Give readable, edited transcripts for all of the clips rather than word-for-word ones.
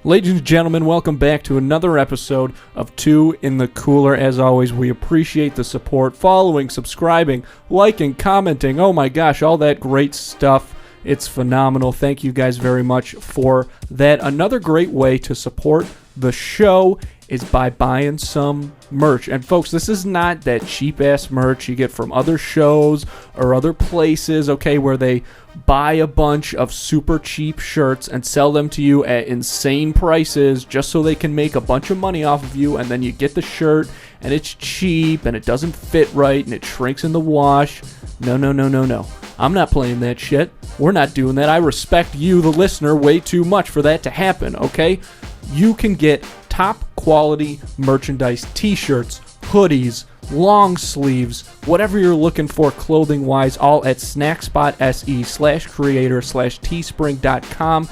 Ladies and gentlemen, welcome back to another episode of Two in the Cooler. As always, we appreciate the support, following, subscribing, liking, commenting. Oh my gosh, all that great stuff. It's phenomenal. Thank you guys very much for that. Another great way to support the show is by buying some merch. And folks, this is not that cheap-ass merch you get from other shows or other places, okay, where they buy a bunch of super cheap shirts and sell them to you at insane prices just so they can make a bunch of money off of you, and then you get the shirt and it's cheap and it doesn't fit right and it shrinks in the wash. No. I'm not playing that shit. We're not doing that. I respect you, the listener, way too much for that to happen, okay? You can get top quality merchandise, t-shirts, hoodies, long sleeves, whatever you're looking for clothing wise, all at snackspot.se/creator/teespring.com.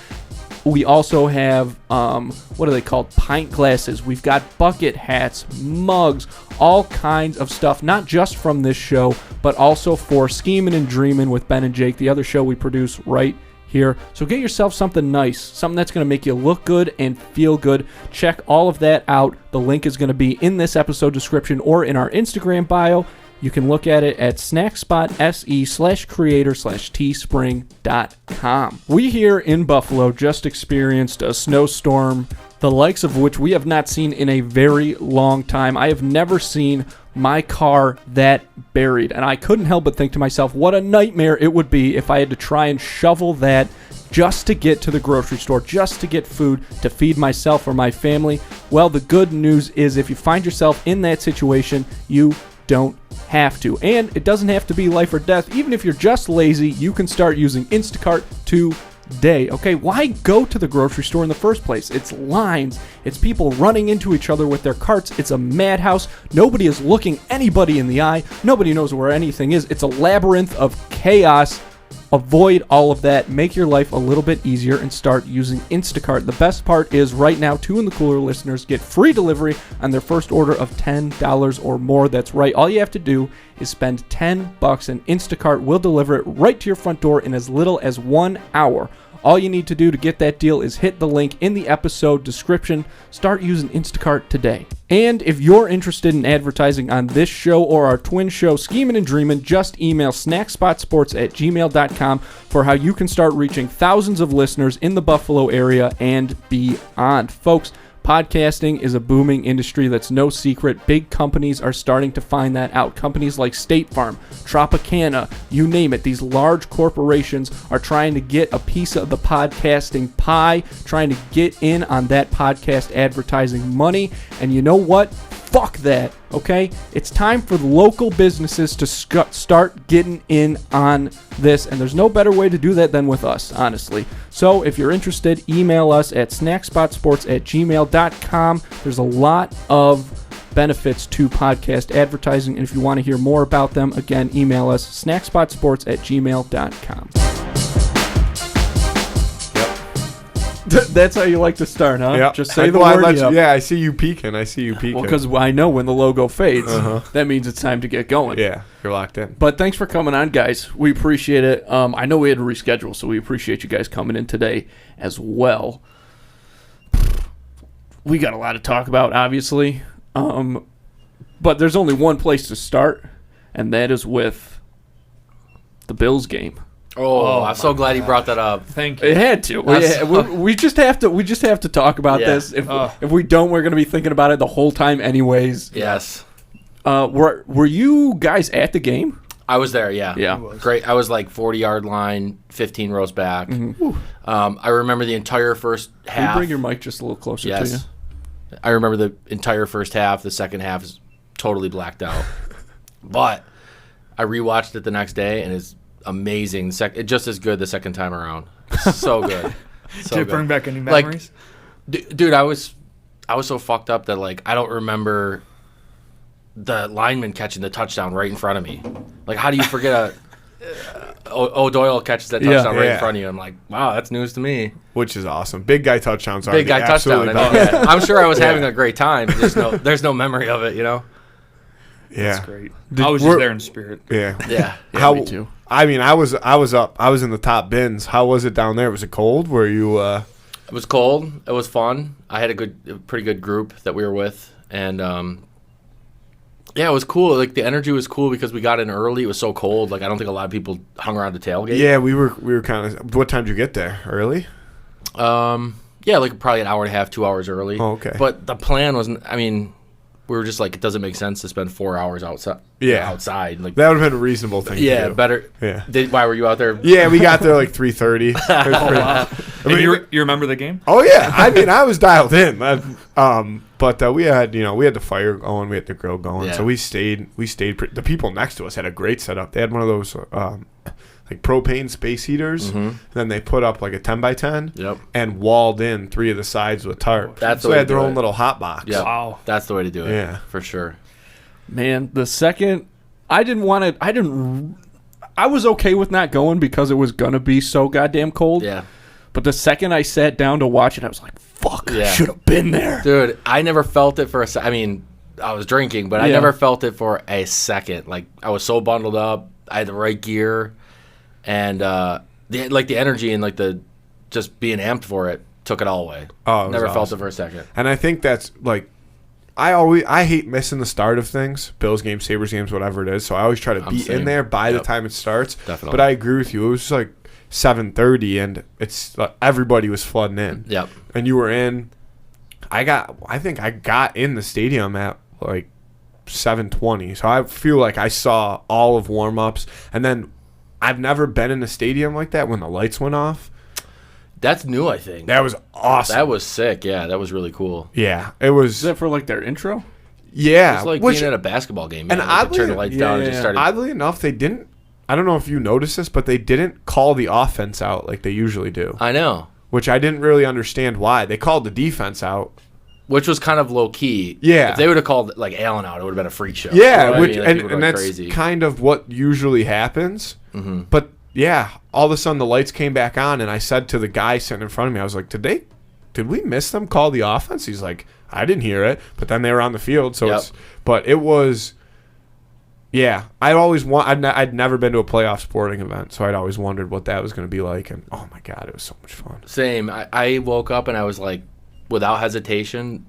We also have, what are they called? Pint glasses. We've got bucket hats, mugs, all kinds of stuff, not just from this show, but also for Schemin' and Dreamin' with Ben and Jake, the other show we produce right here. So get yourself something nice, something that's going to make you look good and feel good. Check all of that out. The link is going to be in this episode description or in our Instagram bio. You can look at it at snackspot.se/creator/teespring.com. We here in Buffalo just experienced a snowstorm, the likes of which we have not seen in a very long time. I have never seen my car that buried, and I couldn't help but think to myself, what a nightmare it would be if I had to try and shovel that just to get to the grocery store, just to get food to feed myself or my family. Well, the good news is if you find yourself in that situation, you don't have to. And it doesn't have to be life or death. Even if you're just lazy, you can start using Instacart today. Okay, why go to the grocery store in the first place? It's lines. It's people running into each other with their carts. It's a madhouse. Nobody is looking anybody in the eye. Nobody knows where anything is. It's a labyrinth of chaos. Avoid all of that. Make your life a little bit easier and start using Instacart. The best part is right now, Two in the Cooler listeners get free delivery on their first order of $10 or more. That's right. All you have to do is spend $10 and Instacart will deliver it right to your front door in as little as 1 hour. All you need to do to get that deal is hit the link in the episode description. Start using Instacart today. And if you're interested in advertising on this show or our twin show, Schemin' and Dreamin', just email snackspotsports@gmail.com for how you can start reaching thousands of listeners in the Buffalo area and beyond. Folks, podcasting is a booming industry. That's no secret. Big companies are starting to find that out. Companies like State Farm, Tropicana, you name it. These large corporations are trying to get a piece of the podcasting pie, trying to get in on that podcast advertising money. And you know what? Fuck that, okay? It's time for the local businesses to start getting in on this, and there's no better way to do that than with us, honestly. So if you're interested, email us at snackspotsports@gmail.com. There's a lot of benefits to podcast advertising, and if you want to hear more about them, again, email us snackspotsports@gmail.com. That's how you like to start, huh? Yep. Just say the word. Yeah, I see you peeking. Well, because I know when the logo fades, that means it's time to get going. Yeah, you're locked in. But thanks for coming on, guys. We appreciate it. I know we had to reschedule, so we appreciate you guys coming in today as well. We got a lot to talk about, obviously. But there's only one place to start, and that is with the Bills game. Oh, I'm so glad he brought that up. Thank you. It had to. We just have to talk about this. If we don't, we're going to be thinking about it the whole time anyways. Yes. Were you guys at the game? I was there, yeah. Yeah. Great. I was like 40-yard line, 15 rows back. Mm-hmm. I remember the entire first half. Can you bring your mic just a little closer to you? I remember the entire first half. The second half is totally blacked out. But I rewatched it the next day, and it's amazing. Just as good the second time around. So good. Did it bring back any memories? Dude, I was so fucked up that like I don't remember the lineman catching the touchdown right in front of me. Like, how do you forget O'Doyle catches that touchdown right in front of you? I'm like, wow, that's news to me. Which is awesome. Big guy touchdowns are big guy touchdown. I'm sure I was having a great time. There's no memory of it, you know. Yeah, that's great. I was just there in spirit. Yeah. Me too. I mean, I was up. I was in the top bins. How was it down there? Was it cold? Were you? It was cold. It was fun. I had a pretty good group that we were with, and yeah, it was cool. Like the energy was cool because we got in early. It was so cold. Like I don't think a lot of people hung around the tailgate. Yeah, we were kind of. What time did you get there? Early? Yeah, like probably an hour and a half, 2 hours early. Oh, okay. But the plan wasn't. I mean, we were just like, it doesn't make sense to spend 4 hours outside. Yeah, outside. Like that would have been a reasonable thing. yeah, to do. better. Yeah. Why were you out there? Yeah, we got there like 3:30. I mean, you remember the game? oh yeah, I mean, I was dialed in. But we had the fire going, we had the grill going, Yeah. so we stayed. The people next to us had a great setup. They had one of those like propane space heaters. Mhm. Then they put up like a 10x10. Yep. And walled in 3 of the sides with tarp. That's so the they way had to their do own it. little hot box. Yeah. Wow. That's the way to do it. Yeah. For sure. Man, the second I was okay with not going because it was gonna be so goddamn cold. Yeah. But the second I sat down to watch it, I was like, fuck, I Yeah. should have been there. Dude, I never felt it for a second. I mean, I was drinking, but I Yeah. never felt it for a second. Like, I was so bundled up. I had the right gear. And, the energy and, like, the just being amped for it took it all away. Oh, it was never felt awesome. it for a second. And I think that's like, I hate missing the start of things, Bills games, Sabres games, whatever it is. So I always try to be same. in there by the Yep. time it starts. Definitely. But I agree with you. It was like 7:30, and it's everybody was flooding in. Yep. And you were in. I think I got in the stadium at like 7:20. So I feel like I saw all of warm-ups, and then I've never been in a stadium like that when the lights went off. That's new, I think. That was awesome. That was sick. Yeah, that was really cool. Yeah, it was. Is that for like their intro? Yeah, It's like which, being at a basketball game. and Man. Like, oddly- they turned the lights down and just started. oddly enough, they didn't. I don't know if you noticed this, but they didn't call the offense out like they usually do, I know. which I didn't really understand why. They called the defense out. Which was kind of low key. Yeah. If they would have called like Allen out, it would have been a freak show. Yeah, You know what I which mean? Like, and, people and going that's crazy. kind of what usually happens. Mm-hmm. But yeah, all of a sudden the lights came back on, and I said to the guy sitting in front of me, I was like, "Did we miss them call the offense?" He's like, "I didn't hear it," but then they were on the field, so Yep. but it was. Yeah, I'd never been to a playoff sporting event, so I'd always wondered what that was going to be like, and oh my god, it was so much fun. Same. I woke up and I was like, without hesitation,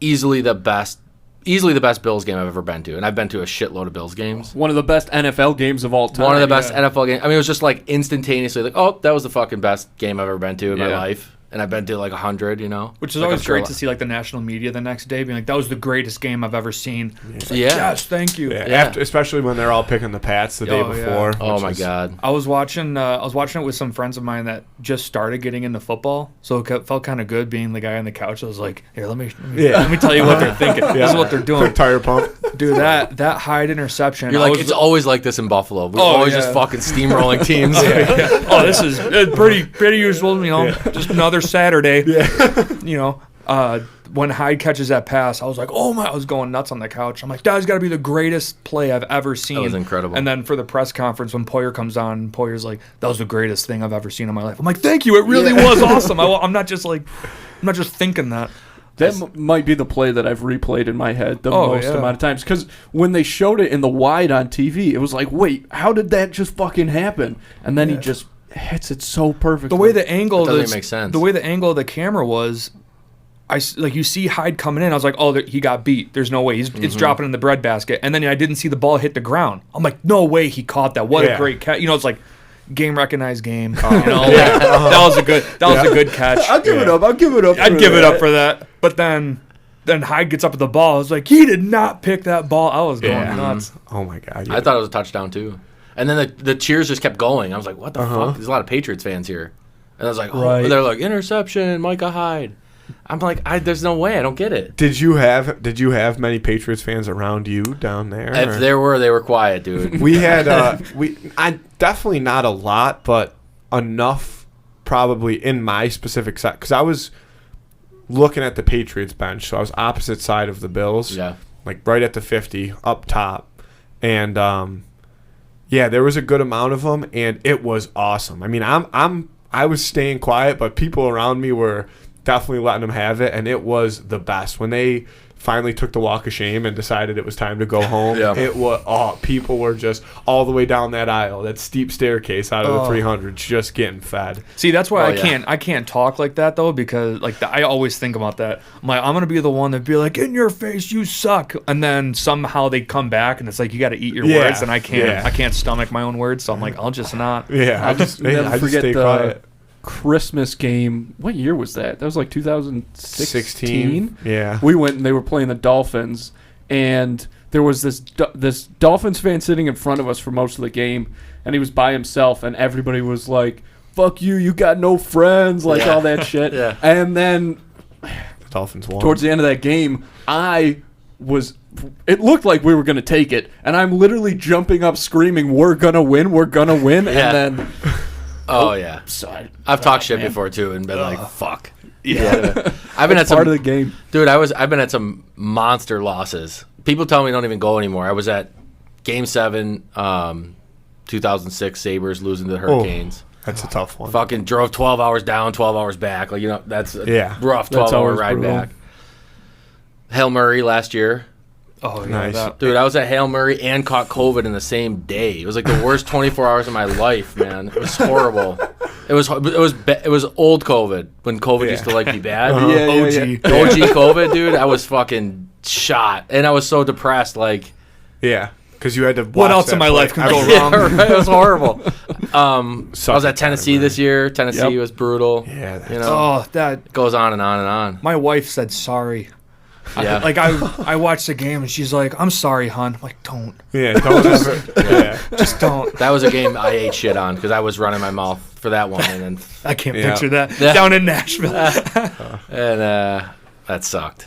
easily the best Bills game I've ever been to, and I've been to a shitload of Bills games. One of the best NFL games of all time. One of the best NFL games. I mean, it was just like instantaneously like, oh, that was the fucking best game I've ever been to in my Yeah. life. And I've been to like 100, you know? Which is Like, always I'm sure great to see, like, the national media the next day being like, that was the greatest game I've ever seen. It's like, Yeah. yes, thank you. Yeah, Yeah. especially when they're all picking the Pats the day Oh, yeah. before. Oh which my is- god. I was watching it with some friends of mine that just started getting into football, so it felt kind of good being the guy on the couch. I was like, here, let me tell you what they're thinking. This is what they're doing. Quick tire pump. Dude, that Hyde interception. You're I like, was- it's always like this in Buffalo. We're Oh, always yeah. just fucking steamrolling teams. oh, this is pretty usual, you know, just another Saturday. You know, when Hyde catches that pass, I was like, oh my, I was going nuts on the couch. I'm like, that's got to be the greatest play I've ever seen. That was incredible. And then for the press conference, when Poyer comes on, Poyer's like, that was the greatest thing I've ever seen in my life. I'm like, thank you. It really was awesome. I'm not just thinking that. That might be the play that I've replayed in my head the most yeah. amount of times. Because when they showed it in the wide on TV, it was like, wait, how did that just fucking happen? And then he just hits it so perfectly. The way the angle That doesn't make sense. The way the angle of the camera was, you see Hyde coming in. I was like, oh, he got beat. There's no way. It's dropping in the breadbasket. And then I didn't see the ball hit the ground. I'm like, no way he caught that. What a great catch. You know, it's like game recognized game. You know, that was a good catch. I'll give it up. I'd give it up for that. But then Hyde gets up at the ball. I was like, he did not pick that ball. I was going nuts. Oh my god. I thought it was a touchdown too. And then the cheers just kept going. I was like, what the fuck? There's a lot of Patriots fans here. And I was like, Right. they're like, interception, Micah Hyde. I'm like, there's no way. I don't get it. Did you have many Patriots fans around you down there? If there were, they were quiet, dude. We had I definitely not a lot, but enough probably in my specific side, because I was looking at the Patriots bench, so I was opposite side of the Bills, Yeah. like right at the 50 up top, and yeah, there was a good amount of them, and it was awesome. I mean, I was staying quiet, but people around me were definitely letting them have it, and it was the best. When they finally took the walk of shame and decided it was time to go home, it was people were just all the way down that aisle, that steep staircase out of the 300s, just getting fed. See, that's why I can't talk like that though, because like I always think about that. I'm like, I'm gonna be the one that be like, in your face, you suck, and then somehow they come back and it's like you got to eat your words, and I can't stomach my own words, so I'm like, I'll just not. Yeah, I'll just never forget stay the quiet. Christmas game. What year was that? That was like 2016. Yeah, we went and they were playing the Dolphins, and there was this Dolphins fan sitting in front of us for most of the game, and he was by himself, and everybody was like, "Fuck you, you got no friends," like all that shit. Yeah. And then the Dolphins won. towards the end of that game, it looked like we were going to take it, and I'm literally jumping up screaming, "We're going to win, we're going to win," and then... Oh, yeah. So I've talked shit before, too, and been like, fuck. Yeah. I've been at part of the game. Dude, I've been at some monster losses. People tell me don't even go anymore. I was at Game 7, 2006, Sabres losing to the Hurricanes. That's a tough one. Fucking drove 12 hours down, 12 hours back. Like, that's a rough 12-hour ride brutal. back. Hail Murray last year. Oh, yeah. Nice. Dude, I was at Hail Murray and caught COVID in the same day. It was like the worst 24 hours of my life, man. It was horrible. It was old COVID, when COVID used to like be bad. OG COVID, dude. I was fucking shot, and I was so depressed. Like, because you had to. What else in my life can go wrong? Right? It was horrible. I was at Tennessee this year. Tennessee was brutal. Yeah, that goes on and on and on. My wife said sorry. Yeah. I watched the game and she's like, "I'm sorry, hon." I'm like, don't. Yeah, don't ever. Just don't. That was a game I ate shit on because I was running my mouth for that one, and then I can't picture that down in Nashville. And that sucked.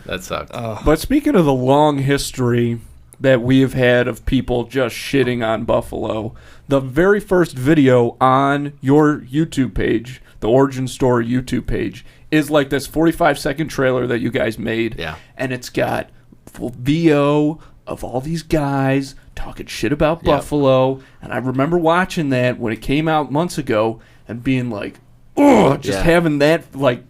But speaking of the long history that we have had of people just shitting on Buffalo, the very first video on your YouTube page, the Origin Story YouTube page, is like this 45-second trailer that you guys made. Yeah. And it's got full VO of all these guys talking shit about Buffalo. And I remember watching that when it came out months ago and being like, oh, just having that, like,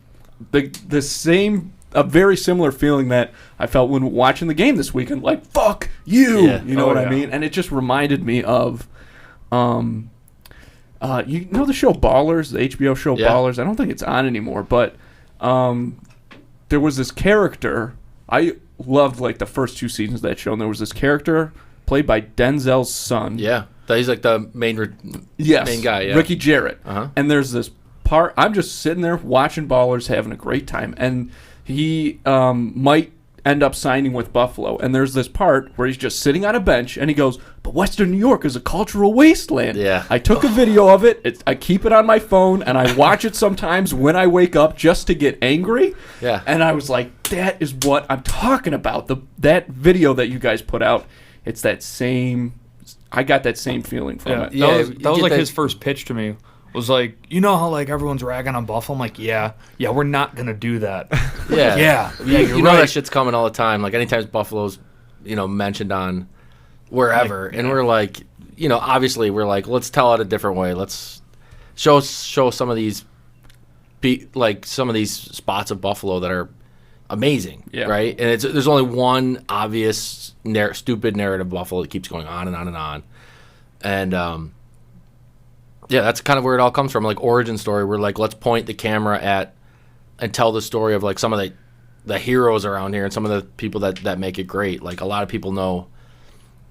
the same, a very similar feeling that I felt when watching the game this weekend. Like, fuck you. Yeah. You know what I mean? And it just reminded me of... you know the show Ballers, the HBO show Ballers? I don't think it's on anymore, but there was this character. I loved like the first 2 seasons of that show, and there was this character played by Denzel's son. Yeah. He's like the main guy, Ricky Jarrett. Uh-huh. And there's this part, I'm just sitting there watching Ballers, having a great time, and he might end up signing with Buffalo, and there's this part where he's just sitting on a bench and he goes, "But Western New York is a cultural wasteland." Yeah. I took a video of it. I keep it on my phone and I watch it sometimes when I wake up just to get angry. Yeah. And I was like, that is what I'm talking about. That video that you guys put out, it's that same, I got that same feeling from it. That was like his first pitch to me. Was like, you know how like everyone's ragging on Buffalo? I'm like, yeah, we're not gonna do that. Yeah. You're you know right. that shit's coming all the time. Like anytime Buffalo's, mentioned on wherever, and we're like, obviously we're like, let's tell it a different way. Let's show some of these, some of these spots of Buffalo that are amazing, right? And there's only one obvious stupid narrative of Buffalo that keeps going on and on and on, and that's kind of where it all comes from. Like Origin Story, we're like, let's point the camera at and tell the story of like some of the heroes around here and some of the people that make it great. Like a lot of people know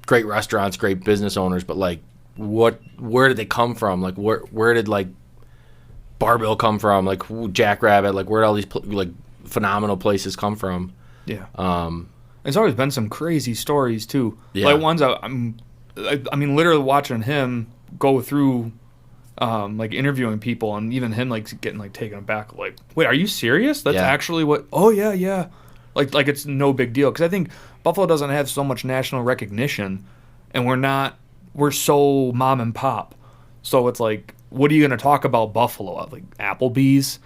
great restaurants, great business owners, but like where did they come from? Like where did like Bar-Bill come from? Like Jackrabbit, like where did all these like phenomenal places come from? Yeah. There's always been some crazy stories too. Yeah. Like ones I mean literally watching him go through like interviewing people and even him like getting like taken aback, like, wait, are you serious? That's actually what? Oh yeah. Like it's no big deal, because I think Buffalo doesn't have so much national recognition, and we're so mom and pop, so it's like, what are you going to talk about Buffalo? Like Applebee's?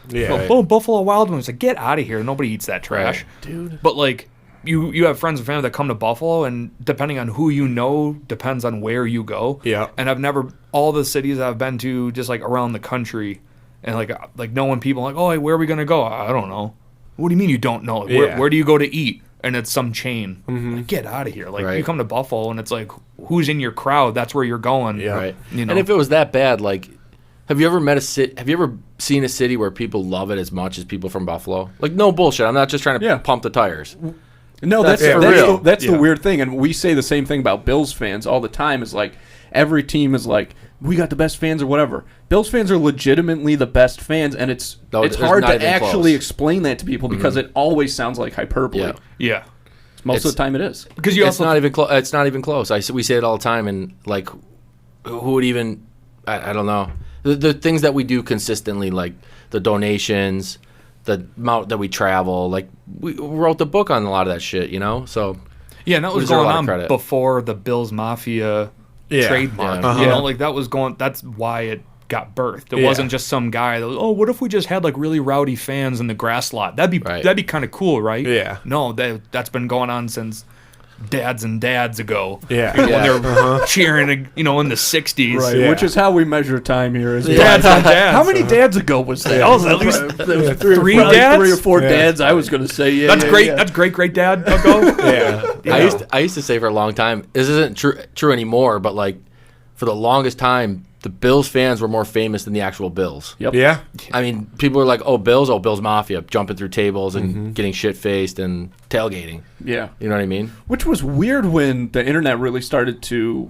Buffalo Wild Wings. Like, get out of here. Nobody eats that trash. Right, dude. But like you have friends and family that come to Buffalo, and depending on who you know depends on where you go. Yeah. And all the cities I've been to just like around the country, and like knowing people like, oh, where are we gonna go? I don't know. What do you mean you don't know? Yeah. Where do you go to eat? And it's some chain. Mm-hmm. Like, get out of here. Like Right. you come to Buffalo and it's like, who's in your crowd? That's where you're going. Yeah. Right. You know? And if it was that bad, like, have you ever seen a city where people love it as much as people from Buffalo? Like, no bullshit. I'm not just trying to pump the tires. No, That's that's for that's, real. that's the Yeah. weird thing, and we say the same thing about Bills fans all the time. Is like every team is like, we got the best fans or whatever. Bills fans are legitimately the best fans, and it's There's hard not to even actually close. explain that to people because it always sounds like hyperbole. Yeah. yeah. Most of the time, it is. Because you It's also not even close. It's not even close. We say it all the time, and like, who would even? I don't know. The things that we do consistently, like the donations, the amount that we travel, like we wrote the book on a lot of that shit, you know. So Yeah, and that We was deserve a going lot of on credit. before the Bills Mafia trademark. Yeah. You know, like that was going. That's why it got birthed. It wasn't just some guy that was, oh, what if we just had like really rowdy fans in the grass lot? That'd be kind of cool, right? Yeah. No, that's been going on since dads and dads ago. Yeah. You know, when they were cheering, you know, in the '60s. Right, Yeah. which is how we measure time here. Is Dads on dads. How many dads ago was that? That was at least three Probably dads? 3 or 4 Yeah. dads. I was going to say, yeah. That's yeah, great. yeah. That's great dad ago. Yeah. I used to say for a long time, this isn't true anymore, but like for the longest time, the Bills fans were more famous than the actual Bills. Yep. Yeah. I mean, people were like, oh, Bills Mafia, jumping through tables and getting shit-faced and tailgating. Yeah. You know what I mean? Which was weird when the internet really started to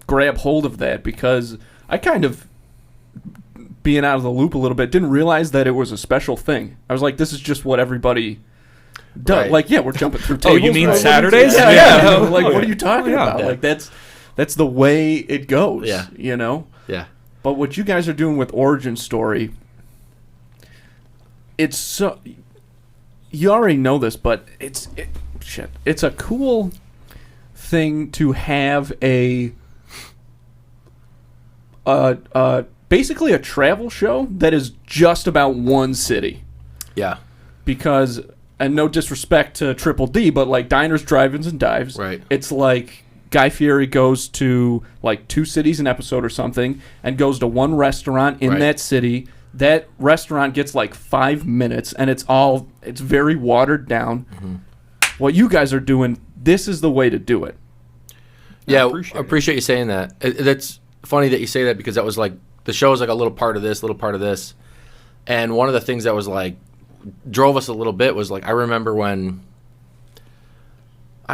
grab hold of that, because I kind of, being out of the loop a little bit, didn't realize that it was a special thing. I was like, this is just what everybody does. Right. Like, yeah, we're jumping through Oh, tables. you mean right? Saturdays? Yeah, Yeah. yeah. Like, Oh, what yeah. are you talking Oh, yeah. about? Yeah. Like, that's the way it goes. Yeah. You know? Yeah. But what you guys are doing with Origin Story, it's so... You already know this, but it's a cool thing to have basically a travel show that is just about one city. Yeah. Because, and no disrespect to Triple D, but like Diners, Drive-Ins, and Dives, Right. it's like Guy Fieri goes to like 2 cities an episode or something and goes to one restaurant in Right. that city. That restaurant gets like 5 minutes, and it's very watered down. Mm-hmm. What you guys are doing, this is the way to do it. Yeah, appreciate I appreciate you saying that. That's funny that you say that, because that was like, the show was like a little part of this, little part of this. And one of the things that was like, drove us a little bit was like, I remember when,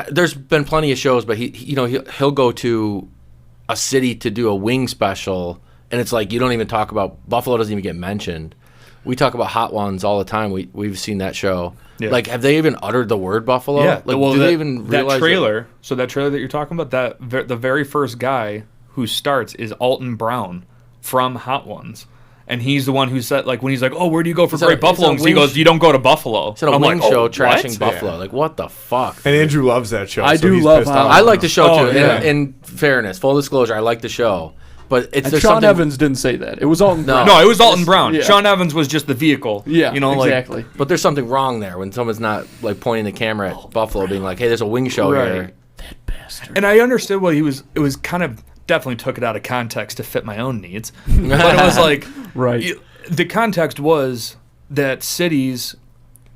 there's been plenty of shows, but he'll go to a city to do a wing special, and it's like, you don't even talk about, Buffalo doesn't even get mentioned. We talk about Hot Ones all the time. We've seen that show. Yeah. Like, have they even uttered the word Buffalo? Yeah, Like, well, do they even realize that trailer? So that trailer that you're talking about, the very first guy who starts is Alton Brown from Hot Ones, and he's the one who said, like, when he's like, "Oh, where do you go for It's a- great Buffalo?" it's a He wing goes, "You don't go to Buffalo." It's a I'm wing like, show "Oh, trashing what?" Buffalo. Like, what the fuck? And Andrew loves that show. I so do he's love pissed how- off. I like the show Oh, too. yeah. In fairness, full disclosure, I like the show, but it's And there's Sean something. Evans didn't say that. It was all No, it was Alton Brown. Yeah. Sean Evans was just the vehicle. Yeah, you know, exactly. But there's something wrong there when someone's not like pointing the camera at Buffalo, being like, "Hey, there's a wing show Right. here." That bastard. And I understood what he was. It was kind of definitely took it out of context to fit my own needs. But it was like, Right. the context was that cities,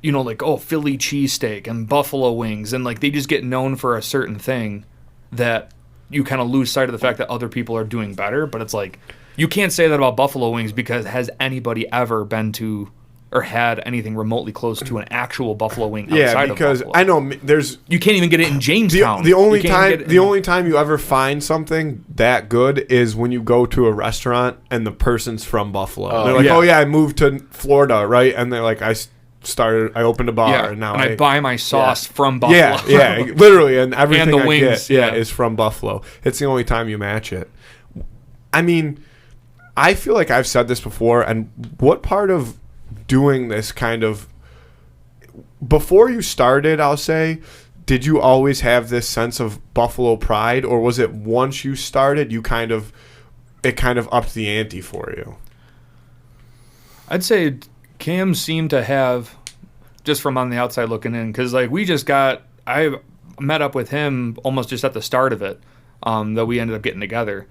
you know, like, oh, Philly cheesesteak and Buffalo wings, and like they just get known for a certain thing that you kind of lose sight of the fact that other people are doing better. But it's like, you can't say that about Buffalo wings, because has anybody ever been to or had anything remotely close to an actual Buffalo wing outside Yeah, of because Buffalo? I know there's You can't even get it in Jamestown. the only You can't even time get it in- only time you ever find something that good is when you go to a restaurant and the person's from Buffalo. Oh, They're like, yeah. "Oh yeah, I moved to Florida, right?" And they're like, I opened a bar, yeah, and now and I buy my sauce from Buffalo. Yeah, yeah, literally, and everything the I wings, get, yeah. is from Buffalo. It's the only time you match it. I mean, I feel like I've said this before, and what part of doing this kind of before you started, I'll say, did you always have this sense of Buffalo pride, or was it once you started, it kind of upped the ante for you? I'd say Cam seemed to have, just from on the outside looking in, because like I met up with him almost just at the start of it, that we ended up getting together.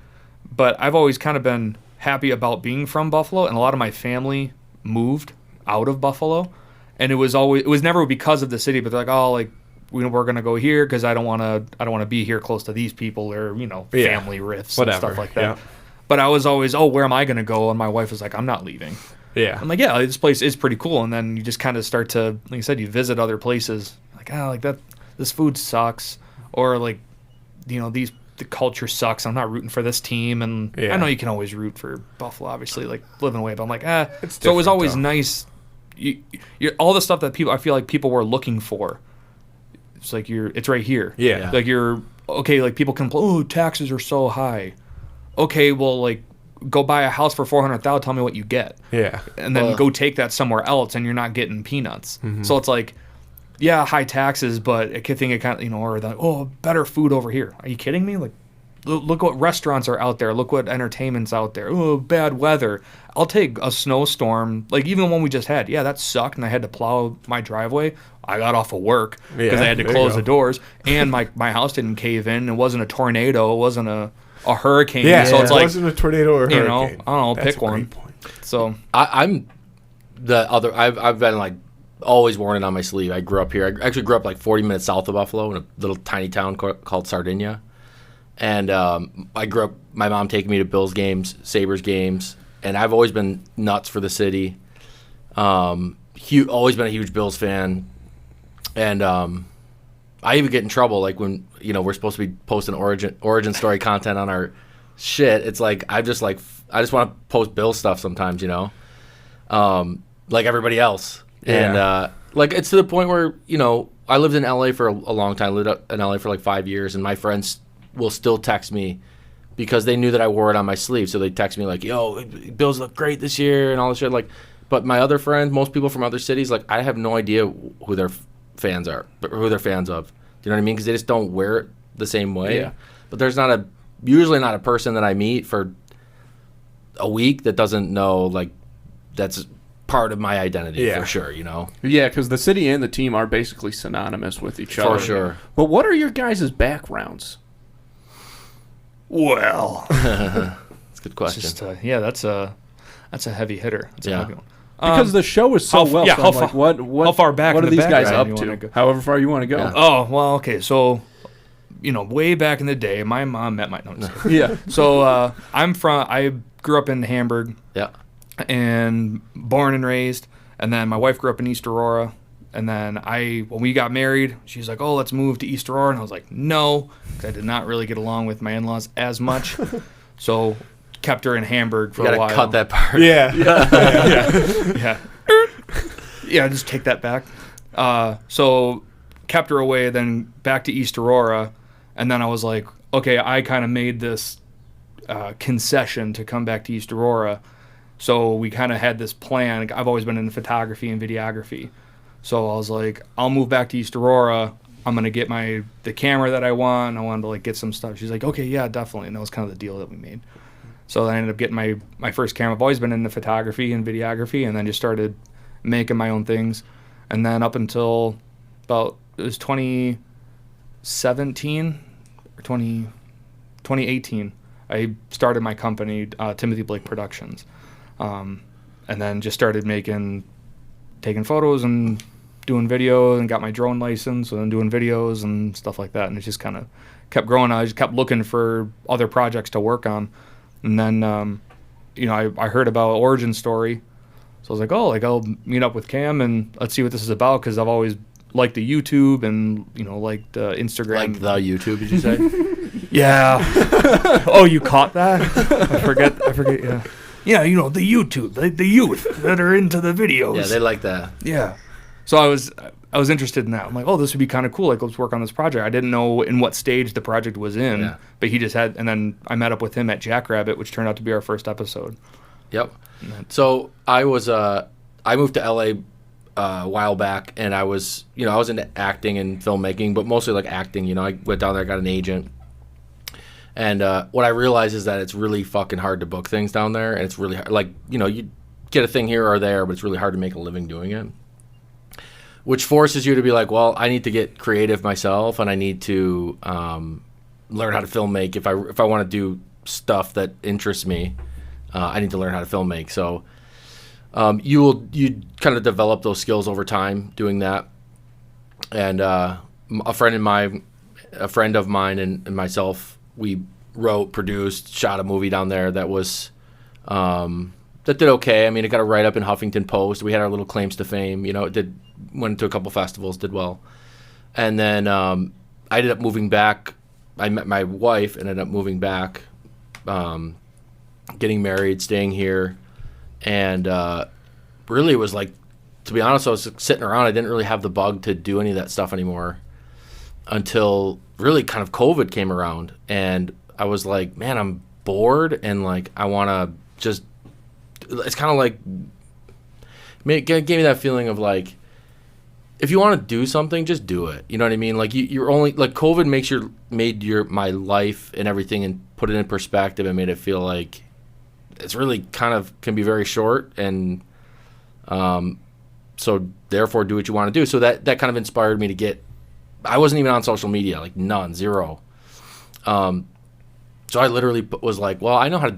But I've always kind of been happy about being from Buffalo, and a lot of my family moved out of Buffalo, and it was never because of the city, but they're like, oh, like we're gonna go here because I don't want to be here close to these people, or family rifts and stuff like that. Yeah. But I was always, oh, where am I gonna go? And my wife was like, I'm not leaving. Yeah. I'm like, yeah, this place is pretty cool. And then you just kind of start to, like you said, you visit other places. Like, like that, this food sucks, or like, the culture sucks. I'm not rooting for this team. And I know you can always root for Buffalo, obviously, like living away. But I'm like, So it was always nice. All the stuff that I feel like people were looking for. It's like it's right here. Yeah. Like okay. Like people complain, oh, taxes are so high. Okay, well, like, go buy a house for $400,000. Tell me what you get. Yeah. And then go take that somewhere else, and you're not getting peanuts. Mm-hmm. So it's like, yeah, high taxes, but I think it kind of, or the better food over here. Are you kidding me? Like, look what restaurants are out there. Look what entertainment's out there. Oh, bad weather. I'll take a snowstorm. Like, even one we just had. Yeah, that sucked, and I had to plow my driveway. I got off of work because I had to close the doors, and my house didn't cave in. It wasn't a tornado. It wasn't a hurricane. Yeah, so it's it like, wasn't a tornado or a hurricane. I don't know, That's pick a one. great point. So I'm the other. I've been like always worn it on my sleeve. I grew up here. I actually grew up like 40 minutes south of Buffalo in a little tiny town called Sardinia. And I grew up, my mom taking me to Bills games, Sabres games, and I've always been nuts for the city. Always been a huge Bills fan. And I even get in trouble, like when, we're supposed to be posting origin story content on our shit. It's like, I just want to post Bills stuff sometimes, like everybody else. Yeah. And like, it's to the point where, I lived in LA for a long time, lived in LA for like 5 years, and my friends will still text me because they knew that I wore it on my sleeve. So they text me like, yo, Bills look great this year and all this shit. Like, but my other friends, most people from other cities, like, I have no idea who their fans are, but who they're fans of. Do you know what I mean? Because they just don't wear it the same way. Yeah. But there's usually not a person that I meet for a week that doesn't know, like, that's part of my identity for sure, Yeah, because the city and the team are basically synonymous with each other. For sure. But what are your guys' backgrounds? Well, That's a good question. That's a heavy hitter. That's a heavy one. Because the show is so well. how so far- what how far back What in are the these guys background up you wanna to? go? However far you want to go. Yeah. Oh, well, okay. So, way back in the day, my mom met my... No, just kidding. Yeah. So, I grew up in Hamburg Yeah. and born and raised. And then my wife grew up in East Aurora. And then when we got married, she was like, oh, let's move to East Aurora. And I was like, no, because I did not really get along with my in-laws as much. So, kept her in Hamburg for You a while. gotta cut that part. Yeah. Yeah. Yeah, just take that back. So kept her away, then back to East Aurora, and then I was like, okay, I kind of made this concession to come back to East Aurora. So we kind of had this plan. I've always been in photography and videography. So I was like, I'll move back to East Aurora. I'm going to get the camera that I want. I wanted to like get some stuff. She's like, okay, yeah, definitely. And that was kind of the deal that we made. So I ended up getting my first camera. I've always been into photography and videography, and then just started making my own things. And then up until it was 2017 or 2018, I started my company, Timothy Blake Productions. And then just started taking photos and doing video, and got my drone license, and then doing videos and stuff like that. And it just kind of kept growing. I just kept looking for other projects to work on. And then, I heard about Origin Story. So I was like, oh, like I'll meet up with Cam and let's see what this is about, because I've always liked the YouTube and, liked Instagram. Like the YouTube, did you say? Yeah. Oh, you caught that? I forget, yeah. Yeah, the YouTube, the youth that are into the videos. Yeah, they like that. Yeah. So I was interested in that. I'm like, oh, this would be kind of cool. Like, let's work on this project. I didn't know in what stage the project was in, but he just had, and then I met up with him at Jackrabbit, which turned out to be our first episode. Yep. So I moved to LA a while back, and I was into acting and filmmaking, but mostly like acting. I went down there, got an agent. And what I realized is that it's really fucking hard to book things down there, and it's really hard. Like, you get a thing here or there, but it's really hard to make a living doing it. Which forces you to be like, well, I need to get creative myself, and I need to learn how to filmmake if I want to do stuff that interests me. I need to learn how to film make. So you kind of develop those skills over time doing that. And a friend of mine and myself, we wrote, produced, shot a movie down there that was that did okay. I mean, it got a write-up in Huffington Post. We had our little claims to fame. You know, went to a couple festivals, did well. And then I ended up moving back. I met my wife and ended up moving back, getting married, staying here. And really it was like, to be honest, I was sitting around. I didn't really have the bug to do any of that stuff anymore until really kind of COVID came around. And I was like, man, I'm bored and like I want to just, it's kind of like, gave me that feeling of like, if you want to do something, just do it. You know what I mean? Like you're only, like COVID made my life and everything and put it in perspective and made it feel like it's really kind of can be very short. And so therefore do what you want to do. So that kind of inspired me to get, I wasn't even on social media, like none, zero. So I literally was like, well, I know how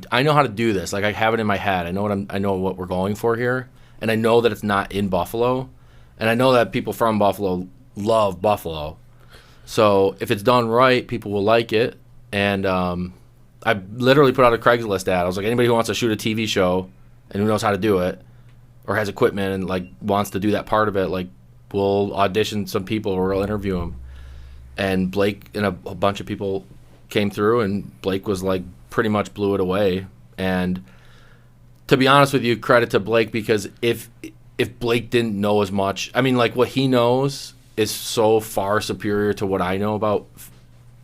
to do this. Like I have it in my head. I know what we're going for here. And I know that it's not in Buffalo. And I know that people from Buffalo love Buffalo. So if it's done right, people will like it. And I literally put out a Craigslist ad. I was like, anybody who wants to shoot a TV show and who knows how to do it or has equipment and like wants to do that part of it, like we'll audition some people or we'll interview them. And Blake and a bunch of people came through, and Blake was like pretty much blew it away. And to be honest with you, credit to Blake, because if Blake didn't know as much, I mean, like what he knows is so far superior to what I know about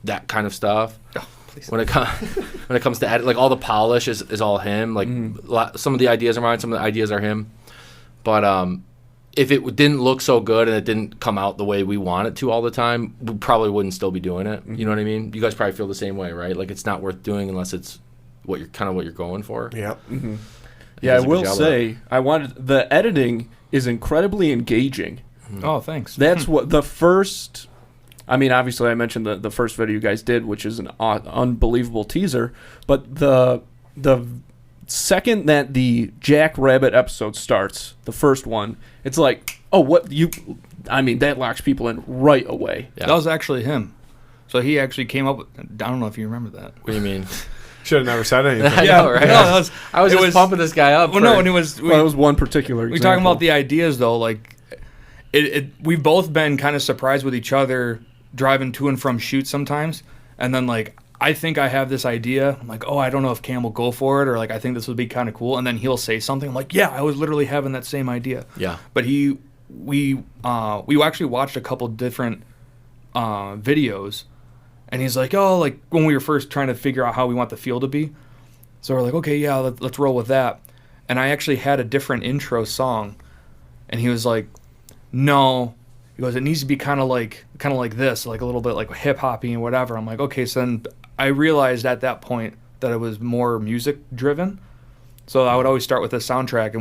that kind of stuff. Oh, when it comes to edit, like all the polish is all him. Like some of the ideas are mine, some of the ideas are him. But if it didn't look so good and it didn't come out the way we want it to all the time, we probably wouldn't still be doing it. You know what I mean? You guys probably feel the same way, right? Like it's not worth doing unless it's what you're going for. Yeah. Mm-hmm. Yeah, I will say the editing is incredibly engaging. Oh, thanks. That's what the first. I mean, obviously, I mentioned the first video you guys did, which is an unbelievable teaser. But the second that the Jack Rabbit episode starts, the first one, it's like, oh, what you? I mean, that locks people in right away. Yeah. That was actually him. So he actually came up with. I don't know if you remember that. What do you mean? Should have never said anything. I know, right? No, I was just pumping this guy up. Well, no, and it was one particular example. We're talking about the ideas, though. Like, we've both been kind of surprised with each other driving to and from shoots sometimes. And then, like, I think I have this idea. I'm like, oh, I don't know if Cam will go for it, or, like, I think this would be kind of cool. And then he'll say something. I'm like, yeah, I was literally having that same idea. Yeah. But we actually watched a couple different videos. And he's like, oh, like when we were first trying to figure out how we want the feel to be. So we're like, okay, yeah, let's roll with that. And I actually had a different intro song. And he was like, no. He goes, it needs to be kind of like this, like a little bit like hip-hoppy and whatever. I'm like, okay. So then I realized at that point that it was more music-driven. So I would always start with the soundtrack.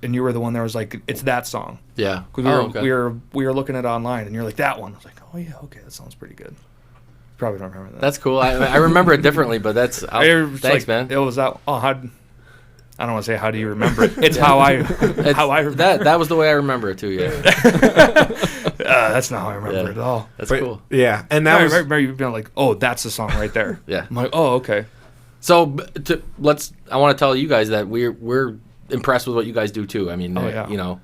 And you were the one that was like, it's that song. Yeah. Because we were looking at it online. And you're like, that one. I was like, oh, yeah, okay, that sounds pretty good. Probably don't remember that. That's cool. I remember it differently, but thanks, like, man. It was that. Oh, I don't want to say how do you remember it. It's how I remember that was the way I remember it too. Yeah. That's not how I remember it at all. That's cool. Yeah, and that was remember you being like, oh, that's the song right there. Yeah. I'm like, oh, okay. So I want to tell you guys that we're impressed with what you guys do too. I mean, you know,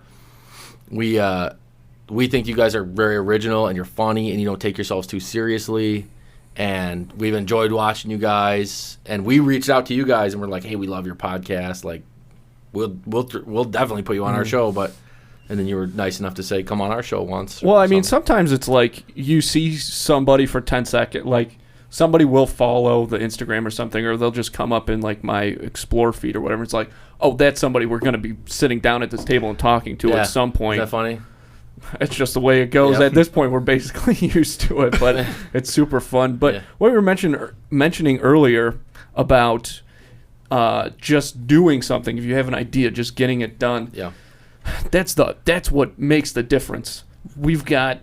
we think you guys are very original and you're funny and you don't take yourselves too seriously. And we've enjoyed watching you guys, and we reached out to you guys, and we're like, "Hey, we love your podcast. Like, we'll definitely put you on our show." And then you were nice enough to say, "Come on our show once." Well, I mean, sometimes it's like you see somebody for 10 seconds, like somebody will follow the Instagram or something, or they'll just come up in like my Explore feed or whatever. It's like, oh, that's somebody we're going to be sitting down at this table and talking to at some point. Is that funny? It's just the way it goes. At this point, we're basically used to it, but it's super fun. But what we were mentioning earlier about just doing something, if you have an idea, just getting it done. Yeah, that's what makes the difference. We've got,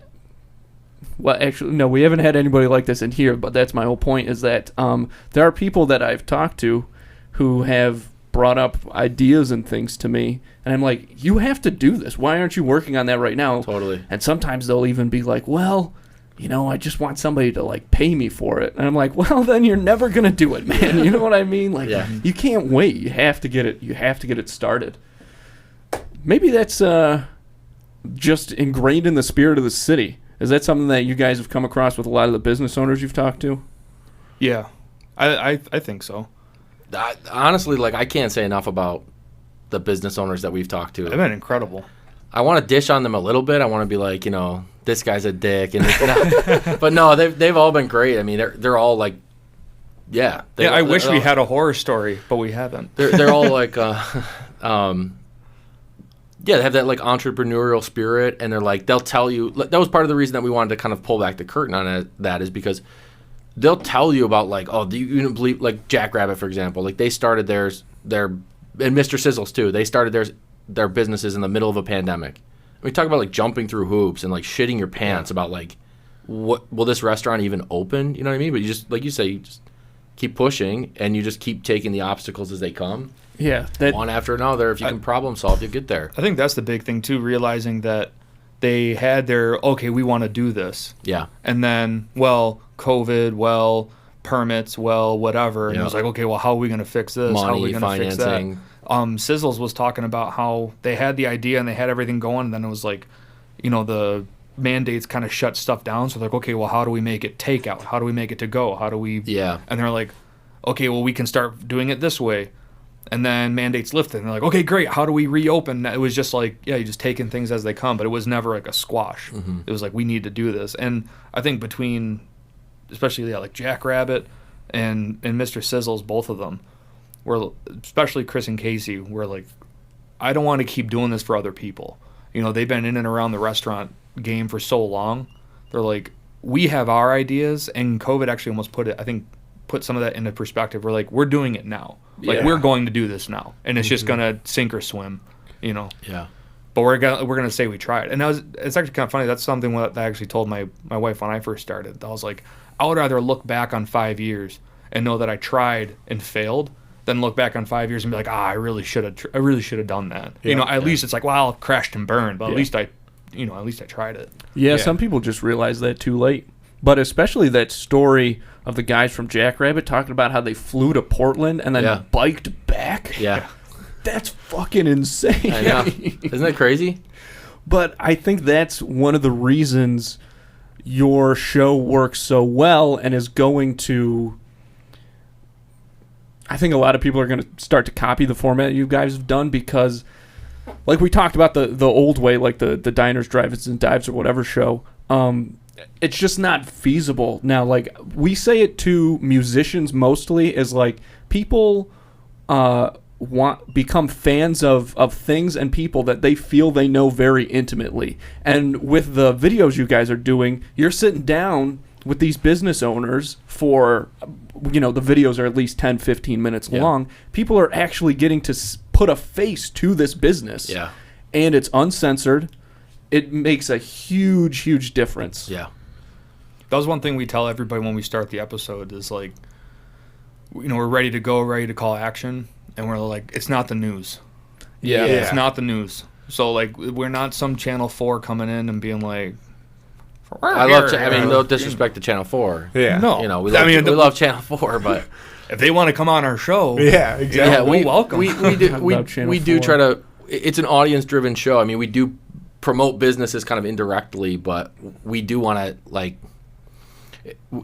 well, actually, no, we haven't had anybody like this in here, but that's my whole point. Is that there are people that I've talked to who have brought up ideas and things to me, and I'm like, you have to do this. Why aren't you working on that right now? Totally. And sometimes they'll even be like, well, I just want somebody to like pay me for it. And I'm like, well, then you're never gonna do it, man. You know what I mean? Like, you can't wait. You have to get it. You have to get it started. Maybe that's just ingrained in the spirit of the city. Is that something that you guys have come across with a lot of the business owners you've talked to? Yeah, I think so. Honestly, like, I can't say enough about the business owners that we've talked to. They've been incredible. I want to dish on them a little bit. I want to be like, this guy's a dick, and but no, they've all been great. I mean, they're all like, I wish we had a horror story, but we haven't. They're all like, they have that like entrepreneurial spirit, and they're like, they'll tell you. That was part of the reason that we wanted to kind of pull back the curtain on that is because they'll tell you about like, oh, do you believe, like Jackrabbit, for example, like they started their and Mr. Sizzles too. They started their businesses in the middle of a pandemic. We talk about like jumping through hoops and like shitting your pants about like, what will this restaurant even open? You know what I mean? But you just, like you say, you just keep pushing and you just keep taking the obstacles as they come. Yeah. One after another. If you can problem solve, you'll get there. I think that's the big thing too, realizing that they had okay, we want to do this. Yeah. And then, COVID, permits, whatever. And it was like, okay, well, how are we going to fix this? How are we going to fix that? Sizzles was talking about how they had the idea and they had everything going, and then it was like, the mandates kind of shut stuff down. So they're like, okay, well, how do we make it takeout? How do we make it to go? How do we? Yeah. And they're like, okay, well, we can start doing it this way. And then mandates lifted, and they're like, okay, great. How do we reopen? It was just like, you just taking things as they come, but it was never like a squash. Mm-hmm. It was like, we need to do this. And I think between, especially like Jackrabbit and Mr. Sizzles, both of them, especially Chris and Casey, were like, I don't want to keep doing this for other people. They've been in and around the restaurant game for so long. They're like, we have our ideas, and COVID actually almost put some of that into perspective. We're like, we're doing it now. Like, we're going to do this now, and it's just gonna sink or swim, Yeah. But we're gonna say we tried, and it's actually kind of funny. That's something that I actually told my wife when I first started. I was like, I would rather look back on 5 years and know that I tried and failed than look back on 5 years and be like, I really should have done that. Yeah, at least it's like, well, I crashed and burned, but at least I tried it. Yeah, some people just realize that too late. But especially that story of the guys from Jackrabbit talking about how they flew to Portland and then biked back. Yeah. That's fucking insane. I know. Isn't that crazy? But I think that's one of the reasons your show works so well and is going to... I think a lot of people are going to start to copy the format you guys have done because, like we talked about the old way, like the Diners, Drive-Ins, and Dives or whatever show, it's just not feasible now. Like, we say it to musicians mostly is like people become fans of things and people that they feel they know very intimately. And with the videos you guys are doing, you're sitting down with these business owners for, the videos are at least 10, 15 minutes long. People are actually getting to put a face to this business. Yeah. And it's uncensored. It makes a huge, huge difference. Yeah. That was one thing we tell everybody when we start the episode is like, we're ready to go, ready to call action. And we're like, it's not the news. Yeah. It's not the news. So, like, we're not some Channel 4 coming in and being like, no disrespect to Channel 4. Yeah. No. We love Channel 4, but if they want to come on our show, yeah, exactly. We're welcome. We do try to, it's an audience-driven show. I mean, we do promote businesses kind of indirectly, but we do want to, like,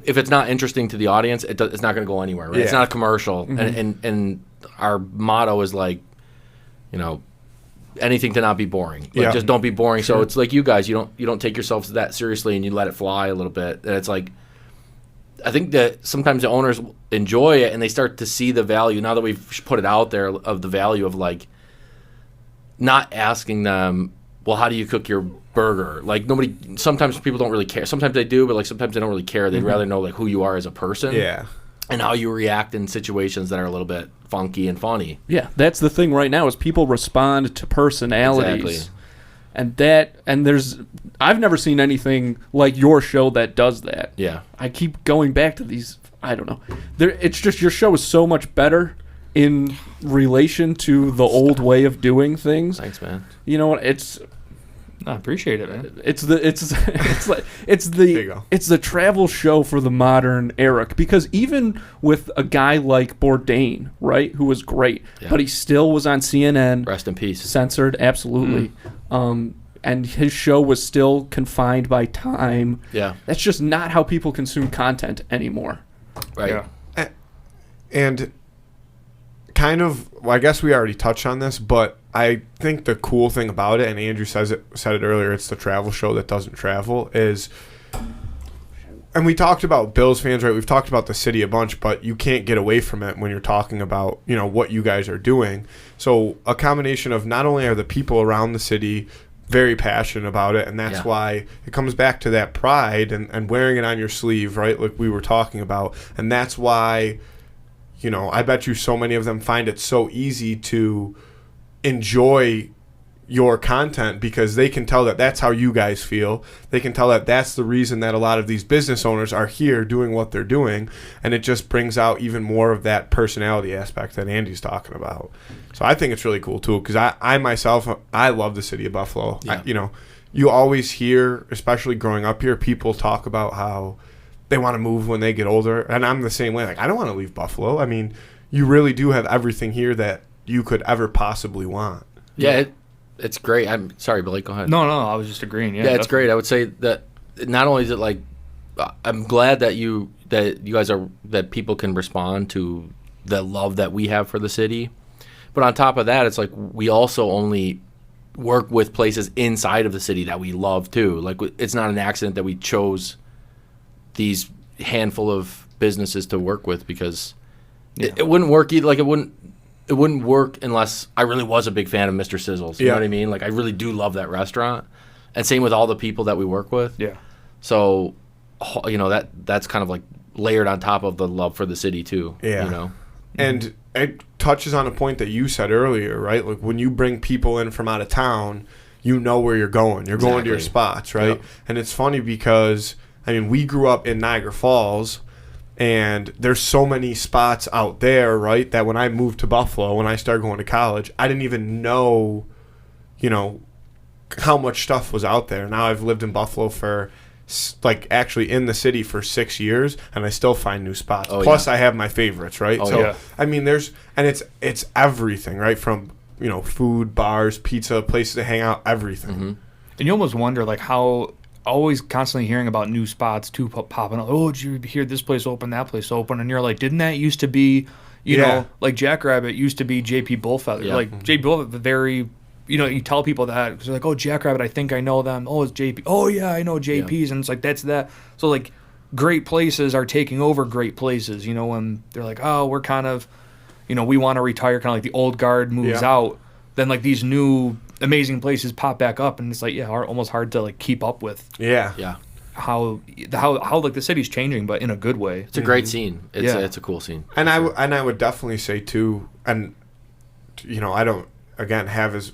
if it's not interesting to the audience, it's not going to go anywhere, right? Yeah. It's not a commercial. Mm-hmm. And our motto is like, anything to not be boring. Like, just don't be boring. Sure. So it's like you guys, you don't take yourselves that seriously and you let it fly a little bit. And it's like, I think that sometimes the owners enjoy it and they start to see the value now that we've put it out there of the value of like not asking them, well, how do you cook your burger? Like sometimes people don't really care. Sometimes they do, but like sometimes they don't really care. They'd rather know like who you are as a person. Yeah. And how you react in situations that are a little bit funky and funny. Yeah, that's the thing right now is people respond to personalities. Exactly. And I've never seen anything like your show that does that. Yeah. I keep going back to these, I don't know. It's just your show is so much better in relation to the old way of doing things. Thanks, man. You know what? I appreciate it, man. It's There you go. it's the travel show for the modern era, because even with a guy like Bourdain, right, who was great, Yeah. but he still was on CNN, Rest in peace. censored, absolutely, and his show was still confined by time. Yeah. That's just not how people consume content anymore. Right. Yeah. And kind of, well, I guess we already touched on this, but I think the cool thing about it, and Andrew said it earlier, it's the travel show that doesn't travel, is, and we talked about Bills fans, right? We've talked about the city a bunch, but you can't get away from it when you're talking about, you know, what you guys are doing. So a combination of not only are the people around the city very passionate about it, and that's why it comes back to that pride and wearing it on your sleeve, right? Like we were talking about. And that's why, you know, I bet you so many of them find it so easy to enjoy your content, because they can tell that that's how you guys feel. They can tell that that's the reason that a lot of these business owners are here doing what they're doing, and it just brings out even more of that personality aspect that Andy's talking about. So I think it's really cool too, because I myself, I love the city of Buffalo. Yeah. You know, you always hear, especially growing up here, people talk about how they want to move when they get older, and I'm the same way. Like, I don't want to leave Buffalo. I mean, you really do have everything here that you could ever possibly want. Yeah, it's great. I'm sorry, Billy. Go ahead. No, I was just agreeing. Yeah, Yeah, it's great. I would say that not only is it like, I'm glad that you guys are, that people can respond to the love that we have for the city, but on top of that, it's like we also only work with places inside of the city that we love too. Like, it's not an accident that we chose these handful of businesses to work with, because it wouldn't work either. Like, it wouldn't work unless I really was a big fan of Mr. Sizzles. You know what I mean? Like, I really do love that restaurant. And same with all the people that we work with. Yeah. So, you know, that's kind of like layered on top of the love for the city too. Yeah. You know? And it touches on a point that you said earlier, right? Like, when you bring people in from out of town, you know where you're going. You're going to your spots, right? Yep. And it's funny because, I mean, we grew up in Niagara Falls, and there's so many spots out there, right, that when I moved to Buffalo, when I started going to college, I didn't even know, you know, how much stuff was out there. Now I've lived in Buffalo for, like, actually in the city for 6 years, and I still find new spots. Oh, Plus, I have my favorites, right? Oh, so, yeah. I mean, it's everything, right, from, you know, food, bars, pizza, places to hang out, everything. Mm-hmm. And you almost wonder, like, how always constantly hearing about new spots too popping up. Oh, did you hear this place open, that place open? And you're like, didn't that used to be, you know, like Jackrabbit used to be JP Bullfeather. Yeah. Like JP Bullfeather, very, you know, you tell people that because they're like, oh, Jackrabbit, I think I know them. Oh, it's JP. Oh, yeah, I know JP's. Yeah. And it's like, that's that. So, like, great places are taking over great places, you know, when they're like, oh, we're kind of, you know, we want to retire, kind of like the old guard moves out. Then, like, these new amazing places pop back up, and it's like, almost hard to, like, keep up with. Yeah. How like the city's changing, but in a good way. It's a great scene. It's a cool scene. And I would definitely say too, and you know, I don't again have as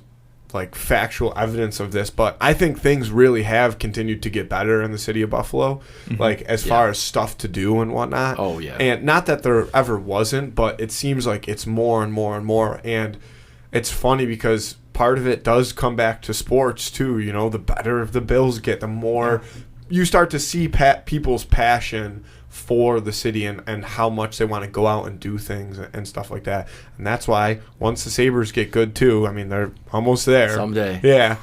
like factual evidence of this, but I think things really have continued to get better in the city of Buffalo, like as far as stuff to do and whatnot. Oh yeah. And not that there ever wasn't, but it seems like it's more and more and more. And it's funny because part of it does come back to sports too. You know, the better the Bills get, the more you start to see people's passion for the city and how much they want to go out and do things and stuff like that. And that's why once the Sabres get good too, I mean, they're almost there. Someday. Yeah.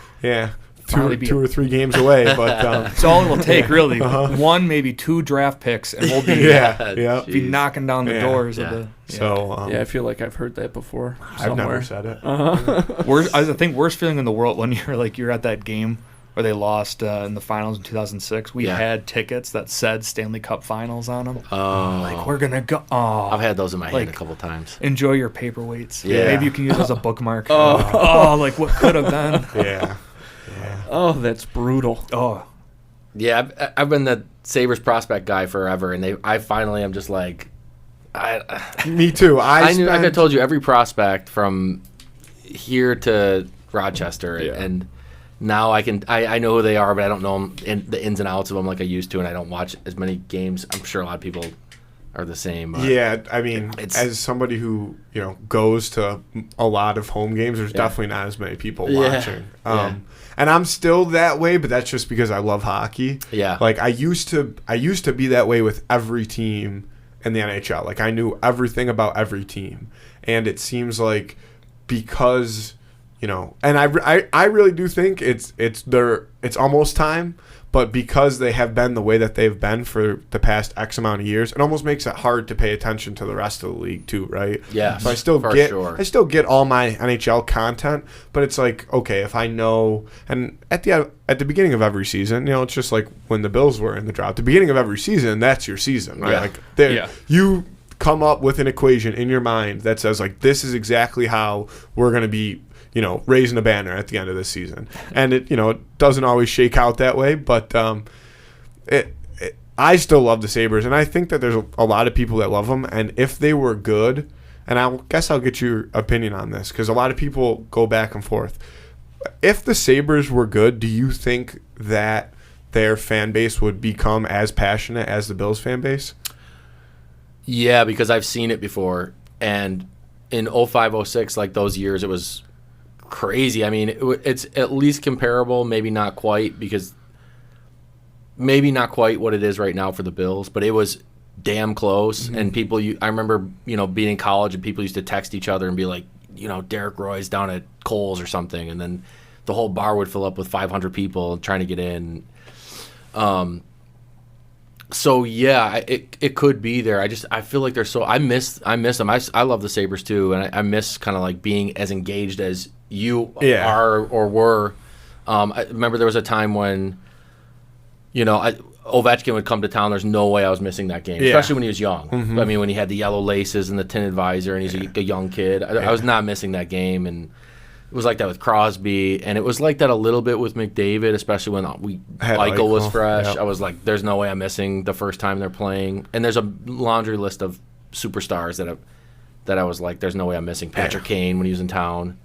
Two or three games away, but that's all it will take, really. One, maybe 2 draft picks, and we'll be be knocking down the doors of the. So I feel like I've heard that before. I've never said it. I think worst feeling in the world when you're at that game where they lost in the finals in 2006. We had tickets that said Stanley Cup Finals on them. Oh, like we're gonna go. Oh, I've had those in my hand a couple times. Enjoy your paperweights. Yeah, maybe you can use it as a bookmark. Like what could have been. Yeah. Oh, that's brutal. Oh, yeah. I've been the Sabres prospect guy forever, and I finally am just like, me too. I knew. Like I told you, every prospect from here to Rochester, and now I know who they are, but I don't know them the ins and outs of them like I used to, and I don't watch as many games. I'm sure a lot of people are the same. Yeah, I mean, It's- as somebody who goes to a lot of home games, there's definitely not as many people watching. And I'm still that way, but that's just because I love hockey. Yeah. Like I used to be that way with every team in the NHL. Like I knew everything about every team, and it seems like because and I really do think it's almost time. But because they have been the way that they've been for the past X amount of years, it almost makes it hard to pay attention to the rest of the league too, right? Yeah. So I still get all my NHL content, but it's like, okay, if I know, and at the beginning of every season, it's just like when the Bills were in the drought. At the beginning of every season, that's your season, right? Yeah. You come up with an equation in your mind that says like this is exactly how we're going to be raising a banner at the end of this season. And it doesn't always shake out that way, but I still love the Sabres, and I think that there's a lot of people that love them, and if they were good, and I guess I'll get your opinion on this, because a lot of people go back and forth. If the Sabres were good, do you think that their fan base would become as passionate as the Bills fan base? Yeah, because I've seen it before, and in 05, 06, like those years, it was crazy. I mean, it's at least comparable, maybe not quite, because maybe not quite what it is right now for the Bills, but it was damn close. And people, I remember, being in college and people used to text each other and be like, Derek Roy's down at Kohl's or something, and then the whole bar would fill up with 500 people trying to get in. So yeah, it could be there. I feel like they're so I miss them. I love the Sabres too, and I miss kind of like being as engaged as you are or were. I remember there was a time when, Ovechkin would come to town. There's no way I was missing that game, especially when he was young. Mm-hmm. I mean, when he had the yellow laces and the tinted visor, and he's a young kid. I was not missing that game, and it was like that with Crosby, and it was like that a little bit with McDavid, especially when Eichel was fresh. Yep. I was like, there's no way I'm missing the first time they're playing. And there's a laundry list of superstars that I was like, there's no way I'm missing. Patrick Kane when he was in town.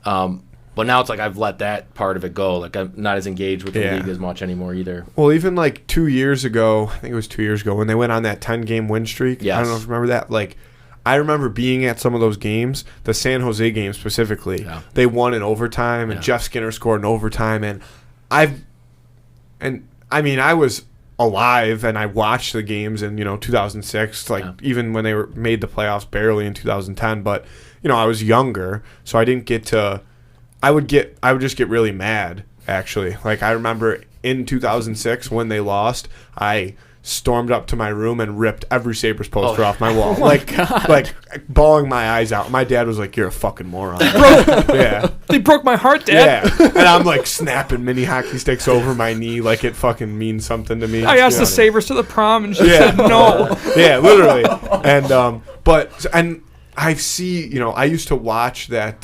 But now it's like I've let that part of it go. Like I'm not as engaged with the league as much anymore either. Well, even like 2 years ago, I think it was 2 years ago, when they went on that 10-game win streak. Yes. I don't know if you remember that. Like, I remember being at some of those games, the San Jose game specifically. Yeah. They won in overtime, and Jeff Skinner scored in overtime. And I was alive, and I watched the games in 2006, even when they made the playoffs barely in 2010. But I was younger, so I didn't get to. I would just get really mad, actually. Like, I remember in 2006 when they lost, I stormed up to my room and ripped every Sabres poster off my wall. God. Like bawling my eyes out. My dad was like, "You're a fucking moron." They broke my heart, Dad. Yeah. And I'm like snapping mini hockey sticks over my knee like it fucking means something to me. I asked the Sabres to the prom, and she said no. Yeah, literally. And and I see, I used to watch that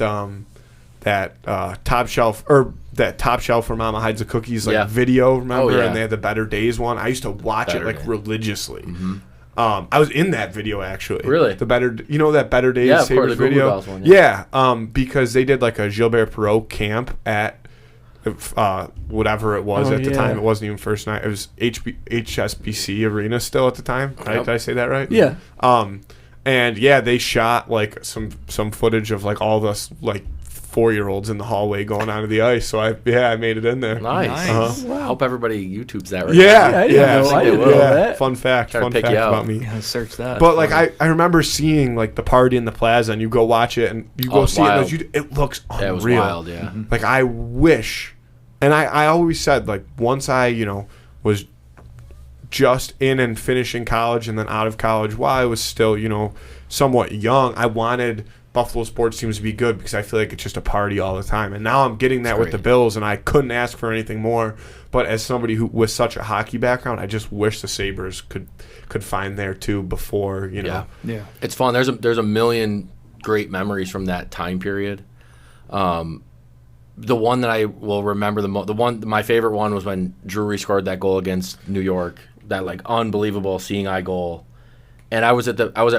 Top Shelf for Mama Hides the Cookies video, remember? Oh, yeah. And they had the Better Days one. I used to watch it religiously. Mm-hmm. I was in that video actually. Really? The Better, that Better Days of course, Sabres the Google video. Dolls one, Because they did like a Gilbert Perreault camp at whatever it was at the time. It wasn't even first night. It was HSBC Arena still at the time. Right? Yep. Did I say that right? Yeah. And they shot like some footage of like all the like 4-year-olds in the hallway going onto the ice. So I made it in there. Nice. Wow. I hope everybody YouTubes that right now. I didn't know that. Fun fact about me. Yeah, search that. But like I remember seeing like the party in the plaza, and you go watch it and you go see wild. it. It looks unreal. It was wild, yeah. Mm-hmm. Like I wish, and I always said like once I was just in and finishing college and then out of college while I was still somewhat young, I wanted Buffalo sports teams to be good because I feel like it's just a party all the time. And now I'm getting that with the Bills, and I couldn't ask for anything more. But as somebody who with such a hockey background, I just wish the Sabres could find there too before, Yeah. It's fun. There's a million great memories from that time period. The one that I will remember my favorite one was when Drury scored that goal against New York, that like unbelievable seeing eye goal. And I was at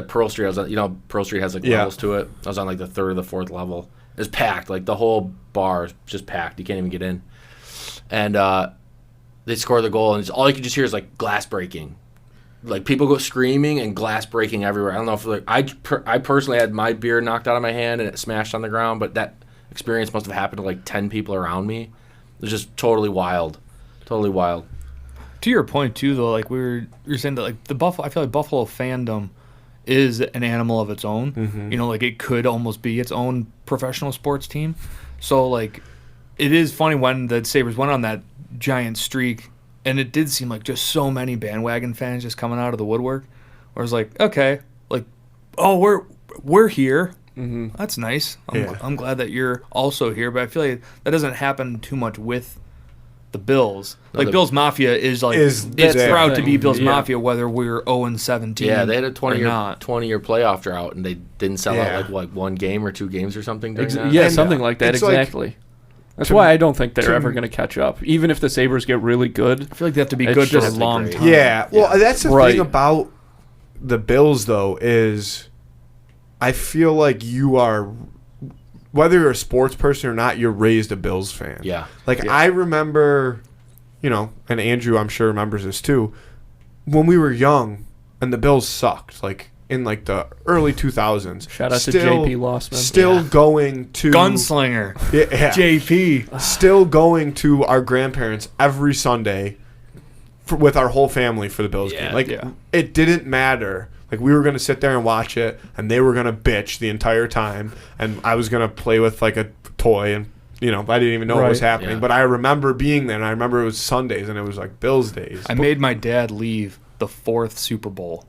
Pearl Street. I was at, Pearl Street has like levels to it. I was on like the 3rd or the 4th level. It was packed. Like the whole bar is just packed. You can't even get in. And they score the goal, and all you can just hear is like glass breaking. like people go screaming and glass breaking everywhere. I don't know if like I personally had my beer knocked out of my hand and it smashed on the ground, but that experience must have happened to like 10 people around me. It was just totally wild. Totally wild. To your point too, though, like you're saying that like the Buffalo, I feel like Buffalo fandom is an animal of its own. Mm-hmm. You know, like it could almost be its own professional sports team. So like, it is funny when the Sabres went on that giant streak, and it did seem like just so many bandwagon fans just coming out of the woodwork. Where it's like, okay, like, oh, we're here. Mm-hmm. That's nice. I'm glad that you're also here, but I feel like that doesn't happen too much with the Bills. Like Bills Mafia is like it's proud to be Bills Mafia whether we're 0-17. Yeah, they had a 20-year playoff drought and they didn't sell out like one game or 2 games or something during that. Yeah, something like that. Exactly. Like, that's why I don't think they're ever going to catch up. Even if the Sabres get really good, I feel like they have to be good for a long time. Yeah. Well, that's the thing about the Bills though is I feel like you are, whether you're a sports person or not, you're raised a Bills fan. Yeah. Like, I remember, you know, and Andrew, I'm sure, remembers this too, when we were young and the Bills sucked, like, in, like, the early 2000s. Shout out to JP Lossman. Still going to... Gunslinger. Yeah. JP. Still going to our grandparents every Sunday with our whole family for the Bills game. Like, it didn't matter. Like, we were going to sit there and watch it, and they were going to bitch the entire time, and I was going to play with, like, a toy, and, you know, I didn't even know what was happening. Yeah. But I remember being there, and I remember it was Sundays, and it was, like, Bills days. I made my dad leave the 4th Super Bowl.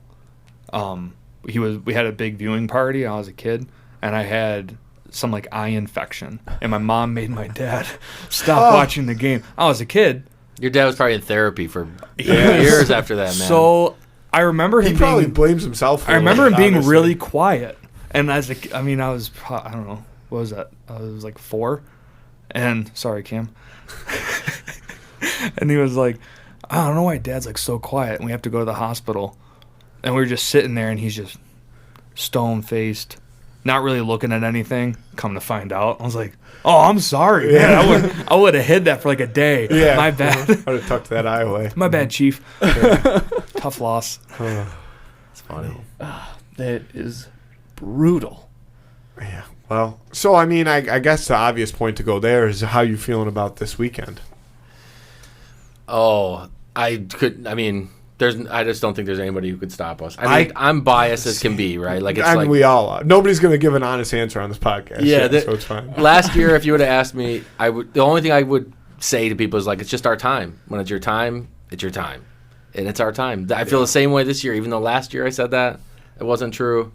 We had a big viewing party, I was a kid, and I had some, like, eye infection, and my mom made my dad stop watching the game. I was a kid. Your dad was probably in therapy for years after that, man. So... I remember him. He probably blames himself for it. I remember him being really quiet, and I was I don't know, what was that? I was like 4, and sorry, Cam. And he was like, I don't know why Dad's like so quiet, and we have to go to the hospital, and we were just sitting there, and he's just stone faced, not really looking at anything. Come to find out, I was like, oh, I'm sorry, man. I would have hid that for like a day. Yeah, my bad. I would have tucked that eye away. My bad, Chief. Tough loss. It's funny. That is brutal. Yeah. Well, so I mean, I guess the obvious point to go there is how you feeling about this weekend. Oh, I just don't think there's anybody who could stop us. I mean, I'm biased as can be, right? Like it's like we all are. Nobody's going to give an honest answer on this podcast. Yeah, so it's fine. Last year, if you would have asked me, the only thing I would say to people is like, it's just our time. When it's your time, it's your time, and it's our time. I feel the same way this year, even though last year I said that it wasn't true.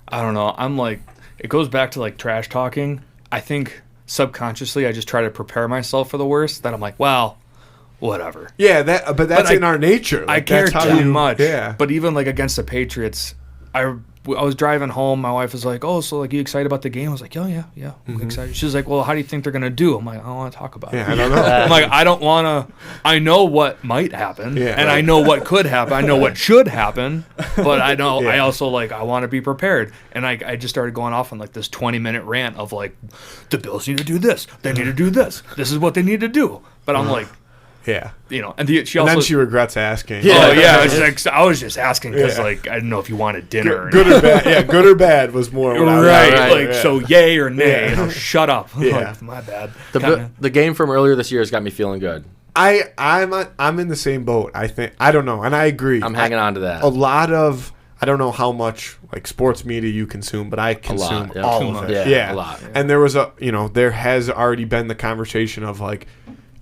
I don't know. I'm like, it goes back to like trash talking. I think subconsciously I just try to prepare myself for the worst. That I'm like, well, whatever. Yeah, but that's in our nature. Like, I care too much. Yeah. But even like against the Patriots, I was driving home. My wife was like, "Oh, so like you excited about the game?" I was like, "Oh yeah, I'm excited." She's like, "Well, how do you think they're gonna do?" I'm like, "I don't want to talk about it." I don't know. I'm like, I don't want to. I know what might happen, and I know what could happen. I know what should happen, but I know I also like I want to be prepared. And I just started going off on like this 20-minute rant of like, the Bills need to do this. They need to do this. This is what they need to do. But I'm like. Yeah, you know, and she also. And then she regrets asking. Yeah, I was just asking because like I didn't know if you wanted dinner. Good or bad? Yeah, good or bad was more right. So yay or nay? You know, shut up. Yeah, like, my bad. The game from earlier this year has got me feeling good. I'm in the same boat. I think I don't know, and I agree. I'm hanging on to that. A lot of I don't know how much like sports media you consume, but I consume all of it. Yeah, a lot. Yeah. And there was there has already been the conversation of like.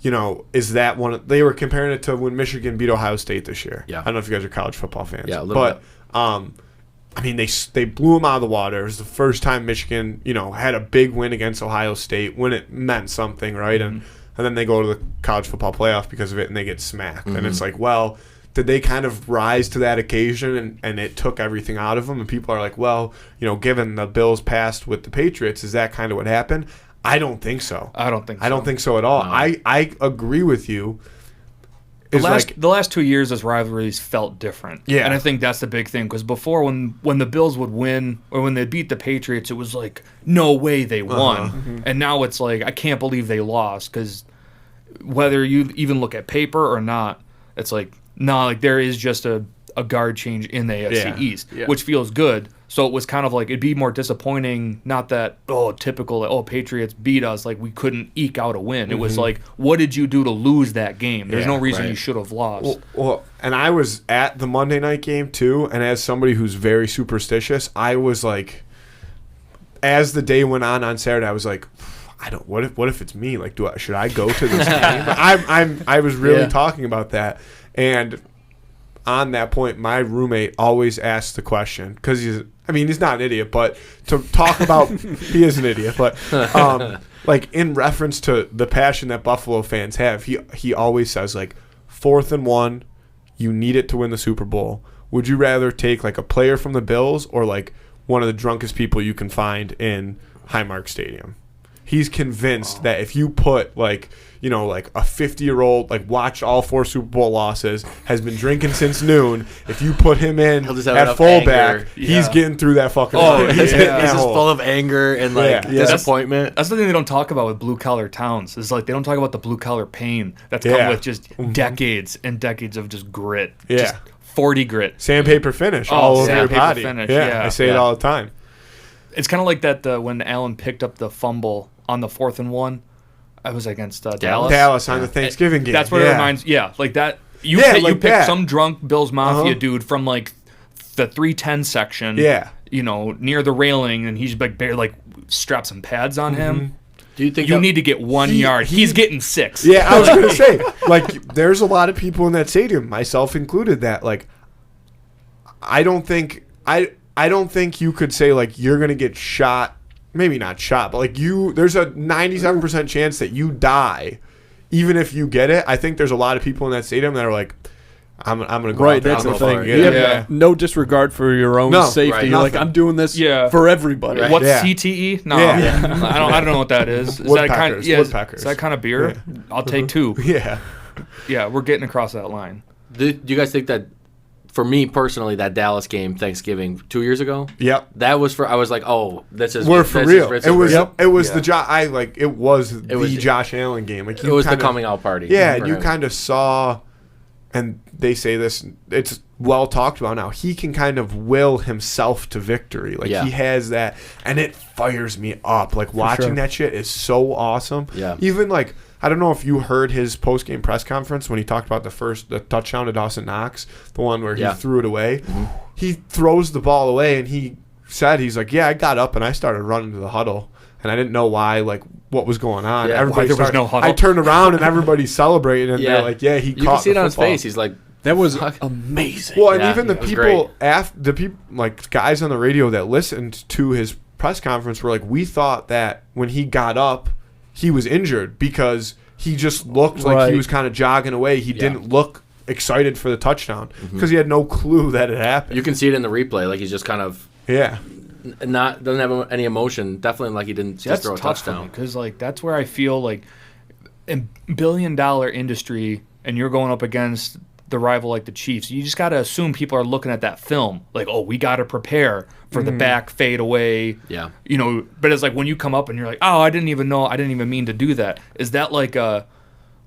Is that one? They were comparing it to when Michigan beat Ohio State this year. Yeah. I don't know if you guys are college football fans. Yeah, a little bit. I mean, they blew them out of the water. It was the first time Michigan, had a big win against Ohio State when it meant something, right? Mm-hmm. And then they go to the college football playoff because of it, and they get smacked. Mm-hmm. And it's like, well, did they kind of rise to that occasion, and it took everything out of them? And people are like, well, given the Bills passed with the Patriots, is that kind of what happened? I don't think so. I don't think so at all. No. I agree with you. The last 2 years, those rivalries felt different. Yeah. And I think that's the big thing. Because before, when the Bills would win, or when they beat the Patriots, it was like, no way they won. Mm-hmm. And now it's like, I can't believe they lost. Because whether you even look at paper or not, it's like, no, like there is just a a guard change in the AFC Yeah. East, Yeah. which feels good. So it was kind of like it'd be more disappointing. Not that typical Patriots beat us, like we couldn't eke out a win. It was like, what did you do to lose that game? There's no reason you should have lost. Well, and I was at the Monday night game too, and as somebody who's very superstitious, I was like, as the day went on Saturday, I was like, I don't. What if it's me? Like, should I go to this game? I was really talking about that, and on that point, my roommate always asks the question because he's not an idiot, but to talk about he is an idiot, but like in reference to the passion that Buffalo fans have, he always says like 4th and 1, you need it to win the Super Bowl. Would you rather take like a player from the Bills or like one of the drunkest people you can find in Highmark Stadium? He's convinced that if you put like a 50-year-old, like watched all 4 Super Bowl losses, has been drinking since noon, if you put him in at fullback, he's getting through that fucking thing. He's just full of anger and disappointment. That's the thing they don't talk about with blue-collar towns. Is like they don't talk about the blue-collar pain that's come with just decades and decades of just grit. Yeah. Just 40 grit. Sandpaper finish all over your body. Finish, I say it all the time. It's kind of like that when Allen picked up the fumble on the 4th and 1. I was against Dallas. Dallas on the Thanksgiving game. That's what it reminds. Yeah, like that. You pick some drunk Bills Mafia dude from like the 310 section. Yeah. Near the railing, and he's like strap some pads on him. Do you think you need to get 1 yard? He's getting 6. Yeah, I was gonna say like there's a lot of people in that stadium, myself included, that like I don't think you could say like you're gonna get shot. Maybe not shot, but like there's a 97% chance that you die, even if you get it. I think there's a lot of people in that stadium that are like, I'm gonna go. Right, that's the thing. You have no disregard for your own safety. Right, You're like, I'm doing this for everybody. Right. What's CTE? No, I don't know what that is. Is that kind of beer? Yeah. I'll take 2. Yeah, we're getting across that line. Do you guys think that? For me personally, that Dallas game Thanksgiving 2 years ago. Yep. That was I was like, oh, we're for real. It was the Josh Allen game. Like it was the coming out party. Yeah, and you kind of saw, and they say this. It's well talked about now. He can kind of will himself to victory. Like he has that, and it fires me up. Like watching that shit is so awesome. Yeah. Even like. I don't know if you heard his post-game press conference when he talked about the touchdown to Dawson Knox, the one where he threw it away. Mm-hmm. He throws the ball away, and he said, he's like, I got up and I started running to the huddle, and I didn't know why, like, what was going on. Yeah, why there was no huddle. I turned around, and everybody's celebrating, and they're like, he caught the football. You can see it on his face. He's like, that was amazing. Well, and even the people, like guys on the radio that listened to his press conference were like, we thought that when he got up, he was injured because he just looked like he was kind of jogging away. He didn't look excited for the touchdown because he had no clue that it happened. You can see it in the replay. Like he's just kind of doesn't have any emotion. Definitely like he didn't just throw a touchdown. Because like that's where I feel like in billion-dollar industry, and you're going up against the rival like the Chiefs, you just got to assume people are looking at that film like, oh, we got to prepare for the back fade away. Yeah. But it's like when you come up and you're like, oh, I didn't even mean to do that. Is that like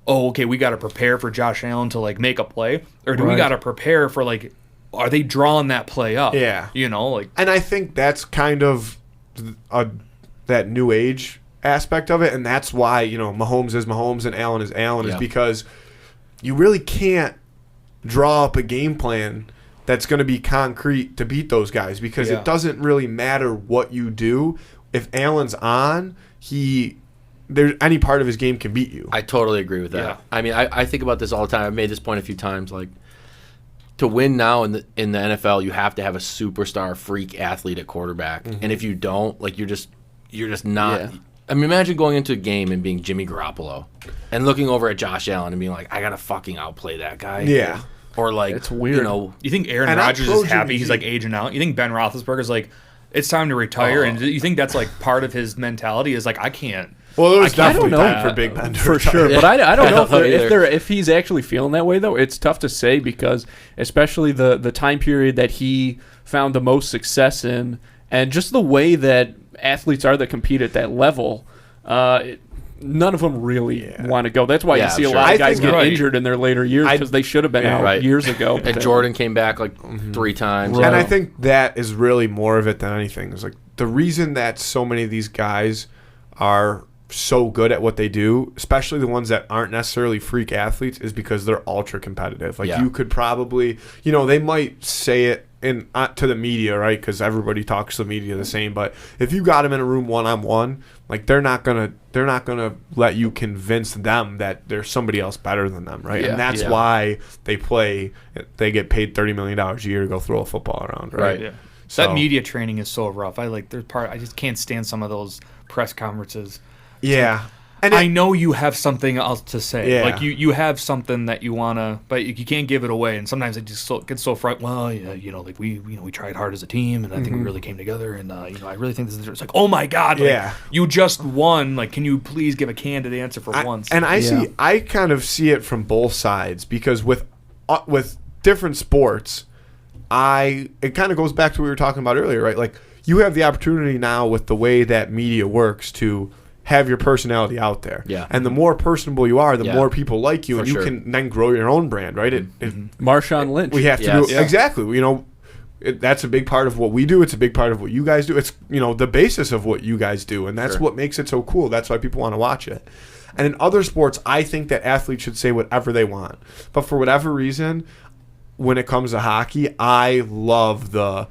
okay, we got to prepare for Josh Allen to like make a play? Or do we got to prepare for like, are they drawing that play up? Yeah. And I think that's kind of that new age aspect of it. And that's why, Mahomes is Mahomes and Allen is Allen is because you really can't draw up a game plan that's going to be concrete to beat those guys because it doesn't really matter what you do. If Allen's on, any part of his game can beat you. I totally agree with that. Yeah. I mean, I think about this all the time. I've made this point a few times. Like, to win now in the NFL, you have to have a superstar freak athlete at quarterback. And if you don't, like, you're just not. Yeah. I mean, imagine going into a game and being Jimmy Garoppolo and looking over at Josh Allen and being like, I got to fucking outplay that guy. Yeah. Or like, it's weird. You think Aaron Rodgers is happy? He's like aging out. You think Ben Roethlisberger's like, it's time to retire, and you think that's like part of his mentality is like, I can't. Well, it was definitely time for Big Ben to for sure, but I don't know if he's actually feeling that way though. It's tough to say because especially the time period that he found the most success in, and just the way that athletes are that compete at that level. none of them really want to go. That's why Yeah, you see a sure. lot I of guys think- get Right. injured in their later years because they should have been out Right. years ago. And Jordan came back like 3 times. Right. And I think that is really more of it than anything. It's like the reason that so many of these guys are so good at what they do, especially the ones that aren't necessarily freak athletes, is because they're ultra competitive. Like you could probably, they might say it to the media, right? Because everybody talks to the media the same. But if you got them in a room one-on-one, like they're not gonna let you convince them that there's somebody else better than them, right? Yeah. And that's why they get paid $30 million a year to go throw a football around, right? Yeah. So- That media training is so rough. I just can't stand some of those press conferences. Yeah. And I know you have something else to say. Yeah. Like you have something that you wanna, but you can't give it away. And sometimes it just gets so frightened. Well, like we tried hard as a team, and I think we really came together. And I really think this is. It's like, oh my God, like, Yeah. you just won. Like, can you please give a candid answer for once? I kind of see it from both sides, because with different sports, it kind of goes back to what we were talking about earlier, right? Like you have the opportunity now with the way that media works to have your personality out there. Yeah. And the more personable you are, the Yeah. more people like you, For and you sure. can then grow your own brand, right? Marshawn Lynch. We have to Yes. do Yeah. exactly. That's a big part of what we do. It's a big part of what you guys do. It's the basis of what you guys do, and that's Sure. what makes it so cool. That's why people want to watch it. And in other sports, I think that athletes should say whatever they want. But for whatever reason, when it comes to hockey, I love the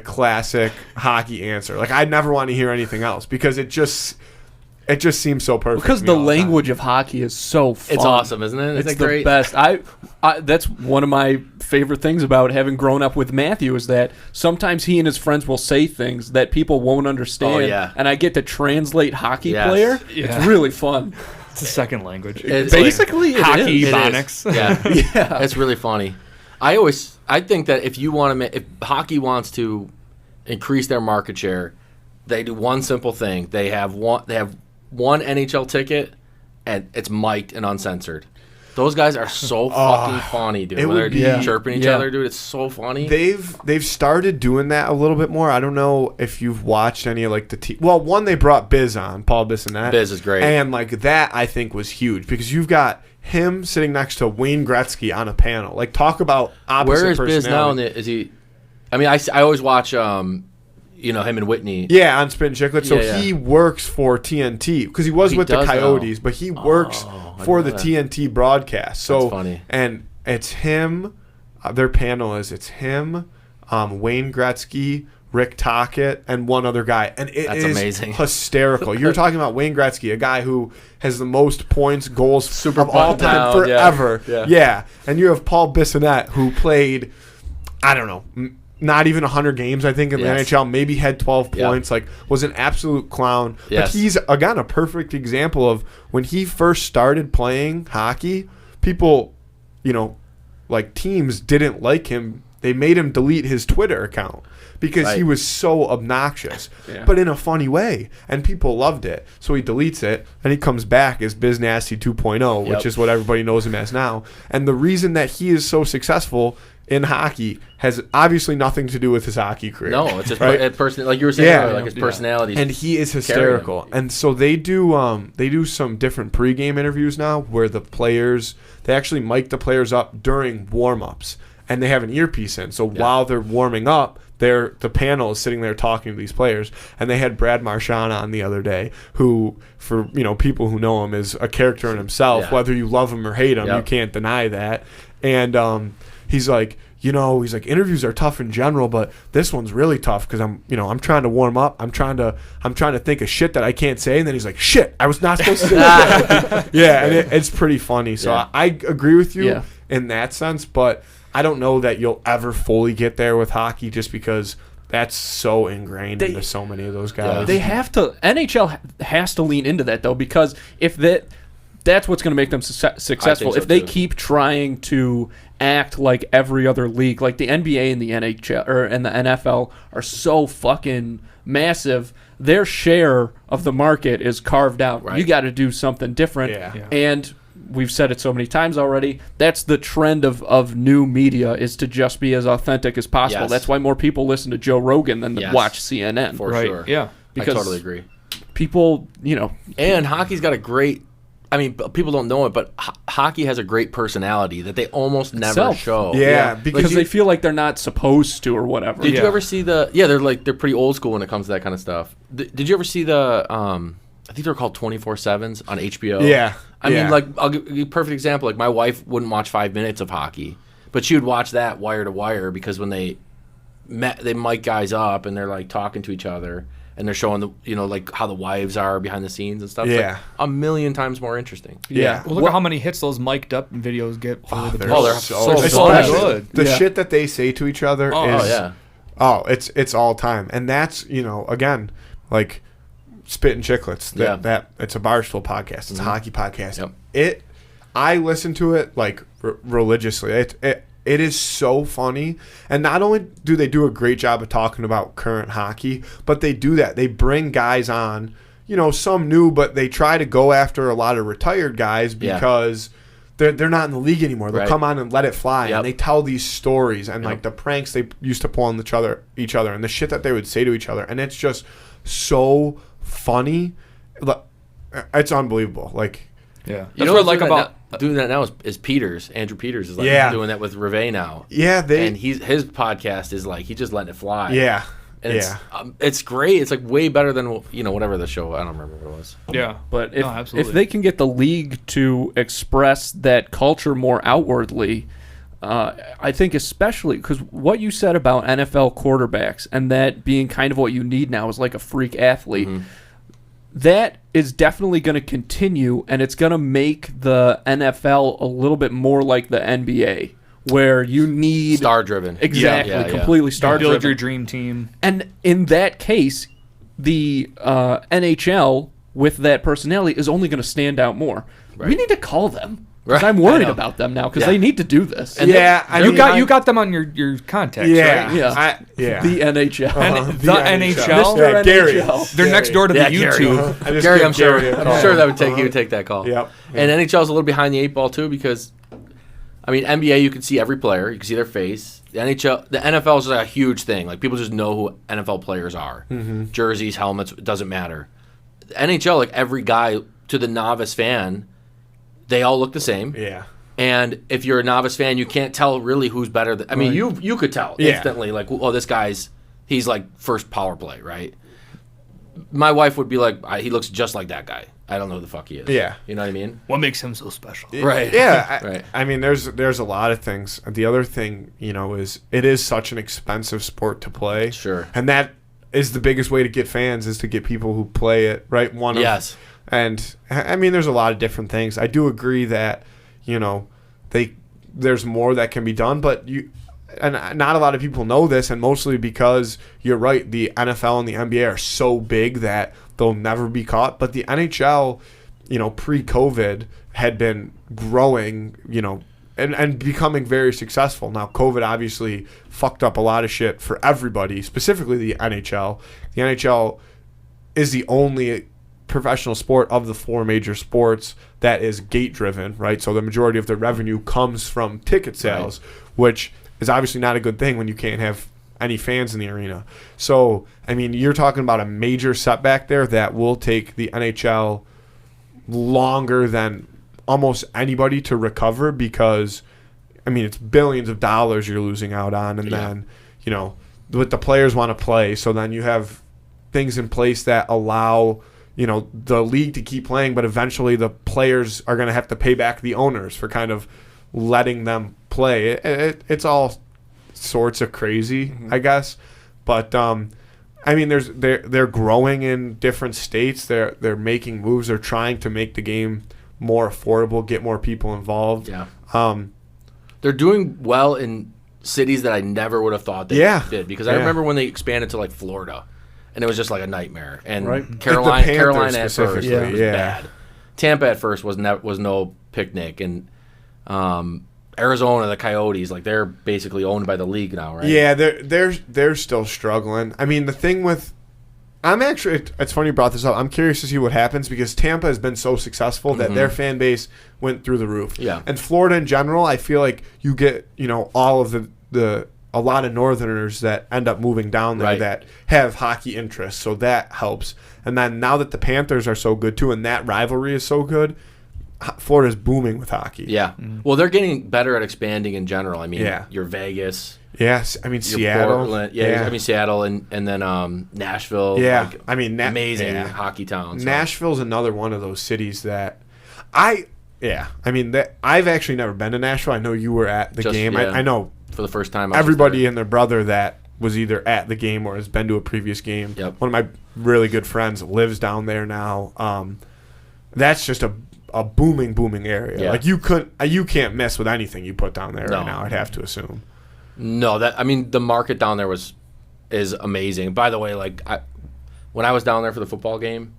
classic hockey answer. Like I never want to hear anything else, because it just seems so perfect. because to me the all time. language of hockey is so fun. It's awesome, isn't it? It's Isn't it the great? best. I that's one of my favorite things about having grown up with Matthew, is that sometimes he and his friends will say things that people won't understand, Oh, yeah. and I get to translate hocky Yes. player. Yeah. It's really fun. It's a second language. It's Basically, it hockey is. It is. phonics. Yeah. Yeah. It's really funny. I think that if hockey wants to increase their market share, they do one simple thing. They have one NHL ticket, and it's mic'd and uncensored. Those guys are so fucking funny, dude. it When they're would be- chirping each yeah. other, dude, it's so funny. They've started doing that a little bit more. I don't know if you've watched any of the one, they brought Biz on, Paul Bissonnette. Biz is great. And that I think was huge, because you've got him sitting next to Wayne Gretzky on a panel. Like, talk about opposite Where is Biz now? personality. Is he? I mean, I always watch him and Whitney. Yeah, on Spin Chiclet. So Yeah. he works for TNT, because he was He with the does now. Coyotes, but he works I for didn't the know that. TNT broadcast. So That's funny. And it's him. Their panel is him, Wayne Gretzky, Rick Tocchet, and one other guy, and it That's is amazing. hysterical. You're talking about Wayne Gretzky, a guy who has the most points, goals Super of all buttoned time down, yeah. forever. Yeah. And you have Paul Bissonnette, who played, I don't know, not even 100 games, I think, in the Yes. NHL. Maybe had 12 Yep. points. Like, was an absolute clown. Yes. But he's again a perfect example of when he first started playing hockey. People, teams didn't like him. They made him delete his Twitter account because he Right. was so obnoxious, Yeah. but in a funny way, and people loved it. So he deletes it, and he comes back as Biz Nasty 2.0, which Yep. is what everybody knows him as now. And the reason that he is so successful in hockey has obviously nothing to do with his hockey career. No, it's just right? like you were saying, Yeah. earlier, like his personality. And he is hysterical. And so they do some different pregame interviews now where they actually mic the players up during warm-ups, and they have an earpiece in. So while they're warming up, the panel is sitting there talking to these players. And they had Brad Marchand on the other day, who, for people who know him, is a character in himself. Yeah. Whether you love him or hate him, Yep. you can't deny that. And he's like, interviews are tough in general, but this one's really tough because I'm trying to warm up. I'm trying to think of shit that I can't say, and then he's like, shit, I was not supposed to say that. Yeah, and it's pretty funny. So Yeah. I agree with you Yeah. in that sense, but I don't know that you'll ever fully get there with hockey, just because that's so ingrained into so many of those guys. They have to. NHL has to lean into that though, because if that's what's going to make them successful. so, If they too. keep trying to act like every other league, like the NBA and the NHL and the NFL are so fucking massive, their share of the market is carved out. Right. You got to do something different. Yeah. And we've said it so many times already. That's the trend of new media, is to just be as authentic as possible. Yes. That's why more people listen to Joe Rogan than Yes. watch CNN. For Right. sure. Yeah. Because I totally agree. people, And hockey's got a great. I mean, people don't know it, but hockey has a great personality that they almost never show. Yeah, because they feel like they're not supposed to or whatever. Did you ever see they're pretty old school when it comes to that kind of stuff. Did you ever see the I think they're called 24/7s on HBO? Yeah. I mean, like, I'll give you a perfect example. Like, my wife wouldn't watch 5 minutes of hockey, but she would watch that wire to wire because when they mic guys up and they're like talking to each other and they're showing like how the wives are behind the scenes and stuff. Yeah. Like, a million times more interesting. Yeah. Well, look at how many hits those mic'd up videos get for the they're so good. The shit that they say to each other is it's all time. And that's, again, like Spit and Chicklets. That it's a Barstool podcast. It's a hockey podcast. Yep. I listen to it like religiously. It is so funny. And not only do they do a great job of talking about current hockey, but they do that. They bring guys on, some new, but they try to go after a lot of retired guys because they're not in the league anymore. They'll come on and let it fly. Yep. And they tell these stories and like the pranks they used to pull on each other and the shit that they would say to each other. And it's just so funny. It's unbelievable. Like, yeah. That's what I like about doing that now is Peters. Andrew Peters is like doing that with Rivet now. Yeah, and his podcast is like he's just letting it fly. Yeah, and it's great. It's like way better than whatever the show. I don't remember what it was. Yeah, but if they can get the league to express that culture more outwardly, I think especially because what you said about NFL quarterbacks and that being kind of what you need now is like a freak athlete. Mm-hmm. That is definitely going to continue, and it's going to make the NFL a little bit more like the NBA, where you need star-driven. Exactly, completely star-driven. Build your dream team. And in that case, the NHL with that personality is only going to stand out more. Right. We need to call them. Because I'm worried about them now because they need to do this. And you got them on your contacts, right? Yeah. The NHL. The NHL. Mr. Gary. NHL. They're next door to the YouTube. Gary, I'm sure he would take that call. Yep. And NHL's a little behind the 8 ball too because, I mean, NBA you can see every player, you can see their face. The NFL is a huge thing. Like, people just know who NFL players are. Mm-hmm. Jerseys, helmets, it doesn't matter. The NHL, like, every guy to the novice fan, they all look the same. Yeah. And if you're a novice fan, you can't tell really who's better. I mean, you could tell instantly, like, oh, this guy's, he's like first power play, right? My wife would be like, he looks just like that guy. I don't know who the fuck he is. Yeah. You know what I mean? What makes him so special? Right. Yeah. Right. I mean, there's a lot of things. The other thing, is it is such an expensive sport to play. Sure. And that is the biggest way to get fans is to get people who play it, right? Yes. And I mean, there's a lot of different things. I do agree that, there's more that can be done, but and not a lot of people know this, and mostly because you're right, the NFL and the NBA are so big that they'll never be caught. But the NHL, pre-COVID had been growing, and becoming very successful. Now, COVID obviously fucked up a lot of shit for everybody, specifically the NHL. The NHL is the only professional sport of the 4 major sports that is gate driven, right? So the majority of the revenue comes from ticket sales, which is obviously not a good thing when you can't have any fans in the arena. So, I mean, you're talking about a major setback there that will take the NHL longer than almost anybody to recover because, I mean, it's billions of dollars you're losing out on. And then, what the players want to play. So then you have things in place that allow the league to keep playing, but eventually the players are going to have to pay back the owners for kind of letting them play. It's all sorts of crazy, I guess. But I mean, they're growing in different states. They're making moves. They're trying to make the game more affordable, get more people involved. Yeah. They're doing well in cities that I never would have thought they did because I remember when they expanded to like Florida. And it was just like a nightmare. And Carolina at first was bad. Tampa at first was no picnic. And Arizona, the Coyotes, like they're basically owned by the league now, right? Yeah, they're still struggling. I mean, the thing with it's funny you brought this up. I'm curious to see what happens because Tampa has been so successful that their fan base went through the roof. Yeah. And Florida in general, I feel like you get all of the a lot of Northerners that end up moving down there Right. that have hockey interests, so that helps. And then now that the Panthers are so good too, and that rivalry is so good, Florida's booming with hockey. Yeah. Well, they're getting better at expanding in general. I mean, Yeah. your Vegas, Yes, I mean your Seattle. Portland. Yeah, I mean Seattle, and then Nashville. Yeah, like, I mean amazing hockey town. So. Nashville's another one of those cities that I've actually never been to Nashville. I know you were at the game. Yeah. I know For the first time, I was everybody there. and their brother that was either at the game or has been to a previous game. Yep. One of my really good friends lives down there now. That's just a booming area. Yeah. Like you can't mess with anything you put down there No. right now. I'd have to assume. No, the market down there is amazing. By the way, when I was down there for the football game,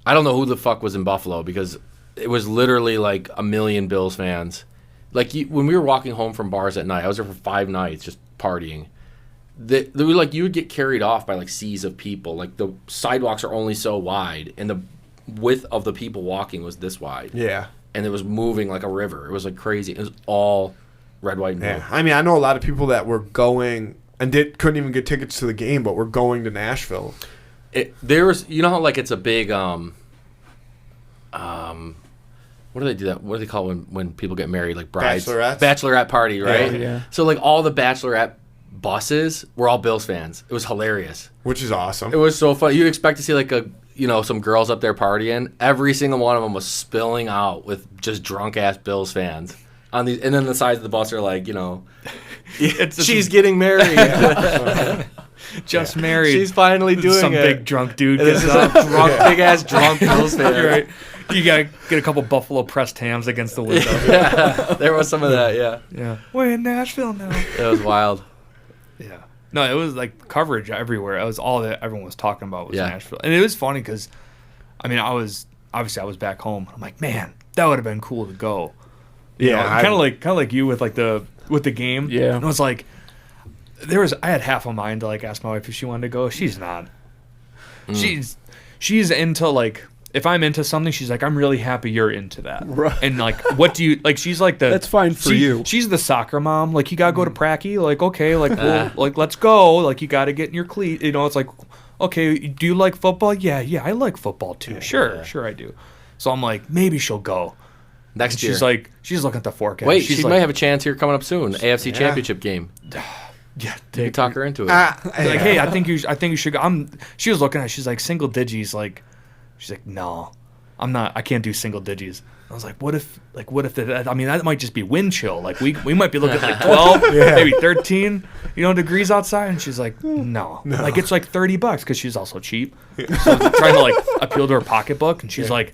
I don't know who the fuck was in Buffalo because it was literally like a million Bills fans. Like when we were walking home from bars at night, I was there for 5 nights just partying. You would get carried off by like seas of people. Like the sidewalks are only so wide, and the width of the people walking was this wide. Yeah. And it was moving like a river. It was like crazy. It was all red, white, and blue. Yeah. I mean, I know a lot of people that were going and couldn't even get tickets to the game, but were going to Nashville. There was, you know how like it's a big what do they do that? What do they call it when people get married? Like brides, bachelorette party, right? Yeah. So like all the bachelorette buses were all Bills fans. It was hilarious. Which is awesome. It was so fun. You'd expect to see like some girls up there partying. Every single one of them was spilling out with just drunk ass Bills fans on these, and then the sides of the bus are like, she's getting married. Just married. She's finally doing Some it. big drunk dude And this gets is up. a big ass drunk Bills fan. You're right. You gotta get a couple Buffalo pressed hams against the window. Yeah, there was some of that. Yeah, Yeah. We're in Nashville now. it was wild. Yeah. No, it was like coverage everywhere. It was all that everyone was talking about was Yeah. Nashville. And it was funny because, I mean, I was back home. I'm like, man, that would have been cool to go. Yeah. Kind of like you with the game. Yeah. And it was like, I had half a mind to like ask my wife if she wanted to go. She's not. She's into like, if I'm into something, she's like, I'm really happy you're into that. Right. And like, what do you like? She's like That's fine for you. She's the soccer mom. Like, you gotta go to pracky. Like, okay, like, well, like, let's go. Like, you gotta get in your cleat. It's like, okay, do you like football? Yeah, I like football too. Sure, I do. So I'm like, maybe she'll go. Next And year. she's like, she's looking at the forecast. Wait, she's she like, might have a chance here coming up soon. AFC Championship game. Yeah, You can talk her into it. like, hey, I think you should go. She was looking at. She's like, single digits. Like, she's like, no, I'm not. I can't do single digits. I was like, what if that might just be wind chill. Like we might be looking at like 12, maybe 13, degrees outside. And she's like, no. Like it's like $30 because she's also cheap. So I'm trying to like appeal to her pocketbook, and she's like,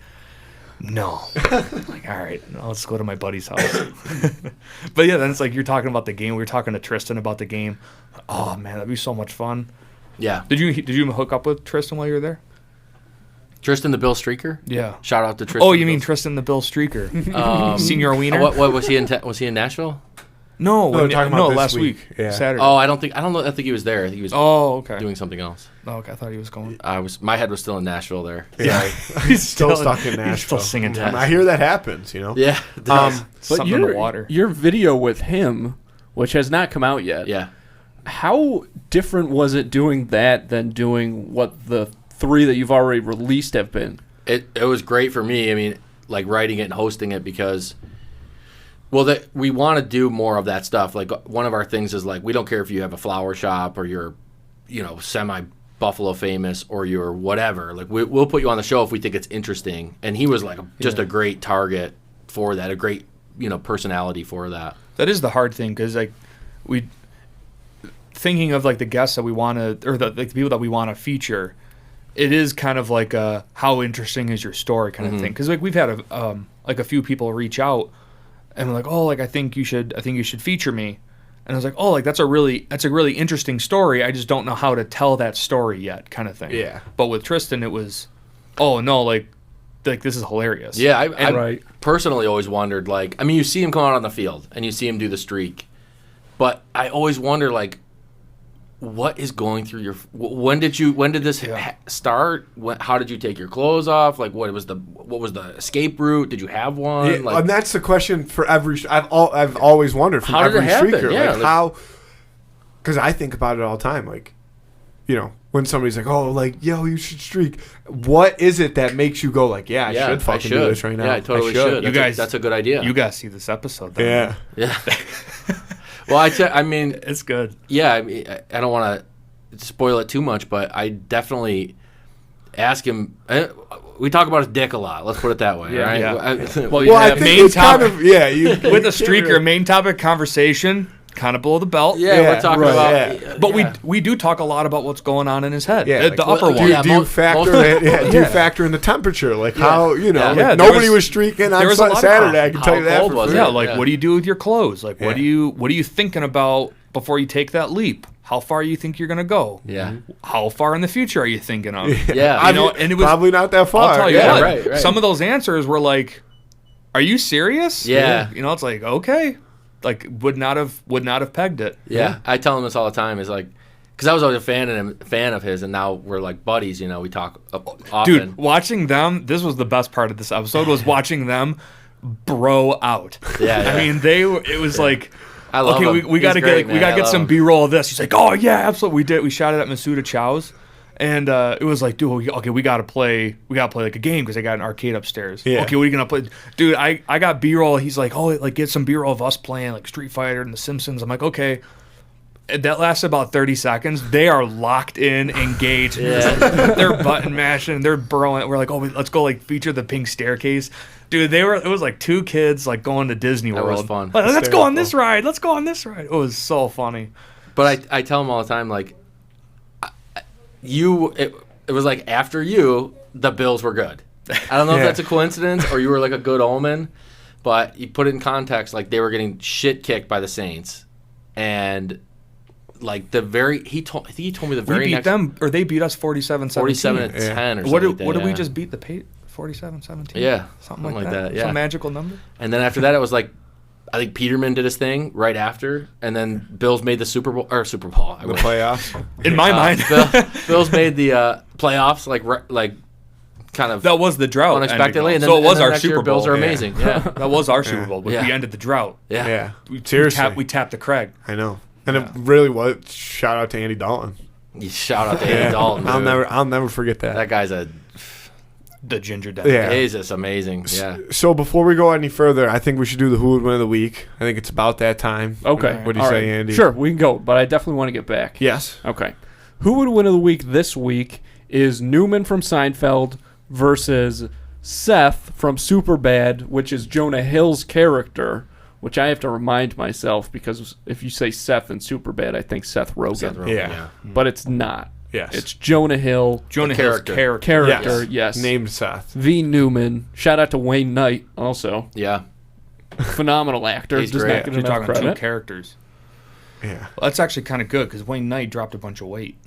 no. I'm like, all right, let's go to my buddy's house. But yeah, then it's like you're talking about the game. We were talking to Tristan about the game. Oh man, that'd be so much fun. Yeah. Did you hook up with Tristan while you were there? Tristan the Bill Streaker? Yeah. Shout out to Tristan. Oh, you mean Tristan the Bill Streaker? Senior Wiener? What was he in? Was he in Nashville? No, we're talking about this last week. Yeah. Saturday. Oh, I don't know. I think he was there. I think he was okay. doing something else. Oh, okay, I thought he was going. My head was still in Nashville there. Yeah. He's still stuck in Nashville. He's still singing. Yeah. I hear that happens, Yeah. It does. But Something in the water. Your video with him, which has not come out yet. Yeah. How different was it doing that than doing what the 3 that you've already released have been? It was great for me. I mean, like writing it and hosting it because, we want to do more of that stuff. Like one of our things is like we don't care if you have a flower shop or you're, semi Buffalo famous or you're whatever. Like we'll put you on the show if we think it's interesting. And he was like just a great target for that, a great personality for that. That is the hard thing because like thinking of like the guests that we want to or the people that we want to feature. It is kind of like a how interesting is your story kind of thing because like we've had a few people reach out and we're like, oh, like I think you should feature me, and I was like, oh, like that's a really interesting story. I just don't know how to tell that story yet, kind of thing. Yeah. But with Tristan, it was, oh no, like this is hilarious. Yeah, I Right. personally always wondered, like, I mean, you see him come out on the field and you see him do the streak, but I always wonder, like, what is going through your? When did this start? How did you take your clothes off? Like, what was the escape route? Did you have one? Yeah, Like, and that's the question for every. I've always wondered from How did every it happen? streaker, Yeah, like how. because I think about it all the time. Like, you know, when somebody's like, "Oh, like, yo, you should streak." What is it that makes you go like, "Yeah, I should fucking do this right now"? Yeah, I totally should. That's a good idea. You guys see this episode, though. Yeah. Yeah. Well, I mean, It's good. yeah. I mean, I don't want to spoil it too much, but I definitely ask him. We talk about his dick a lot. Let's put it that way. Yeah, right? yeah. Well, I think main it's kind topic- of you With a streaker, main topic conversation, kind of below the belt. Yeah, Yeah, we're talking right, about. yeah. But we do talk a lot about what's going on in his head. Yeah, The like, upper well, one. yeah, Do you most factor of in? it- Do you factor in the temperature? Like how Yeah, like there nobody was- was streaking on there was a lot of Saturday. I can how tell you that. cold For was free. it? Yeah, like Yeah. what do you do with your clothes? Like what Yeah. are you thinking about before you take that leap? How far you think you're gonna go? Yeah. How far in the future are you thinking of? Yeah. I You know, mean, and it was- probably not that far. I'll tell you Yeah, what. right. Some of those answers were like, "Are you serious?" Yeah. You know, it's like okay, like would not have pegged it. Yeah, I tell him this all the time. Is like, because I was always a fan of his, and now we're like buddies. You know, we talk often. Dude, watching them, this was the best part of this episode was watching them bro out. Yeah, yeah. I mean, it was like, I love okay, him. we got to He's great, get man. we got I to get love some him. B-roll of this. He's like, oh yeah, absolutely. We did. We shot it at Masuda Chow's, and it was like, dude, we got to play like a game because I got an arcade upstairs. Yeah. Okay, what are you gonna play, dude? I got B-roll. He's like, oh, like get some B-roll of us playing like Street Fighter and The Simpsons. I'm like, okay. And that lasted about 30 seconds. They are locked in, engaged. Yeah. They're button mashing. They're burrowing. We're like, oh, let's go like feature the pink staircase. Dude, it was like two kids like going to Disney That World. was fun. Like, let's go on this ride. Let's go on this ride. It was so funny. But I tell him all the time, like, it was like after you, the Bills were good. I don't know if Yeah. that's a coincidence or you were like a good omen, but you put it in context, like they were getting shit kicked by the Saints, and like I think he told me the We very beat next them, or they beat us 47-17. 47-10 or something. What like that, did we yeah. just beat the 47-17? Yeah, Something like that. Yeah, Some magical number. and then after that, it was like. I think Peterman did his thing right after, and then Bills made the Super Bowl. I The will. playoffs. In my mind, Bills made the playoffs like kind of that was the drought. unexpectedly, and then, so it was and then our next year, Super Bowl. Bills are Yeah. amazing. Yeah, That was our Super Bowl. But Yeah. we ended the drought. yeah. Yeah. Seriously. We tapped the Craig. I know. And it really was. Shout out to Andy Dalton. You shout out to Andy Dalton. I'll dude. I'll never forget that. That guy's The ginger death. Yeah. he's just amazing. Yeah. So before we go any further, I think we should do the Who Would Win of the Week. I think it's about that time. Okay. What do you all say, right. Andy? Sure, we can go, but I definitely want to get back. Yes. Okay. Who would win of the week this week is Newman from Seinfeld versus Seth from Superbad, which is Jonah Hill's character, which I have to remind myself because if you say Seth in Superbad, I think Seth Rogen. Seth Rogen, Yeah. But it's not. Yes. It's Jonah Hill, Jonah The Hill's character. character, Yes. yes. Named Seth. V. Newman. Shout out to Wayne Knight, also. Yeah. Phenomenal actor. He's Does great. not get You're enough talking two credit. characters. Yeah. Well, that's actually kind of good because Wayne Knight dropped a bunch of weight.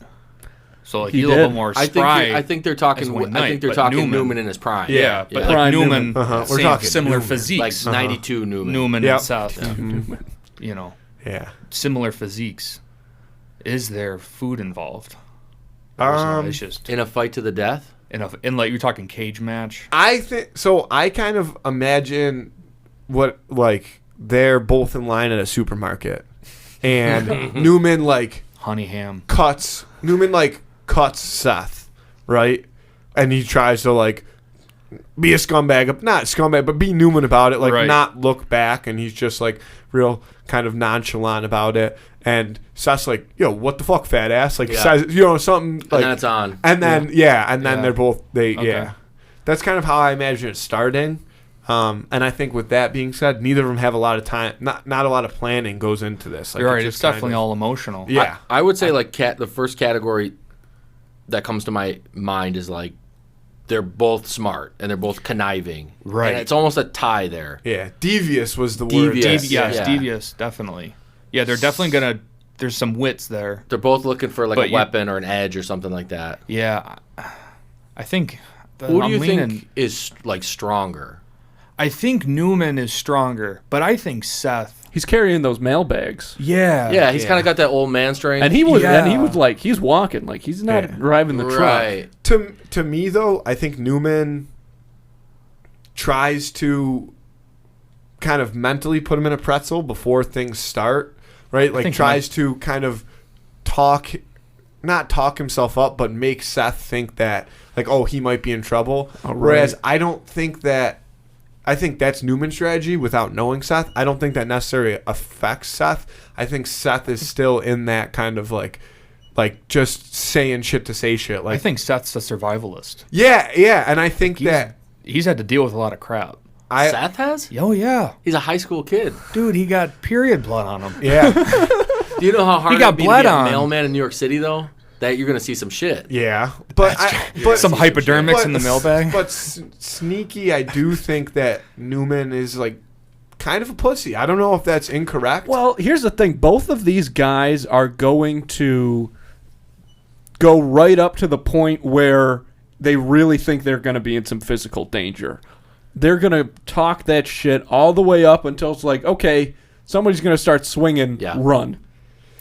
So like, He he's a little did. bit more I spry. think they're talking. as Wayne I Knight, think they're but talking Newman- Newman in his prime. Yeah, but yeah. like Prime Newman, Newman. We're same, talking similar Newman. physiques. like 92 Newman. Newman Yep. and Seth. Newman. You know, Yeah. similar physiques. Is there food involved? Or is it- it's just In a fight to the death. in like you're talking cage match. I think so. I kind of imagine what like they're both in line at a supermarket, and Newman like Honey ham. cuts Seth, right, and he tries to like be a scumbag, not scumbag, but be Newman about it, like Right. not look back, and he's just like real kind of nonchalant about it, and Seth's like, yo, what the fuck, fat ass, like Yeah. says, you know, something like, And then it's on. and then and then Yeah. they're both Okay. yeah. That's kind of how I imagine it starting. And I think with that being said, neither of them have a lot of time. Not a lot of planning goes into this. Like, You're right. just It's kind definitely of- all emotional. Yeah. I would say like the first category that comes to my mind is like they're both smart and they're both conniving. Right. And it's almost a tie there. Yeah. Devious was the Devious. word. Yes, Yeah. devious, definitely. Yeah, they're definitely gonna. There's some wits there. They're both looking for like But a you- weapon or an edge or something like that. Yeah, I think. Who do I'm you leaning- think is like stronger? I think Newman is stronger, but I think Seth. He's carrying those mailbags. Yeah. Yeah, he's kind of got that old man strength. And he was Yeah. like he's walking like he's not Yeah. driving the truck. right. To me though, I think Newman tries to kind of mentally put him in a pretzel before things start, right? Like think tries to kind of not talk himself up, but make Seth think that, like, oh, he might be in trouble. Oh, right. Whereas I don't think that. I think that's Newman's strategy without knowing Seth. I don't think that necessarily affects Seth. I think Seth is still in that kind of like just saying shit to say shit. Like, I think Seth's a survivalist. yeah, and I think that He's had to deal with a lot of crap. Seth has? Oh, yeah. He's a high school kid. Dude, he got period blood on him. yeah, Do you know how hard He got it'd be to bled be a on. mailman in New York City, though? That you're going to see some shit. yeah, but Some hypodermics in the mailbag. But sneaky, I do think that Newman is like kind of a pussy. I don't know if that's incorrect. Well, here's the thing. Both of these guys are going to go right up to the point where they really think they're going to be in some physical danger. They're going to talk that shit all the way up until it's like, okay, somebody's going to start swinging, run.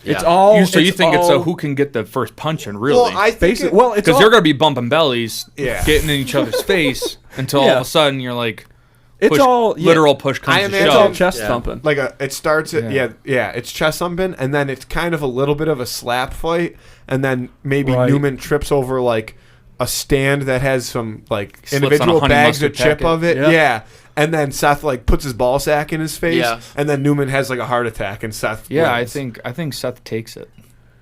Yeah. It's all. So you think it's all, who can get the first punch in, really? Well, I think Basic, well, it's Because all, they're going to be bumping bellies, Yeah. getting in each other's face, until all of a sudden you're like, it's all literal push comes I to imagine- It's all shove. chest Yeah. thumping. like it starts at it's chest thumping, and then it's kind of a little bit of a slap fight, and then maybe Right. Newman trips over like a stand that has some like Slips on a individual honey bags of mustard chip packet. of it, Yeah. and then Seth like puts his ball sack in his face, Yeah. and then Newman has like a heart attack, and Seth Yeah, wins. I think Seth takes it.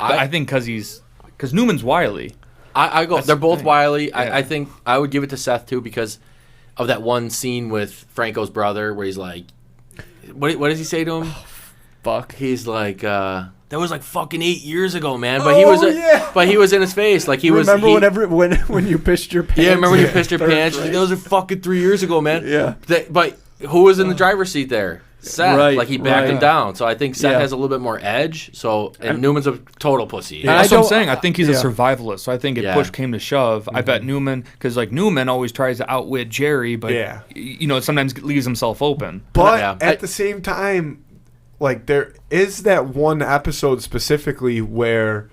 I- I think because Newman's wily. I go. That's They're the both thing. wily. Yeah. I think I would give it to Seth too because of that one scene with Franco's brother where he's like, what does he say to him? Fuck. He's like, that was like fucking 8 years ago, man. But he was, yeah. but he was in his face, like he Remember was. when you pissed your pants? Yeah, remember when you pissed your Third pants? grade? Those are fucking 3 years ago, man. Yeah. But who was in the driver's seat there? Seth. Right, Like he backed him right. down. So I think Seth Yeah. has a little bit more edge. So and Newman's a total pussy. And I That's what I'm don't- saying. I think he's a yeah. survivalist. So I think if Yeah. push came to shove, I bet Newman, because like Newman always tries to outwit Jerry, but Yeah. Sometimes leaves himself open. But Yeah. at the same time, like there is that one episode specifically where,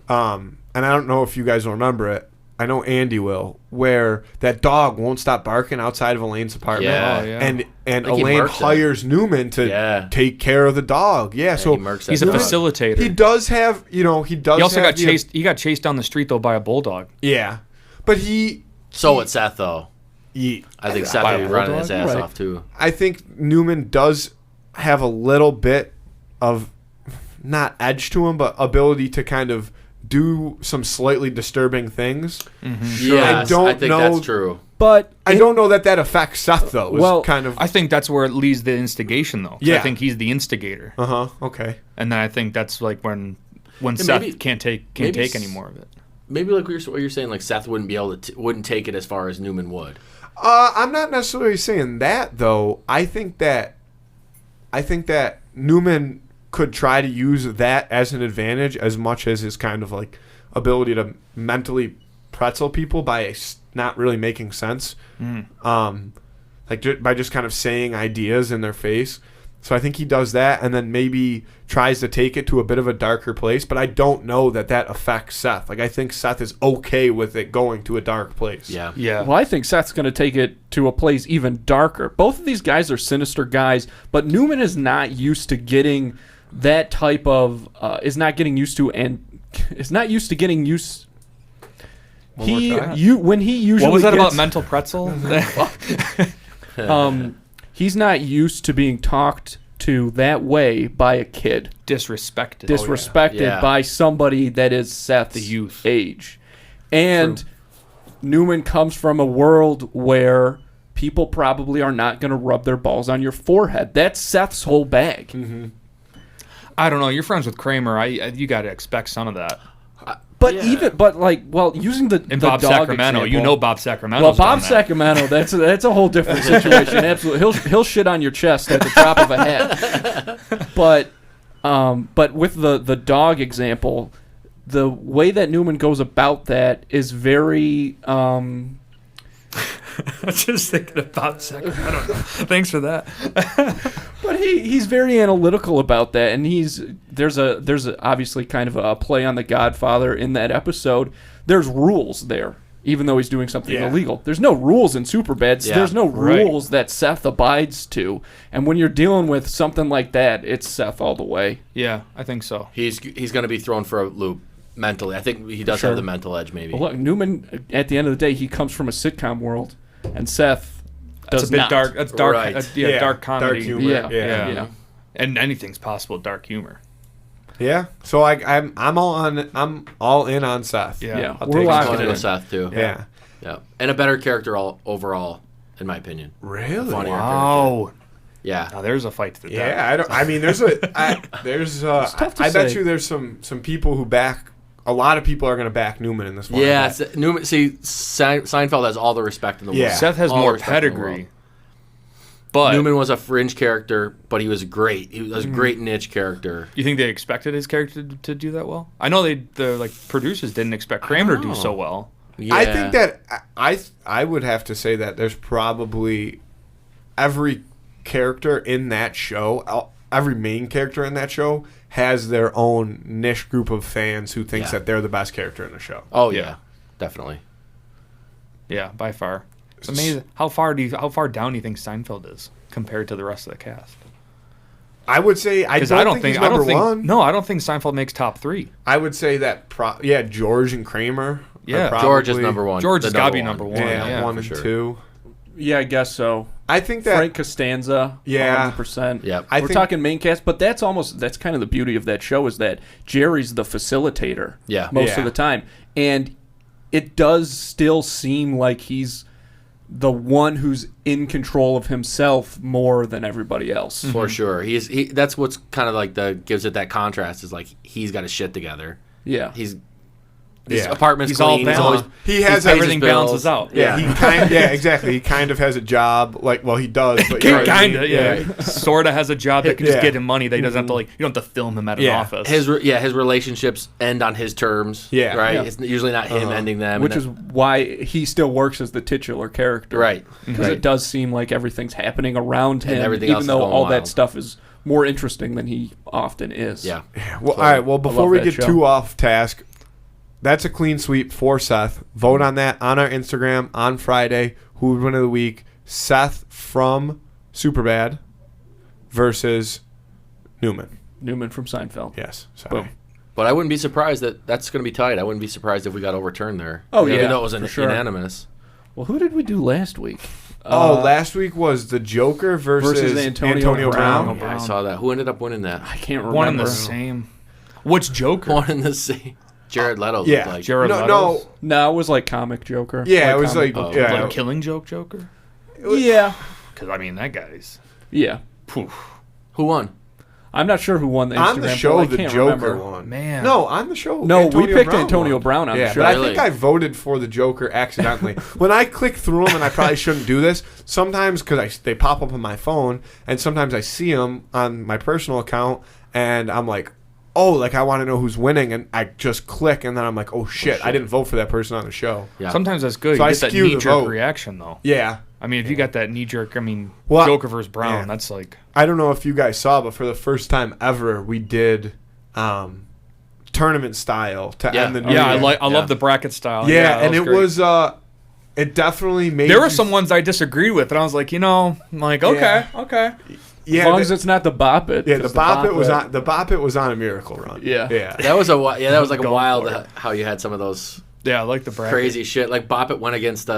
and I don't know if you guys will remember it. I know Andy will, where that dog won't stop barking outside of Elaine's apartment, Yeah. Oh, yeah. and Like he Elaine murks it. hires Newman to Yeah. take care of the dog. Yeah, so he murks that He's a dog. facilitator. he does have, he does. He also have got chased. He got chased down the street though by a bulldog. Yeah, but So would Seth though. he I think Seth By would a be running his bulldog? ass Right. off too. I think Newman does have a little bit of not edge to him, but ability to kind of do some slightly disturbing things. Yeah, I don't I think know- that's true. But I don't know that affects Seth though. Is Well, kind of. I think that's where it leads the instigation though. 'Cause I Yeah. think he's the instigator, Okay. and then I think that's like when Yeah, Seth maybe- can't take maybe any s- more of it. Maybe like what you're saying, like Seth wouldn't be able to wouldn't take it as far as Newman would. I'm not necessarily saying that though. I think that Newman could try to use that as an advantage as much as his kind of like ability to mentally pretzel people by not really making sense. By just kind of saying ideas in their face. So I think he does that and then maybe tries to take it to a bit of a darker place, but I don't know that affects Seth. Like I think Seth is okay with it going to a dark place. Yeah. Yeah. Well, I think Seth's going to take it to a place even darker. Both of these guys are sinister guys, but Newman is not used to getting that type of is not getting used to getting used. He more try. when he usually What was that about gets- mental pretzel? he's not used to being talked to that way by a kid. Disrespected. Disrespected Yeah. by somebody that is Seth's The youth. age. And Newman comes from a world where people probably are not going to rub their balls on your forehead. That's Seth's whole bag. I don't know. You're friends with Kramer. You got to expect some of that. But Yeah. using the And the Bob dog Sacramento, example, you know Bob Sacramento. Well, Bob Sacramento, that's a whole different situation. Absolutely, he'll shit on your chest at the drop of a hat. But with the dog example, the way that Newman goes about that is very. I was just thinking of Bob Sacramento. Thanks for that. But he's very analytical about that, and there's obviously kind of a play on The Godfather in that episode. There's rules there. even though he's doing something Yeah. illegal. There's no rules in Superbad. Yeah, There's no right. rules that Seth abides to. And when you're dealing with something like that, it's Seth all the way. Yeah, I think so. He's going to be thrown for a loop mentally. I think he does Sure. have the mental edge, maybe. But look, Newman, at the end of the day, he comes from a sitcom world, and Seth That's does a bit not. dark. That's dark. Right. Dark comedy. humor. Yeah, Yeah. yeah. And anything's possible. Dark humor. Yeah. So I'm all in on Seth. Yeah. Yeah, I'll we're take I'm locking going to it go in. Seth, too. Yeah. Yeah. And a better character overall, in my opinion. Really? Funnier Wow. Yeah. Now there's a fight to the death. Yeah. I mean, there's tough to I bet say. you there's some people who back. A lot of people are going to back Newman in this one. Yeah. Newman, see, Seinfeld has all the respect in the world. Yeah. Seth has All the more respect in the pedigree. world. But Newman was a fringe character, but he was great. He was a great niche character. you think they expected his character to do that well? I know the producers didn't expect Kramer to do so well. Yeah. I think that I would have to say that there's probably every character in that show, every main character in that show has their own niche group of fans who thinks Yeah. that they're the best character in the show. Oh, yeah. Definitely. Yeah, by far. It's amazing. How far down do you think Seinfeld is compared to the rest of the cast? I would say I Because don't think he's number one. No, I don't think Seinfeld makes top 3. I would say that George and Kramer. Yeah. are George is probably- number one. George The has got to be number one. Yeah, Yeah, one for and sure. 2. Yeah, I guess so. I think that Frank Costanza, Yeah. 100%. Yep. I We're think- talking main cast, but that's kind of the beauty of that show is that Jerry's the facilitator Yeah. most Yeah. of the time. And it does still seem like he's the one who's in control of himself more than everybody else. For sure. That's what's kind of like gives it that contrast is like he's got his shit together. Yeah. His Yeah. apartment's He's all clean. He's balanced. always, he has pays his Everything bills. balances out. Yeah, exactly. He kind of has a job. Like, well, he does, but you know what I mean? Kind of, yeah. Sort of has a job that can just Yeah. get him money that he doesn't have to, you don't have to film him at an Yeah. office. His relationships end on his terms. Yeah. Right. Yeah. It's usually not him ending them. Which and is why he still works as the titular character. right. Because Right. it does seem like everything's happening around him, everything even else is though going all wild. that stuff is more interesting than he often is. Yeah. Well, all right. Well, before love we that get show. too off task, that's a clean sweep for Seth. Vote on that on our Instagram on Friday. Who would win of the week? Seth from Superbad versus Newman. Newman from Seinfeld. Yes. Sorry. Boom. But I wouldn't be surprised that's going to be tight. I wouldn't be surprised if we got overturned there. Oh, Even yeah, though it was for sure. unanimous. Well, who did we do last week? Last week was the Joker versus Antonio Brown. Yeah, I saw that. Who ended up winning that? I can't remember. One and the same. Which Joker? One in the same. Jared Leto. Yeah. Looked like. Jared No, Leto's? no. No, it was like comic Joker. Yeah, it was comic- like Oh, yeah. Like Killing Joke Joker? Yeah. Because, I mean, that guy's... Yeah. Poof. Who won? I'm not sure who won the Instagram on the show, poll. I the can't Joker remember. won. Man. No, on the show. No, we Antonio picked Brown Antonio won. Brown on the Yeah, show. but I Really? think I voted for the Joker accidentally. When I click through them, and I probably shouldn't do this, sometimes because they pop up on my phone, and sometimes I see them on my personal account, and I'm like, oh, like I want to know who's winning, and I just click, and then I'm like, oh shit, I didn't vote for that person on the show. Yeah. Sometimes that's good. So I You get that skew the knee-jerk vote. reaction, though. Yeah. I mean, if you got that knee-jerk, Well, Joker versus Brown, yeah. that's like... I don't know if you guys saw, but for the first time ever, we did tournament style to Yeah. end the Oh, new Yeah, year. I love the bracket style. Yeah, that and it great. was it definitely made There were you- some ones I disagreed with, and I was like, okay. yeah, as long the- as it's not the Bop It. yeah, the 'cause Bop It was It- on the Bop It was on a Miracle Run. Yeah. Yeah. That was that was like a Going wild for it. how you had some of those Yeah, I like the bracket. crazy shit. Like Bop It went against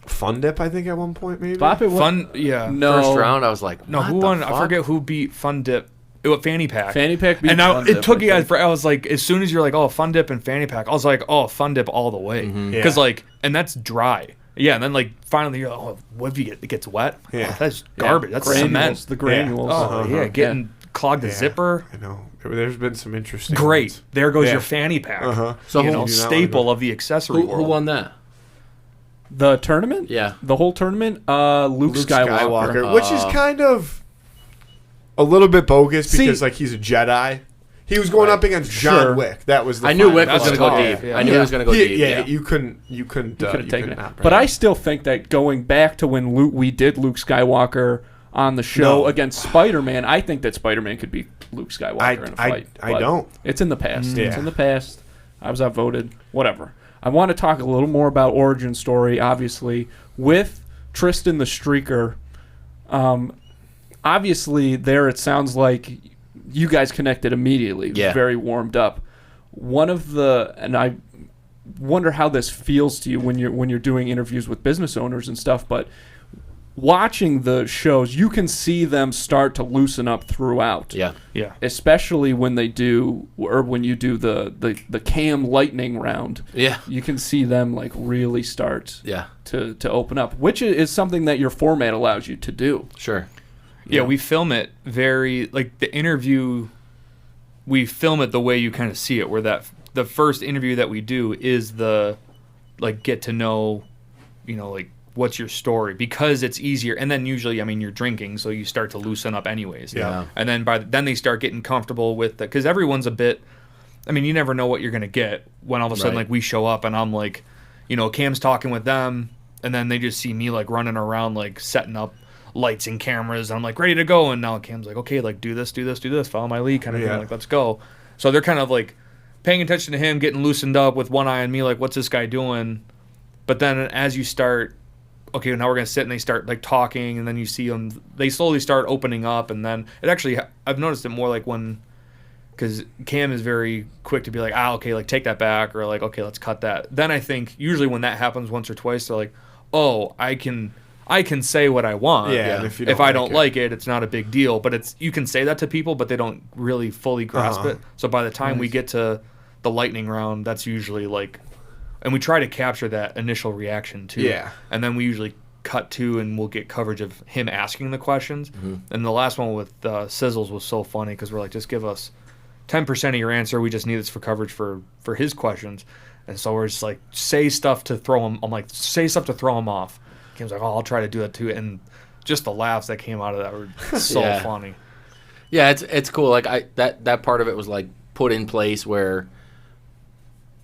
Fun Dip, I think at one point maybe. Bop It won. Fun, yeah. No. first round. I was like, No, what who the won? I fuck? forget who beat Fun Dip. It was Fanny Pack. Fanny Pack beat And now Fun it Dip, took I you guys think. for. I was like, as soon as you're like, oh, Fun Dip and Fanny Pack, I was like, oh, Fun Dip all the way, because Yeah. like, and that's dry. Yeah, and then like finally, you're like, oh, what if it gets wet? Yeah. Oh, that's Yeah. garbage. That's granules, cement. the granules. Oh yeah, getting clogged the Yeah, zipper. I know. There's been some interesting Great. ones. There goes Yeah. your Fanny Pack. Uh-huh. So You who- know, do not staple wanna of the accessory Who world. won that? The tournament? Yeah. The whole tournament? Luke Skywalker. which is kind of a little bit bogus See- because like he's a Jedi. He was going up against John Sure. Wick. That was the I knew final Wick was That's going to go tough. deep. Yeah. I knew he was going to go deep. Yeah, you couldn't You could have you taken couldn't it. operate. But I still think that going back to when we did Luke Skywalker on the show No. against Spider-Man, I think that Spider-Man could beat Luke Skywalker in a I fight. I but don't. It's in the past. Yeah. It's in the past. I was outvoted. Whatever. I want to talk a little more about origin story, obviously, with Tristan the Streaker. Obviously, there it sounds like you guys connected immediately. Yeah. Very warmed up. And I wonder how this feels to you when you're doing interviews with business owners and stuff, but watching the shows, you can see them start to loosen up throughout. Yeah. Yeah. Especially when you do the cam lightning round. Yeah. You can see them like really start Yeah. to open up, which is something that your format allows you to do. Sure. Yeah, we film it like the interview, we film it the way you kind of see it, where the first interview that we do is the, like, get to know, like, what's your story, because it's easier. And then usually, I mean, you're drinking, so you start to loosen up anyways. Yeah. And then then they start getting comfortable with it, because everyone's a bit, I mean, you never know what you're going to get when all of a sudden, Right. like, we show up and I'm like, Cam's talking with them, and then they just see me, like, running around, like, setting up lights and cameras. I'm like, ready to go. And now Cam's like, okay, like, do this, follow my lead kind of thing. Like, let's go. So they're kind of like paying attention to him, getting loosened up with one eye on me, like, what's this guy doing? But then as you start, okay, now we're going to sit, and they start, like, talking, and then you see them, they slowly start opening up. And then it actually, I've noticed it more like because Cam is very quick to be like, okay, like, take that back, or like, okay, let's cut that. Then I think usually when that happens once or twice, they're like, oh, I can say what I want. Yeah. And if I don't like it, it's not a big deal. But you can say that to people, but they don't really fully grasp it. So by the time we get to the lightning round, that's usually like, and we try to capture that initial reaction too. Yeah. And then we usually cut to, and we'll get coverage of him asking the questions. Mm-hmm. And the last one with Sizzles was so funny, because we're like, just give us 10% of your answer. We just need this for coverage for his questions. And so we're just like, say stuff to throw him. I'm like, say stuff to throw him off. Kim's like, I'll try to do that too. And just the laughs that came out of that were so Yeah. funny. Yeah, it's cool. Like that part of it was like put in place where,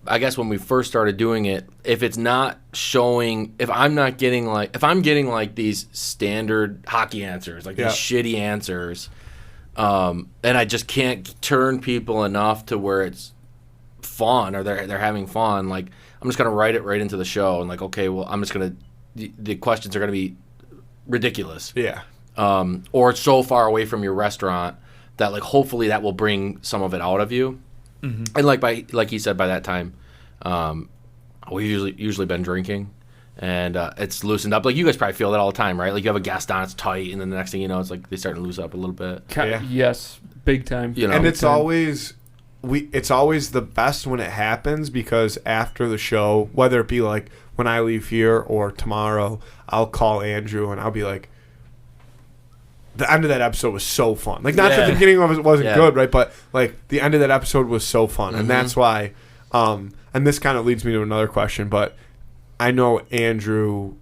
I guess when we first started doing it, if it's not showing, if I'm getting like these standard hockey answers, like these shitty answers, and I just can't turn people enough to where it's fun, or they're having fun, like, I'm just gonna write it right into the show, and like, okay, well, I'm just gonna, the questions are gonna be ridiculous. Yeah. Or so far away from your restaurant that, like, hopefully that will bring some of it out of you. Mm-hmm. And like he said, by that time, we've usually been drinking, and it's loosened up. Like, you guys probably feel that all the time, right? Like, you have a guest on, it's tight, and then the next thing you know, it's like they start to loosen up a little bit. Yes, big time. And it's always the best when it happens, because after the show, whether it be like when I leave here or tomorrow, I'll call Andrew and I'll be like, the end of that episode was so fun. Like, not that the beginning of it wasn't good, right? But like the end of that episode was so fun. Mm-hmm. And that's why, and this kind of leads me to another question, but I know Andrew's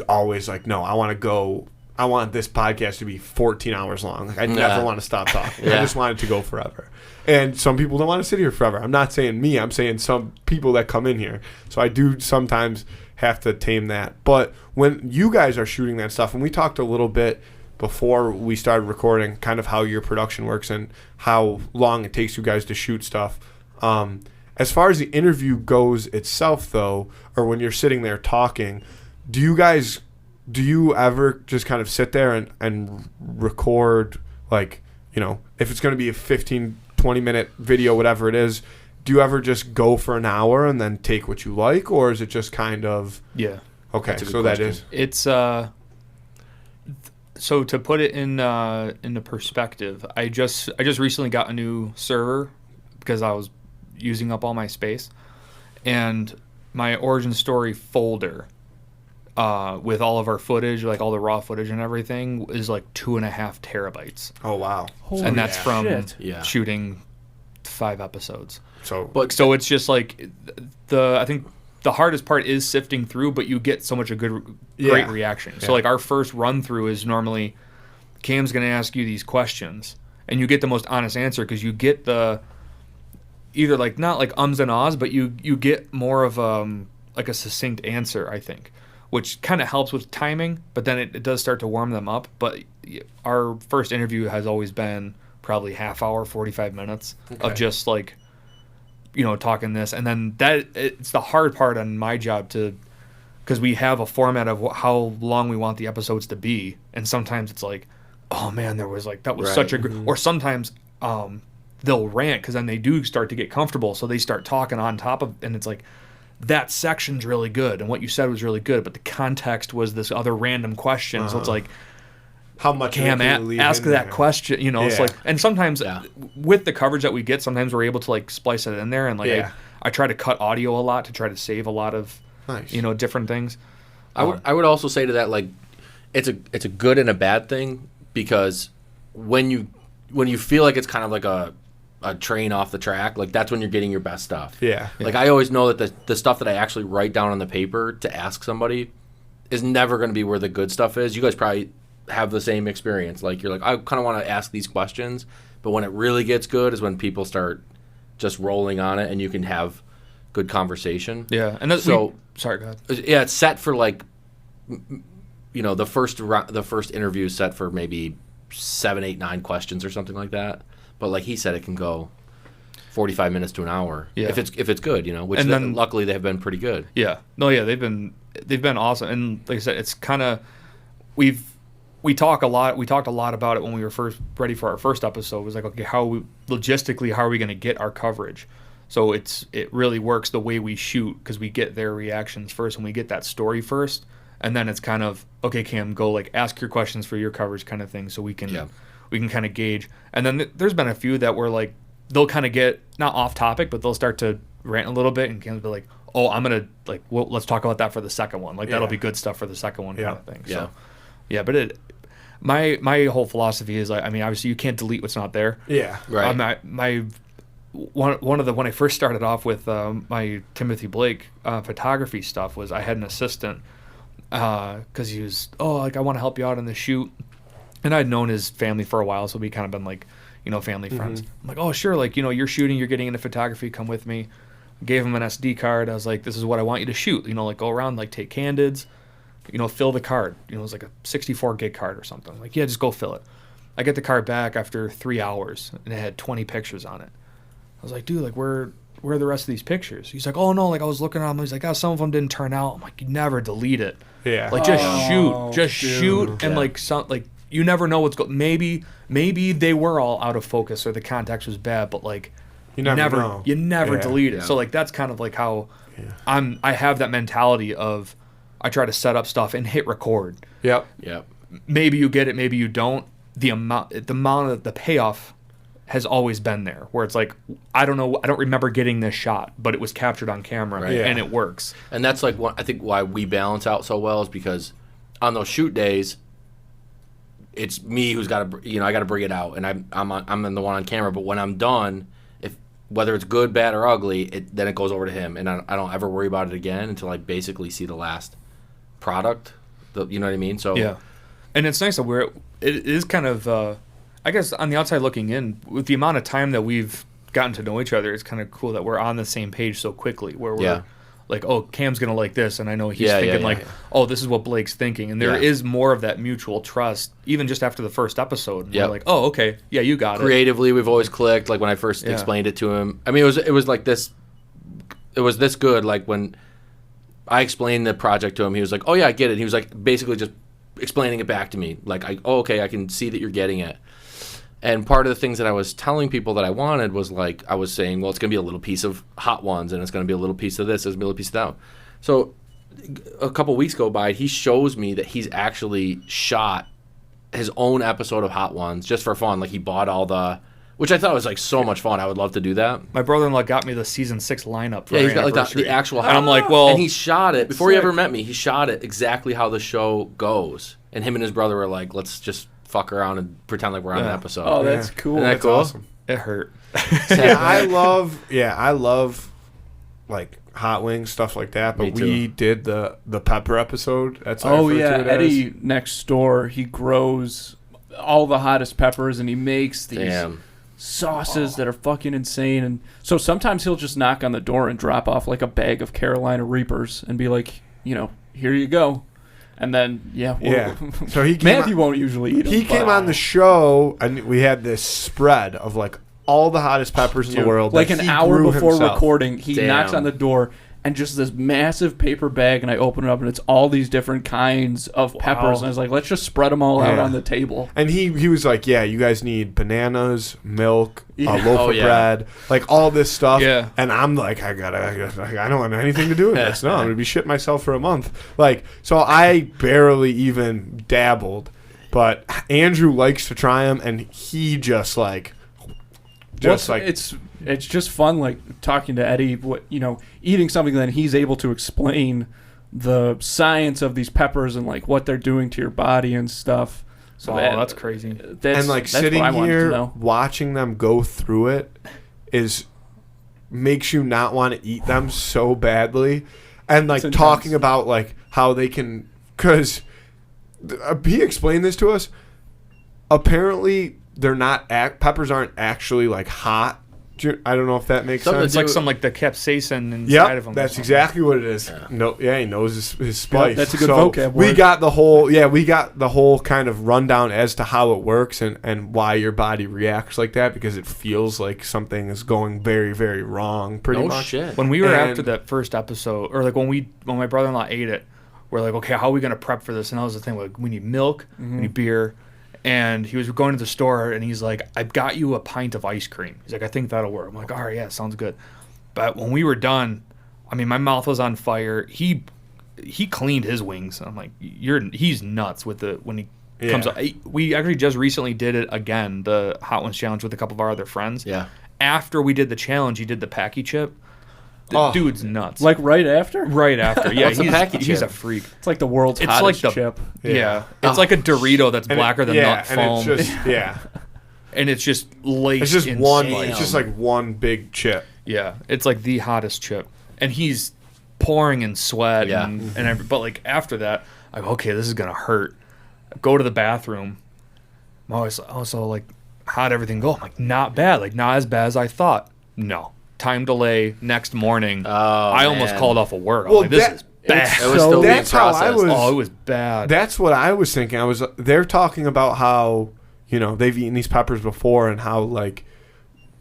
always like, no, I want this podcast to be 14 hours long. Like, I never want to stop talking. I just want it to go forever. And some people don't want to sit here forever. I'm not saying me. I'm saying some people that come in here. So I do sometimes have to tame that. But when you guys are shooting that stuff, and we talked a little bit before we started recording, kind of how your production works and how long it takes you guys to shoot stuff. As far as the interview goes itself, though, or when you're sitting there talking, do you ever just kind of sit there and record, like, if it's going to be a 15, 20-minute video, whatever it is, do you ever just go for an hour and then take what you like, or is it just kind of... Yeah. Okay, so question. that is... It's, so to put it into perspective, I just recently got a new server because I was using up all my space, and my origin story folder with all of our footage, like all the raw footage and everything, is like 2.5 terabytes. Oh, wow. And that's from shit. shooting 5 episodes. So it's just like I think the hardest part is sifting through, but you get so much great reaction. So like our first run through is normally Cam's going to ask you these questions, and you get the most honest answer, because you get the either like not like ums and ahs, but you get more of like a succinct answer, I think, which kind of helps with timing, but then it does start to warm them up. But our first interview has always been probably half hour, 45 minutes of just like talking this, and then it's the hard part on my job because we have a format of how long we want the episodes to be, and sometimes it's like, oh man, that was such a good, or sometimes they'll rant because then they do start to get comfortable, so they start talking on top of, and it's like, that section's really good and what you said was really good, but the context was this other random question. So it's like, how much Cam, ask that question, It's like, and sometimes with the coverage that we get, sometimes we're able to like splice it in there, and like I try to cut audio a lot to try to save a lot of different things. I would also say to that, like, it's a good and a bad thing, because when you feel like it's kind of like a train off the track, like that's when you're getting your best stuff. Like I always know that the stuff that I actually write down on the paper to ask somebody is never going to be where the good stuff is. You guys probably have the same experience. Like you're like, I kind of want to ask these questions, but when it really gets good is when people start just rolling on it and you can have good conversation. And that's sorry, go ahead. Yeah, it's set for like, the first interview is set for maybe 7, 8, 9 questions or something like that. But like he said, it can go 45 minutes to an hour if it's good, which luckily they have been pretty good. They've been awesome. And like I said, it's kind of we talked a lot about it when we were first ready for our first episode. It was like, okay, how are we going to get our coverage? So it really works the way we shoot, because we get their reactions first and we get that story first, and then it's kind of, okay, Cam, go like ask your questions for your coverage kind of thing, so we can kind of gauge. And then there's been a few that were like, they'll kind of get not off topic, but they'll start to rant a little bit, and Cam's be like, oh, I'm gonna like, well, let's talk about that for the second one. Like that'll be good stuff for the second one kind of thing. So but my whole philosophy is like, I mean, obviously you can't delete what's not there. Right. When I first started off with my Timothy Blake photography stuff, was I had an assistant because he was, like, I want to help you out in the shoot, and I'd known his family for a while, so we kind of been like, family friends. I'm like, oh sure, like, you're shooting, you're getting into photography, come with me. Gave him an SD card. I was like, this is what I want you to shoot. Like go around, like take candids, fill the card. It was like a 64 gig card or something. I'm like, yeah, just go fill it. I get the card back after 3 hours, and it had 20 pictures on it. I was like, dude, like where are the rest of these pictures? He's like, oh no, like I was looking at them. He's like, some of them didn't turn out. I'm like, you never delete it. Like just shoot, and like some, like you never know what's going. Maybe they were all out of focus or the context was bad, but like you never delete it. So like that's kind of like how I have that mentality of, I try to set up stuff and hit record. Yep. Maybe you get it, maybe you don't. The amount of the payoff has always been there, where it's like, I don't remember getting this shot, but it was captured on camera, and it works. And that's like I think why we balance out so well, is because on those shoot days, it's me who's got to, I got to bring it out, and I'm the one on camera. But when I'm done, whether it's good, bad, or ugly, then it goes over to him, and I don't ever worry about it again until I basically see the last product. You know what I mean? So and it's nice that it is kind of, I guess on the outside looking in, with the amount of time that we've gotten to know each other, it's kind of cool that we're on the same page so quickly, where we're like, oh, Cam's going to like this, and I know he's thinking oh, this is what Blake's thinking. And there is more of that mutual trust, even just after the first episode. We're like, oh, okay, yeah, you got it. Creatively, we've always clicked. Like when I first explained it to him, I mean, it was like this, it was this good. Like when I explained the project to him, he was like, oh yeah, I get it. He was like basically just explaining it back to me. Like, okay, I can see that you're getting it. And part of the things that I was telling people that I wanted was, like, I was saying, well, it's going to be a little piece of Hot Ones, and it's going to be a little piece of this, there's going to be a little piece of that. So a couple weeks go by, he shows me that he's actually shot his own episode of Hot Ones just for fun. Like, he bought all the, which I thought was, like, so much fun. I would love to do that. My brother-in-law got me the season 6 lineup for he's got, like, the actual Hot. And I'm like, well. And he shot it, before he ever met me, he shot it exactly how the show goes. And him and his brother were like, let's just fuck around and pretend like we're on an episode. Oh, that's cool. Isn't that that's cool? Awesome. It hurt. I love like hot wings, stuff like that. But we did the pepper episode. That's Eddie next door, he grows all the hottest peppers, and he makes these sauces that are fucking insane. And so sometimes he'll just knock on the door and drop off like a bag of Carolina Reapers and be like, here you go. And then, so Matthew won't usually eat them. He came on the show, and we had this spread of, like, all the hottest peppers in the world. Like that an he hour grew before himself. recording, he Damn. knocks on the door and just this massive paper bag, and I open it up and it's all these different kinds of peppers, and I was like, let's just spread them all out Yeah. on the table. And he was like, yeah, you guys need bananas, milk, Yeah. a loaf Oh, of yeah. bread, like all this stuff. Yeah. And I'm like, I don't want anything to do with this. No, I'm gonna be shitting myself for a month. Like, so I barely even dabbled, but Andrew likes to try them, and he just like, It's just fun, like talking to Eddie. Eating something that he's able to explain the science of these peppers and like what they're doing to your body and stuff. So that's crazy. and like that's sitting what I wanted to here know. watching them go through it makes you not want to eat them so badly, and like It's talking intense. about like how they can, because he explained this to us. Apparently, they're not peppers aren't actually like hot. I don't know if that makes Something sense. It's like some like the capsaicin inside Yep, of them. that's exactly what it is. No, yeah, he knows his spice. that's a good So vocab we word. got the whole kind of rundown as to how it works and why your body reacts like that, because it feels like something is going very, very wrong. Pretty No much. shit. When we were And- after that first episode, or like when my brother-in-law ate it, we're like, okay, how are we gonna prep for this? And that was the thing, like we need milk, we need beer, and he was going to the store and he's like, I've got you a pint of ice cream. He's like, I think that'll work. I'm like, all right, yeah, sounds good. But when we were done, I mean, my mouth was on fire. He cleaned his wings. I'm like, he's nuts with when he comes Yeah. up. We actually just recently did it again, the Hot Ones Challenge with a couple of our other friends. Yeah. After we did the challenge, he did the Packy chip. The Oh. dude's nuts. Like right after, right after. Yeah, What's a Packy he's a chip? freak. it's like the world's It's hottest like the chip. Yeah. It's like a Dorito that's And blacker than nut foam. and it's just And it's just laced it's just in one. spice. It's just like one big chip. Yeah, it's like the hottest chip, and he's pouring in sweat. Yeah. But like after that, I'm like, okay, this is gonna hurt. Go to the bathroom. I'm always also like, how'd everything go? I'm like, not bad, like not as bad as I thought. No, time delay. Next morning, I almost man. called off of work. I was Well, like, this that- is bad. It was still being that's how I processed. was. Oh, it was bad. That's what I was thinking. They're talking about how, they've eaten these peppers before and how like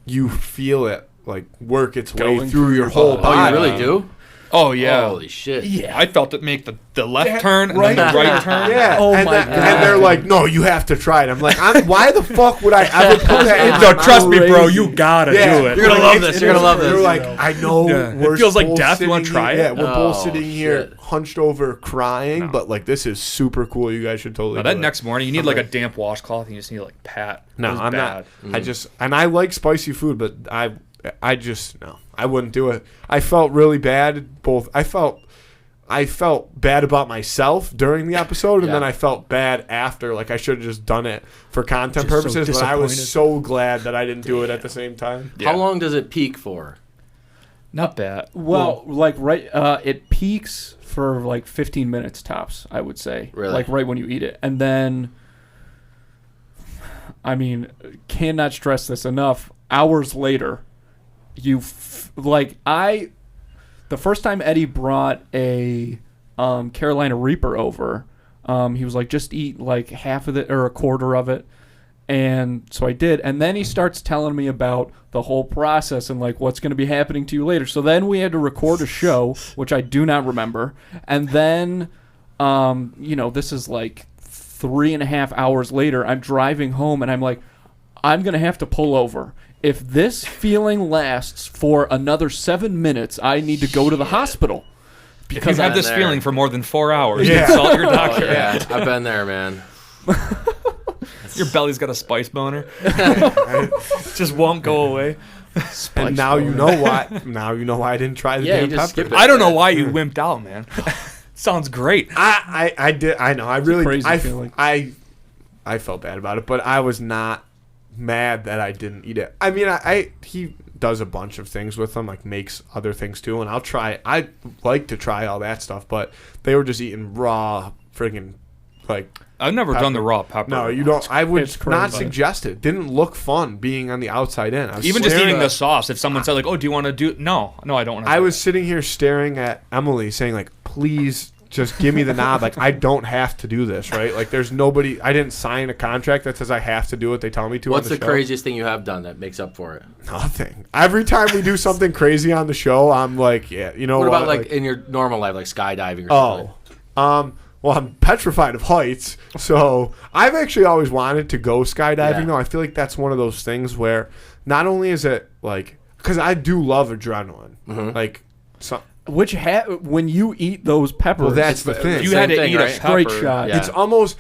you feel it like work its way Going through your your whole body. Oh, body. you really do? Oh yeah. Holy shit. Yeah. I felt it make the left That- turn and then the right turn. Yeah. Oh and my that- God. And they're like, no, you have to try it. I'm like, why the fuck would I ever put that in? No, my trust me, bro. crazy. You gotta Yeah. do it. You're gonna Like, love it's- this. You're gonna love They're this. like, I know. Yeah. It We're feels like both death. You wanna sitting try here- it? Yeah, we're both Oh, sitting here shit. hunched over crying, but like this is super cool. You guys should totally. Now, do that it. next morning, you need like a damp washcloth, and you just need to like pat. No, It was I'm bad. not. I like spicy food, but I just no, I wouldn't do it. I felt really bad. I felt bad about myself during the episode, and Yeah. then I felt bad after. Like I should have just done it for content Just so purposes, but I was disappointed. so glad that I didn't do it at the same time. Yeah. How long does it peak for? Not bad. Well, it peaks for like 15 minutes tops, I would say. Really? Like right when you eat it. And then, I mean, cannot stress this enough. Hours later, the first time Eddie brought a Carolina Reaper over, he was like, just eat like half of it or a quarter of it. And so I did. And then he starts telling me about the whole process and like what's going to be happening to you later. So then we had to record a show, which I do not remember. And then, this is like 3.5 hours later. I'm driving home and I'm like, I'm going to have to pull over. If this feeling lasts for another 7 minutes, I need to go to the hospital. If you Because have I'm this there. feeling for more than 4 hours, Yeah. consult your Oh, doctor. yeah. I've been there, man. Your belly's got a spice boner. Just won't go away. And now you know why. Now you know why I didn't try the Yeah, you damn just pepper. skip it. I don't know why you wimped out, man. Sounds great. I did. I know. I really. crazy feeling. I felt bad about it, but I was not mad that I didn't eat it. I mean, he does a bunch of things with them, like makes other things too, and I'll try. I like to try all that stuff, but they were just eating raw, friggin' like. I've never done the raw pepper. No, you don't. I would It's crazy. not suggest it. Didn't look fun being on the outside in. I was Even just staring eating at- the sauce. If someone said like, "Oh, do you want to do?" No, I don't want to. I was sitting here staring at Emily, saying like, "Please just give me the nod. Like, I don't have to do this, right? Like, there's nobody. I didn't sign a contract that says I have to do what they tell me to. What's on the show. craziest thing you have done that makes up for it? Nothing. Every time we do something crazy on the show, I'm like, yeah, you know What what? about like in your normal life, like skydiving or something? Well, I'm petrified of heights, so I've actually always wanted to go skydiving. Yeah. Though I feel like that's one of those things where not only is it like, because I do love adrenaline, like. So, when you eat those peppers, well, that's the thing. You had to thing, eat right? a straight pepper. shot. Yeah. It's almost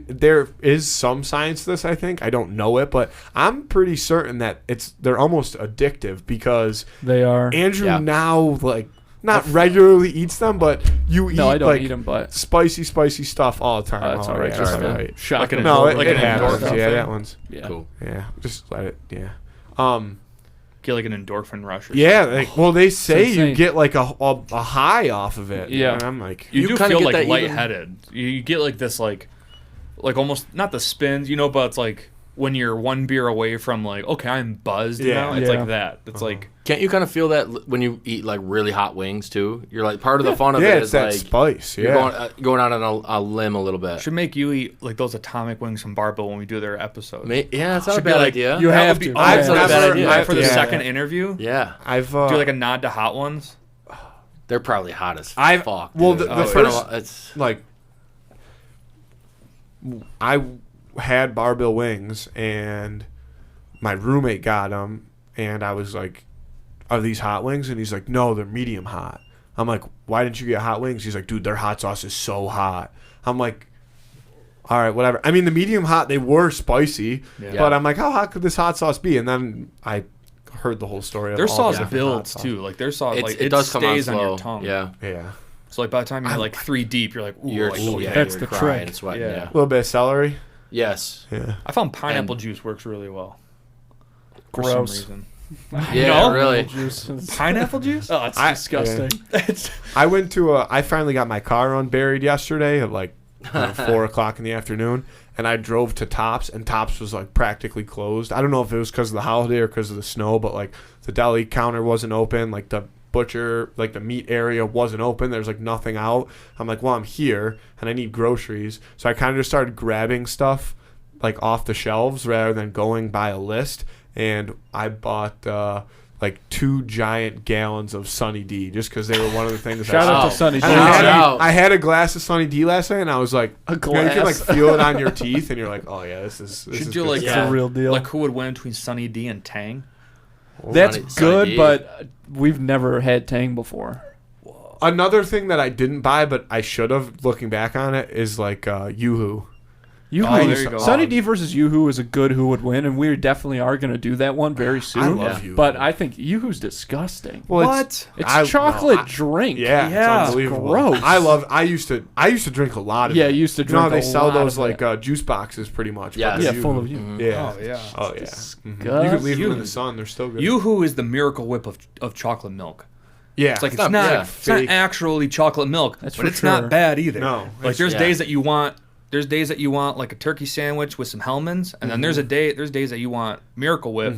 there is some science to this, I think. I don't know it, but I'm pretty certain that they're almost addictive because they are. Andrew Yeah. now like not regularly eats them, but you eat No, I don't like eat them, but spicy stuff all the time. that's all right. Just Just all all right. right. Shock Like an No, it, like it an happens. endorphin Yeah, thing? that one's yeah. Cool. yeah. Just let it. Yeah. Get like an endorphin rush. Or Yeah. something. Like, well, they say you insane. get like a high off of it. Yeah. And I'm like, You You do kinda feel get like that even- lightheaded. You get like this like almost not the spins, but it's like when you're one beer away from like, okay, I'm buzzed now. It's Yeah. like that. It's like Can't you kind of feel that when you eat like really hot wings too? You're like part of the fun of yeah, it it's is that like spice. you're Yeah. going out on a limb a little bit. should make you eat like those atomic wings from Barbell when we do their episode. Yeah, it's not a Should be bad like, idea. You That have would be to. awesome. That's not a bad idea. For the yeah. second interview, Yeah, I've do like a nod to hot ones. they're probably hot as I've- fuck. well, dude. the It's been a first- while- it's like I had barbell wings and my roommate got them and I was like, are these hot wings? And he's like, no, they're medium hot. I'm like, why didn't you get hot wings? He's like, dude, their hot sauce is so hot. I'm like, all right, whatever. I mean, the medium hot, they were spicy, Yeah. but I'm like, how hot could this hot sauce be? And then I heard the whole story of Their all sauce the different hot builds sauce. too. Like their sauce, like it does come on stays on slow. your tongue. Yeah, Yeah. So like by the time you're like 3 deep, you're like, ooh, you're like, yeah, that's you're the crying trick. and sweating. Yeah. Yeah. A little bit of celery. Yes. Yeah. I found pineapple And- juice works really well. Gross. For some reason. Yeah, No? really. Pineapple juice? Oh, it's I- disgusting. It's I went to I finally got my car unburied yesterday at like 4 o'clock in the afternoon, and I drove to Tops, and Tops was like practically closed. I don't know if it was because of the holiday or because of the snow, but like the deli counter wasn't open, like the butcher, like the meat area wasn't open. There's like nothing out. I'm like, well, I'm here and I need groceries, so I kind of just started grabbing stuff like off the shelves rather than going by a list. And I bought like 2 giant gallons of Sunny D just because they were one of the things. Shout out Wow. to Sunny D. And Shout out. I had a glass of Sunny D last night, and I was like, A you know, you can like glass. feel it on your teeth, and you're like, oh yeah, this is Should you good like stuff. It's a real deal. Like who would win between Sunny D and Tang? That's Sunny good, D. but we've never had Tang before. Another thing that I didn't buy, but I should have, looking back on it, is like Yoo-hoo. Yoo-hoo. Oh, there you go. Sunny D versus Yoo-hoo is a good who would win, and we definitely are going to do that one very soon. love Yoo-hoo. But I think Yoo-hoo's disgusting. Well, What? It's chocolate drink. Yeah, Yeah. it's unbelievable. Gross. I used to drink a lot of Yeah, it. you used to You know how drink they a sell lot those of like it. juice boxes, pretty much. Yes. but Yeah, Yoo-hoo. full of you. Yeah. Oh yeah. Oh yeah. Disgusting. You could leave them in Yoo-hoo. the sun; they're still good. Yoo-hoo is the miracle whip of chocolate milk. yeah, It's like it's not- not, yeah. it's not Fake. actually chocolate milk, That's but for it's sure. not bad either. No, like it's- there's yeah. days that you want. There's days that you want like a turkey sandwich with some Hellmann's, and then there's days that you want Miracle Whip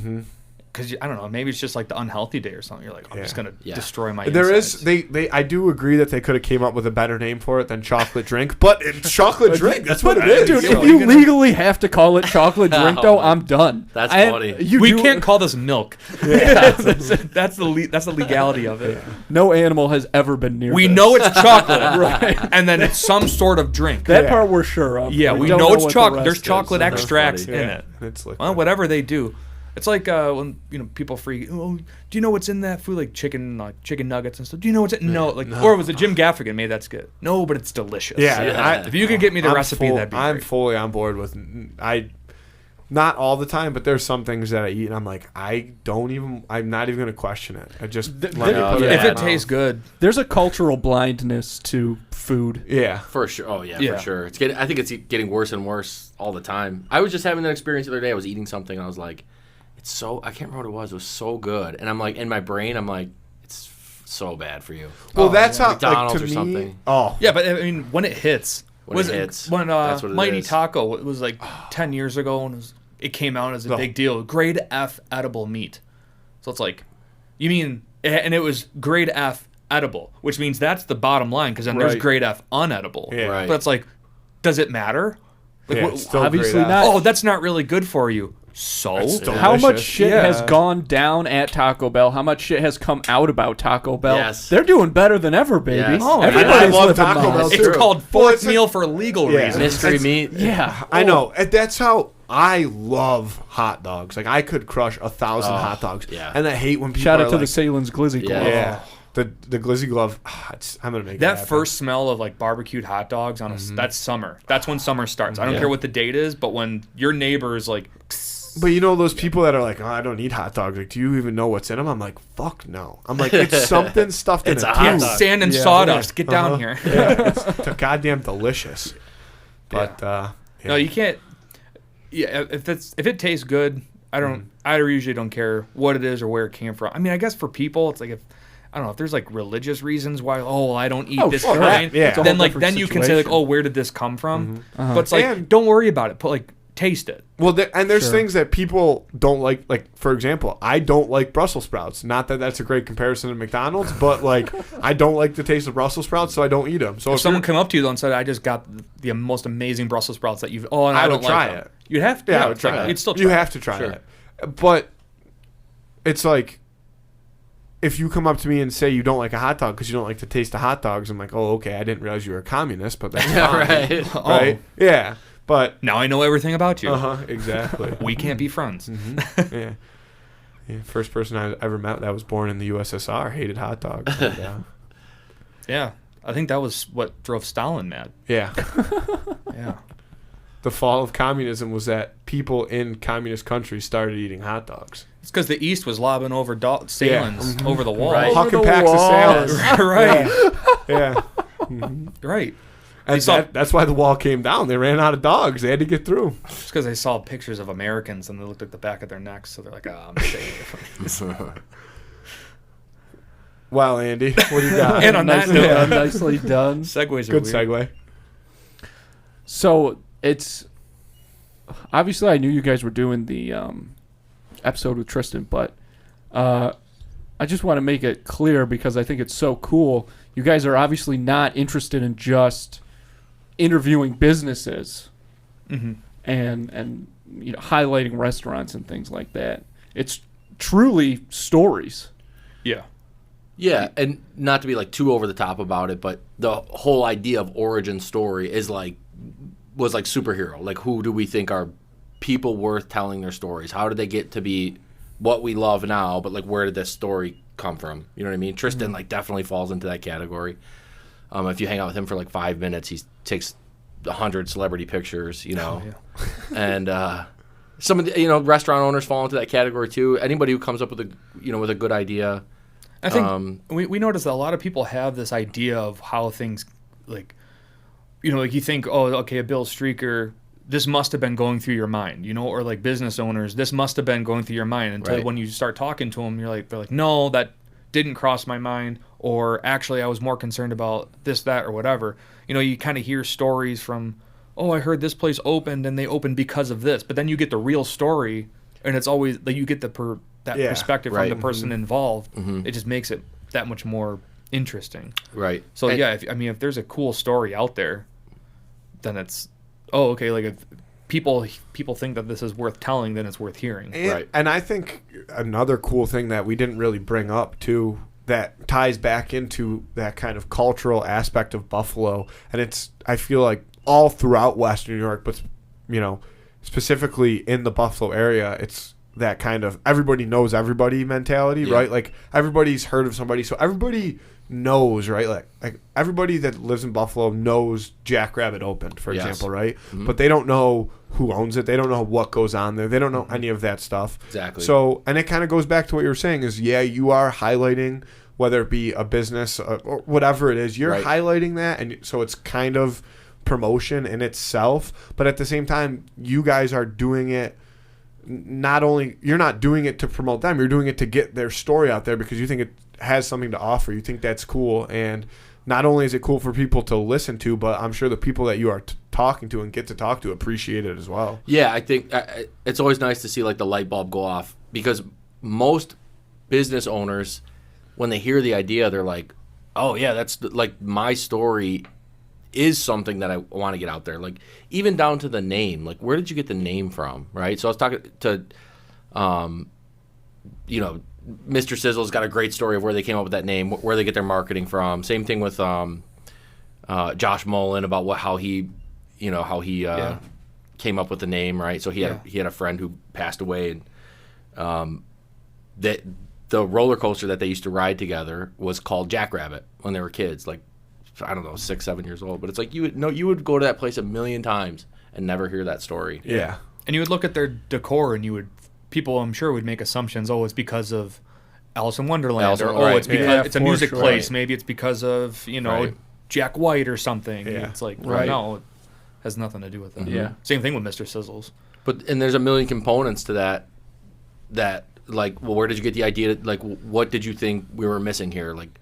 because I don't know, maybe it's just like the unhealthy day or something. You're like, I'm just gonna Yeah. destroy my. There insides. is they I do agree that they could have came up with a better name for it than chocolate drink, but it's chocolate drink. That's what it is. Dude, Yo, if you you gonna- legally have to call it chocolate drink, though, I'm done. That's I- funny. We do- can't call this milk. that's the legality of it. No animal has ever been near. We this. know it's chocolate, Right. and then it's some sort of drink. that Yeah. part we're sure of. Yeah, we don't know it's what the chocolate. rest There's is. chocolate That's extracts funny. in Yeah, it. and it's like Well, whatever they do. It's like when people freak. Oh, do you know what's in that food? Like chicken nuggets and stuff. Do you know what's in? No, like or was it Jim Gaffigan made that skit? No, but it's delicious. yeah. Yeah. If you could get me the I'm recipe, full- that'd be I'm great. fully on board with. Not all the time, but there's some things that I eat, and I'm like, I'm not even gonna question it. I just let me put it if in it my tastes mouth. good, There's a cultural blindness to food. Yeah. For sure. Oh yeah, Yeah. for sure. I think it's getting worse and worse all the time. I was just having that experience the other day. I was eating something and I was like, it's so I can't remember what it was. It was so good, and I'm like in my brain, I'm like, it's so bad for you. Well, that's how McDonald's like, to or me. something. Oh, yeah. But I mean, when it hits, When it hits, when that's what it Mighty is. Taco, it was like 10 years ago, and it came out as a big deal. Grade F edible meat. So it's like, you mean, and it was grade F edible, which means that's the bottom line, because then there's Right. grade F unedible. Yeah. Right. But it's like, does it matter? Like, Yeah, it's still obviously grade F. not. oh, that's not really good for you. So It's still How much delicious. shit Yeah. has gone down at Taco Bell? How much shit has come out about Taco Bell? Yes. They're doing better than ever, baby. Yes. Oh, Everybody's I love living Taco Bell, life. too. it's called Well, fourth it's a- meal for legal Yeah. reasons. Mystery meat. Yeah. I know. And that's how I love hot dogs. Like, I could crush 1,000 hot dogs. yeah. And I hate when people Shout are out to like, the Salem's Glizzy Yeah. Glove. yeah. The glizzy glove. I'm going to make That happen. first smell of like barbecued hot dogs on a that's summer. That's when summer starts. I don't Yeah. care what the date is, but when your neighbor is like, But you know those people that are like, oh, I don't eat hot dogs. Like, do you even know what's in them? I'm like, fuck no. I'm like, it's something stuffed It's in a a hot tube. dog. sand and Yeah. sawdust, get down Uh-huh. here. Yeah, it's goddamn delicious. But yeah. No, you can't. Yeah, if it tastes good, I usually don't care what it is or where it came from. I mean, I guess for people, it's like if I don't know if there's like religious reasons why I don't eat Oh, this fuck kind. yeah. It's a whole Then different then you can say like, situation. oh, where did this come from? Uh-huh. But it's like, And- don't worry about it. Put like taste it. Well, and there's Sure. things that people don't like. Like, for example, I don't like Brussels sprouts. Not that that's a great comparison to McDonald's, but like, I don't like the taste of Brussels sprouts, so I don't eat them. So If someone came up to you though and said, "I just got the most amazing Brussels sprouts that you've," and I I would don't like try them. it. You'd have to. Yeah, I would try it. You'd still try. You have to try Sure. it. But it's like, if you come up to me and say you don't like a hot dog because you don't like the taste of hot dogs, I'm like, oh, okay, I didn't realize you were a communist, but that's fine. Right. Right? Yeah. But, Now I know everything about you. exactly. We can't be friends. Yeah. Yeah. First person I ever met that was born in the USSR hated hot dogs. But, Yeah, I think that was what drove Stalin mad. yeah. Yeah. The fall of communism was that people in communist countries started eating hot dogs. It's because the East was lobbing over salins over the wall. Right. Hucking the packs of wall. salads. right. Yeah. Right. And saw- that's why the wall came down. They ran out of dogs. They had to get through. Just because they saw pictures of Americans and they looked at the back of their necks, so they're like, "Ah, I'm staying away from these." Well, Andy, what do you got? And on that Nicely note, done, nicely done. segues are Good weird. segue. So it's obviously I knew you guys were doing the episode with Tristan, but I just want to make it clear because I think it's so cool. You guys are obviously not interested in just interviewing businesses and you know highlighting restaurants and things like that. It's truly stories. Yeah. Yeah, and not to be like too over the top about it, but the whole idea of origin story was like superhero. Like, who do we think are people worth telling their stories? How did they get to be what we love now? But like, where did this story come from? You know what I mean? Tristan like definitely falls into that category. If you hang out with him for like 5 minutes, he takes 100 celebrity pictures. You know, and some of the restaurant owners fall into that category too. Anybody who comes up with a good idea. I think we noticed that a lot of people have this idea of how things, like, like you think, oh, okay, a Bill Streaker, this must have been going through your mind, or like business owners, this must have been going through your mind until Right. when you start talking to them, they're like, no, that didn't cross my mind, or actually I was more concerned about this, that, or whatever. You kind of hear stories from, oh, I heard this place opened and they opened because of this, but then you get the real story, and it's always like you get that Yeah, perspective right. from the person involved. It just makes it that much more interesting. Right. So And- yeah, if there's a cool story out there, then it's okay. Like if people think that this is worth telling, then it's worth hearing. And, Right. and I think another cool thing that we didn't really bring up too that ties back into that kind of cultural aspect of Buffalo, and it's I feel like all throughout Western New York, but specifically in the Buffalo area, it's that kind of everybody knows everybody mentality, Yeah. right? Like everybody's heard of somebody, so everybody knows, right? Like everybody that lives in Buffalo knows Jackrabbit opened, for Yes. example, right? But they don't know who owns it. They don't know what goes on there. They don't know any of that stuff. Exactly. So, and it kind of goes back to what you were saying is, yeah, you are highlighting, whether it be a business or whatever it is, you're Right. highlighting that. And so it's kind of promotion in itself. But at the same time, you guys are doing it. Not only you're not doing it to promote them, you're doing it to get their story out there because you think it has something to offer. You think that's cool, and not only is it cool for people to listen to, but I'm sure the people that you are talking to and get to talk to appreciate it as well. Yeah, I think it's always nice to see like the light bulb go off because most business owners, when they hear the idea, they're like, Oh yeah, that's like my story is something that I want to get out there. Like even down to the name. Like where did you get the name from? Right. So I was talking to, Mr. Sizzle's got a great story of where they came up with that name, where they get their marketing from. Same thing with Josh Mullen about how he came up with the name. Right. So he had a friend who passed away, and that the roller coaster that they used to ride together was called Jackrabbit when they were kids, like I don't know, 6, 7 years old. But it's like you would go to that place a million times and never hear that story. Yeah. And you would look at their decor and people I'm sure would make assumptions. Oh, it's because of Alice in Wonderland, it's because it's a music place. Maybe it's because of Jack White or something. Yeah. It's like no, it has nothing to do with that. Yeah. Same thing with Mr. Sizzles. And there's a million components to that. Like, well, where did you get the idea? Like, what did you think we were missing here? Like,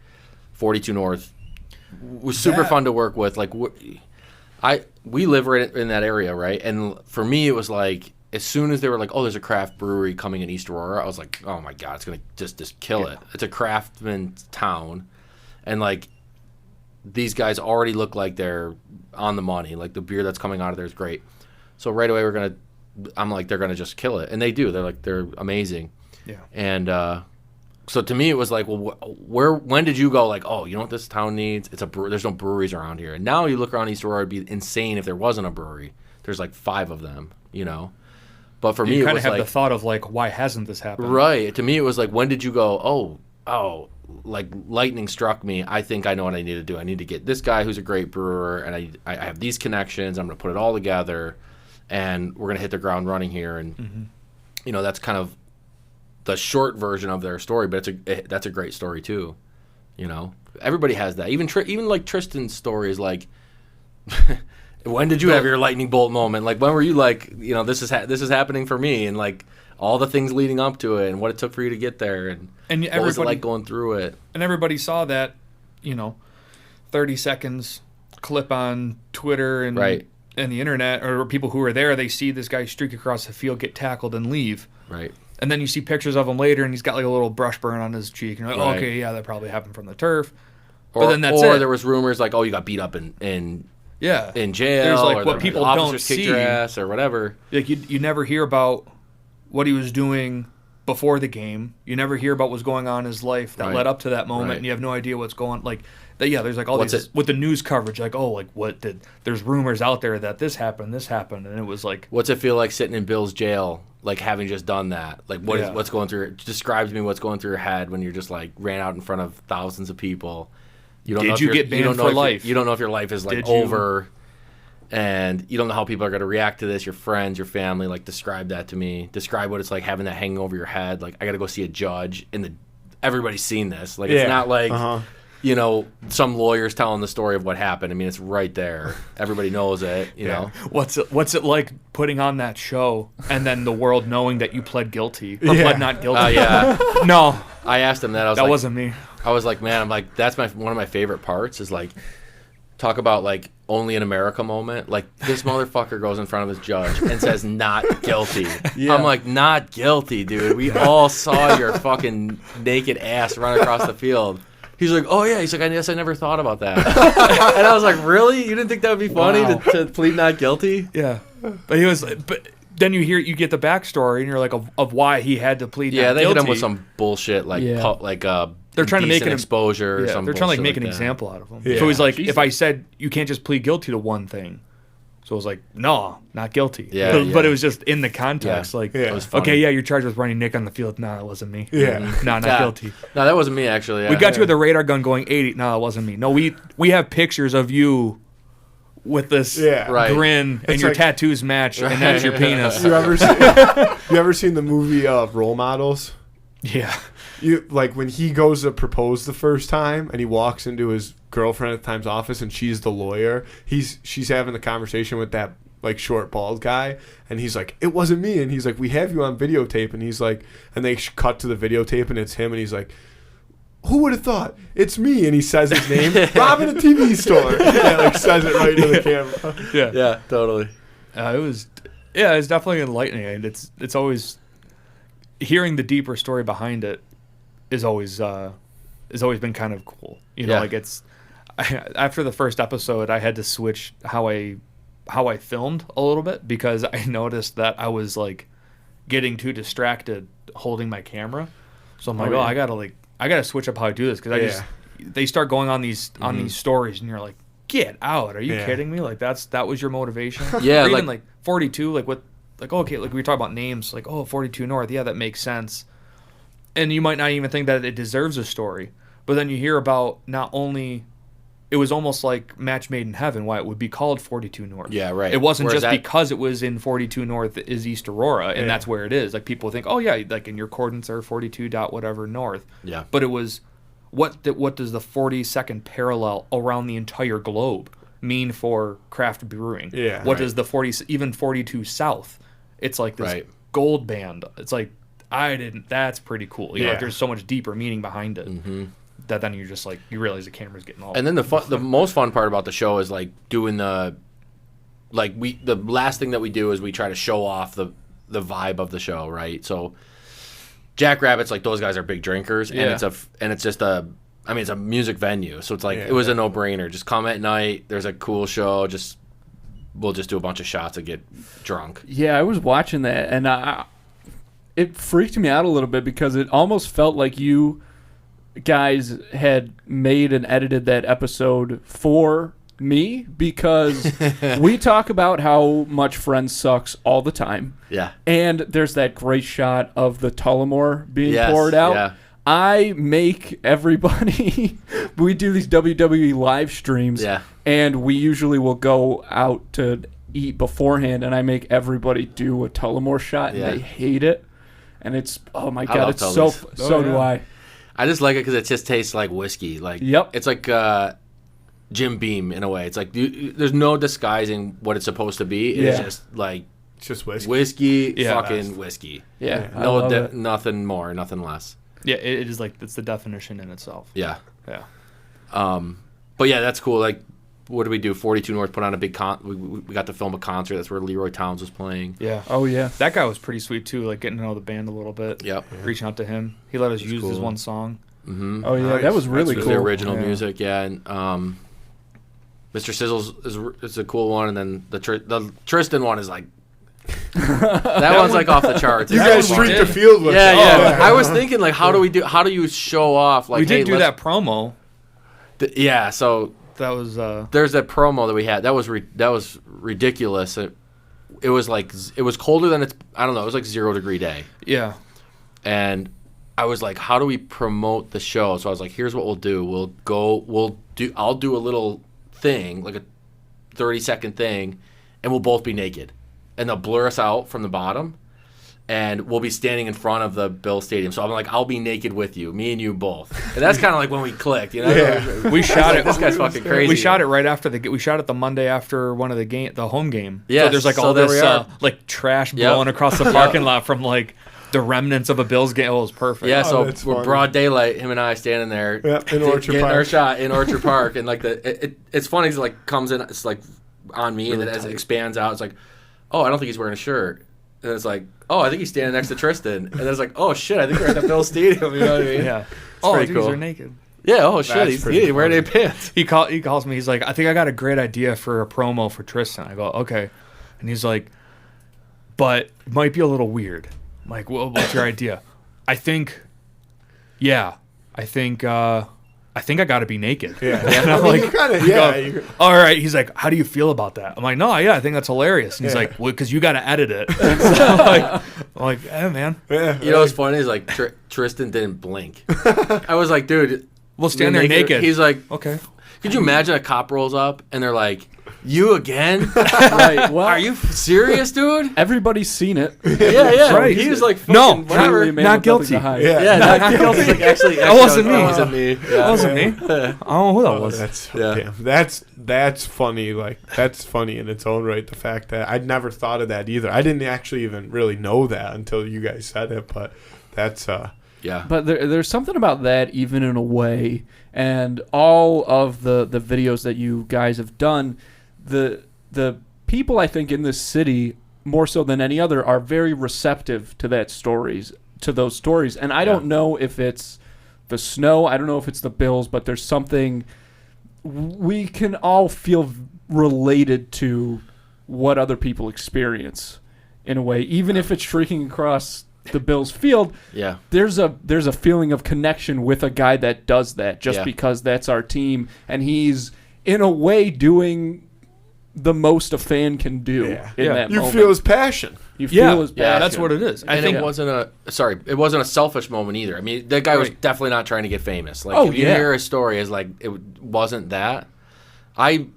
42 North was super fun to work with. Like, we live right in that area, right? And for me, it was like, as soon as they were like, oh, there's a craft brewery coming in East Aurora, I was like, oh my God, it's going to just kill it. It's a craftsman town. And like, these guys already look like they're on the money. Like, the beer that's coming out of there is great. So right away, I'm like, they're going to just kill it. And they do. They're amazing. Yeah. And so to me, it was like, well, when did you go like, oh, you know what this town needs? There's no breweries around here. And now you look around East Aurora, it'd be insane if there wasn't a brewery. There's like 5 of them, But for me, you it kind was of have like, the thought of like, why hasn't this happened? Right. To me, it was like, when did you go, oh, like lightning struck me. I think I know what I need to do. I need to get this guy who's a great brewer, and I have these connections. I'm going to put it all together, and we're going to hit the ground running here. And, that's kind of the short version of their story, but that's a great story too. Everybody has that. Even like Tristan's story is like, when did you have your lightning bolt moment? Like, when were you like, this is happening for me, and like all the things leading up to it, and what it took for you to get there, and what was it like going through it? And everybody saw that, 30 seconds clip on Twitter and the internet, or people who were there. They see this guy streak across the field, get tackled, and leave. Right. And then you see pictures of him later, and he's got like a little brush burn on his cheek. And you're like, okay, yeah, that probably happened from the turf. But then that's or there was rumors like, oh, you got beat up in jail. There's like or what people don't see, kicked your ass or whatever. Like you never hear about what he was doing before the game. You never hear about what's going on in his life that led up to that moment, and you have no idea what's going. Like, there's like all these with the news coverage. Like, oh, like there's rumors out there that this happened, and it was like, what's it feel like sitting in Bill's jail? Like having just done that, like what's going through? Describe to me what's going through your head when you're just like ran out in front of thousands of people. You don't know if you get banned for life? You don't know if your life is like over, and you don't know how people are going to react to this. Your friends, your family. Like, describe that to me. Describe what it's like having that hanging over your head. Like, I got to go see a judge, and everybody's seen this. Like, it's not like some lawyers telling the story of what happened. I mean, it's right there. Everybody knows it. You know. What's it like putting on that show and then the world knowing that you pled guilty or pled not guilty? No, I asked him that. That wasn't me. I was like, man, I'm like, that's one of my favorite parts is like, talk about like only in America moment. Like, this motherfucker goes in front of his judge and says not guilty. I'm like, not guilty, dude. We all saw your fucking naked ass run across the field. He's like, oh yeah. He's like, I guess I never thought about that. And I was like, really? You didn't think that would be funny to plead not guilty? Yeah. But he was like, then you get the backstory, and you're like, of why he had to plead not guilty. Yeah, they hit him with some bullshit like they're trying to make an exposure. Yeah, they're trying to make an example out of him. Yeah. So he's like, if I said you can't just plead guilty to one thing, so I was like, no, not guilty. Yeah, but it was just in the context. Yeah. Like, it was funny. Okay, you're charged with running Nick on the field. No, it wasn't me. Yeah, no, not guilty. No, that wasn't me actually. Yeah. We got you with a radar gun going 80. No, it wasn't me. No, we have pictures of you with this grin, and your tattoos match, and that's your penis. You ever seen the movie Role Models? Yeah. You like when he goes to propose the first time, and he walks into his girlfriend at the time's office, and she's the lawyer. She's having the conversation with that like short bald guy, and he's like, "It wasn't me," and he's like, "We have you on videotape," and he's like, and they cut to the videotape, and it's him, and he's like, who would have thought? It's me. And he says his name, robbing a TV store. Yeah, like says it right to the camera. Yeah, totally. It's definitely enlightening. And it's always hearing the deeper story behind it is always has always been kind of cool. You know, Yeah. like after the first episode, I had to switch how I filmed a little bit because I noticed that I was like getting too distracted holding my camera. So I'm like, yeah. I gotta switch up how I do this because they start going on these stories and you're like, get out! Are you kidding me? Like that was your motivation? Yeah, or even like 42, like what, like okay, like we talk about names, like 42 North, yeah, that makes sense. And you might not even think that it deserves a story, but then you hear about not only. It was almost like match made in heaven why it would be called 42 North. Yeah, right. It wasn't Whereas just because it was in 42 North is East Aurora, and that's where it is. Like people think, oh yeah, like in your coordinates are 42 dot whatever north. Yeah. But it was what does the 42nd parallel around the entire globe mean for craft brewing? Yeah. What does the 42 south? It's like this Right. gold band. It's like that's pretty cool. You know, like there's so much deeper meaning behind it. Mm-hmm. That then you're just like you realize the camera's getting all. And then the most fun part about the show is like doing the last thing that we do is we try to show off the vibe of the show, right? So Jackrabbits, like those guys are big drinkers, and it's just a music venue, so it's like it was a no brainer. Just come at night. There's a cool show. We'll just do a bunch of shots and get drunk. Yeah, I was watching that, and it freaked me out a little bit because it almost felt like you guys had made and edited that episode for me because we talk about how much Friends sucks all the time. Yeah. And there's that great shot of the Tullamore being Yes, poured out. yeah. I make everybody we do these WWE live streams. Yeah. And we usually will go out to eat beforehand, and I make everybody do a Tullamore shot, and they hate it. And it's, oh my God, love it's so, Tullys. so do I. I just like it because it just tastes like whiskey. Like it's like Jim Beam in a way. It's like there's no disguising what it's supposed to be. It's just like It's just whiskey. Fucking whiskey. Yeah. No, nothing more, nothing less. Yeah, it is like it's the definition in itself. Yeah. Yeah. But yeah, that's cool. Like, what did we do? 42 North put on a big we got to film a concert. That's where Leroy Towns was playing. Yeah. Oh, yeah. That guy was pretty sweet, too, like getting to know the band a little bit. Yep. Reaching out to him. He let us use his one song. Mm-hmm. Oh, yeah. Nice. That was really That's cool. the original music, yeah. And Mr. Sizzles is a cool one. And then the Tristan one is like, that one's like off the charts. You guys streaked the field with Yeah, it. yeah. I was thinking, like, how do you show off? Like, We did hey, do that promo. Yeah, so That was there's that promo that we had. That was ridiculous. It was like it was colder than it's. I don't know. It was like 0 degree day, yeah. and I was like, how do we promote the show? So I was like, here's what we'll do. I'll do a little thing, like a 30-second thing, and we'll both be naked, and they'll blur us out from the bottom, and we'll be standing in front of the Bill Stadium. So I'm like, I'll be naked with you, me and you both. And that's kind of like when we clicked, you know? Yeah. We shot it. This guy's fucking crazy. We shot it right after we shot it the Monday after one of the home game. Yes, So there's like so all there this we are. like trash blowing across the parking lot from like the remnants of a Bills game. It was perfect. Yeah, so that's we're funny. broad daylight, him and I standing there in Orchard getting Park. our shot in Orchard Park. And like it's funny because it like comes in, it's like on me, and then as it expands out, it's like, oh, I don't think he's wearing a shirt. And it's like, oh, I think he's standing next to Tristan. And then it's like, oh, shit, I think we're at the Bill Stadium. You know what I mean? Yeah. pretty these cool. are naked. Yeah, oh, shit, That's he's pretty wearing funny. a pants. He calls me. He's like, I think I got a great idea for a promo for Tristan. I go, okay. And he's like, but it might be a little weird. I'm like, well, what's your idea? I think I got to be naked. Yeah. And I'm I mean, like, you kinda, I yeah. go, all right. He's like, how do you feel about that? I'm like, no, yeah, I think that's hilarious. And he's like, well, because you got to edit it. So I'm like, yeah, man. You know what's funny is like Tristan didn't blink. I was like, dude, We'll stand there naked. He's like, Okay. could you imagine a cop rolls up and they're like, you again? Right. Well, Are you serious, dude? everybody's seen it. Yeah. Right. He was like, fucking No, whatever. Clearly a man not with nothing guilty. to hide. Yeah. Yeah, not guilty. Like, actually, wasn't me. That wasn't me. Yeah. That wasn't me. I don't know who that was. That's Yeah. damn. That's funny. Like that's funny in its own right. The fact that I'd never thought of that either. I didn't actually even really know that until you guys said it. But that's Yeah. But there's something about that, even in a way, and all of the videos that you guys have done, the people I think in this city, more so than any other, are very receptive to those stories. And I don't know if it's the snow. I don't know if it's the Bills, but there's something we can all feel related to what other people experience in a way, even if it's streaking across the Bills field. Yeah. There's a feeling of connection with a guy that does that just because that's our team, and he's in a way doing the most a fan can do in that You moment. feel his passion. You feel his Yeah, passion. that's what it is. I And think it wasn't a selfish moment either. I mean, that guy was definitely not trying to get famous. Like, if you hear his story, is like it wasn't that. I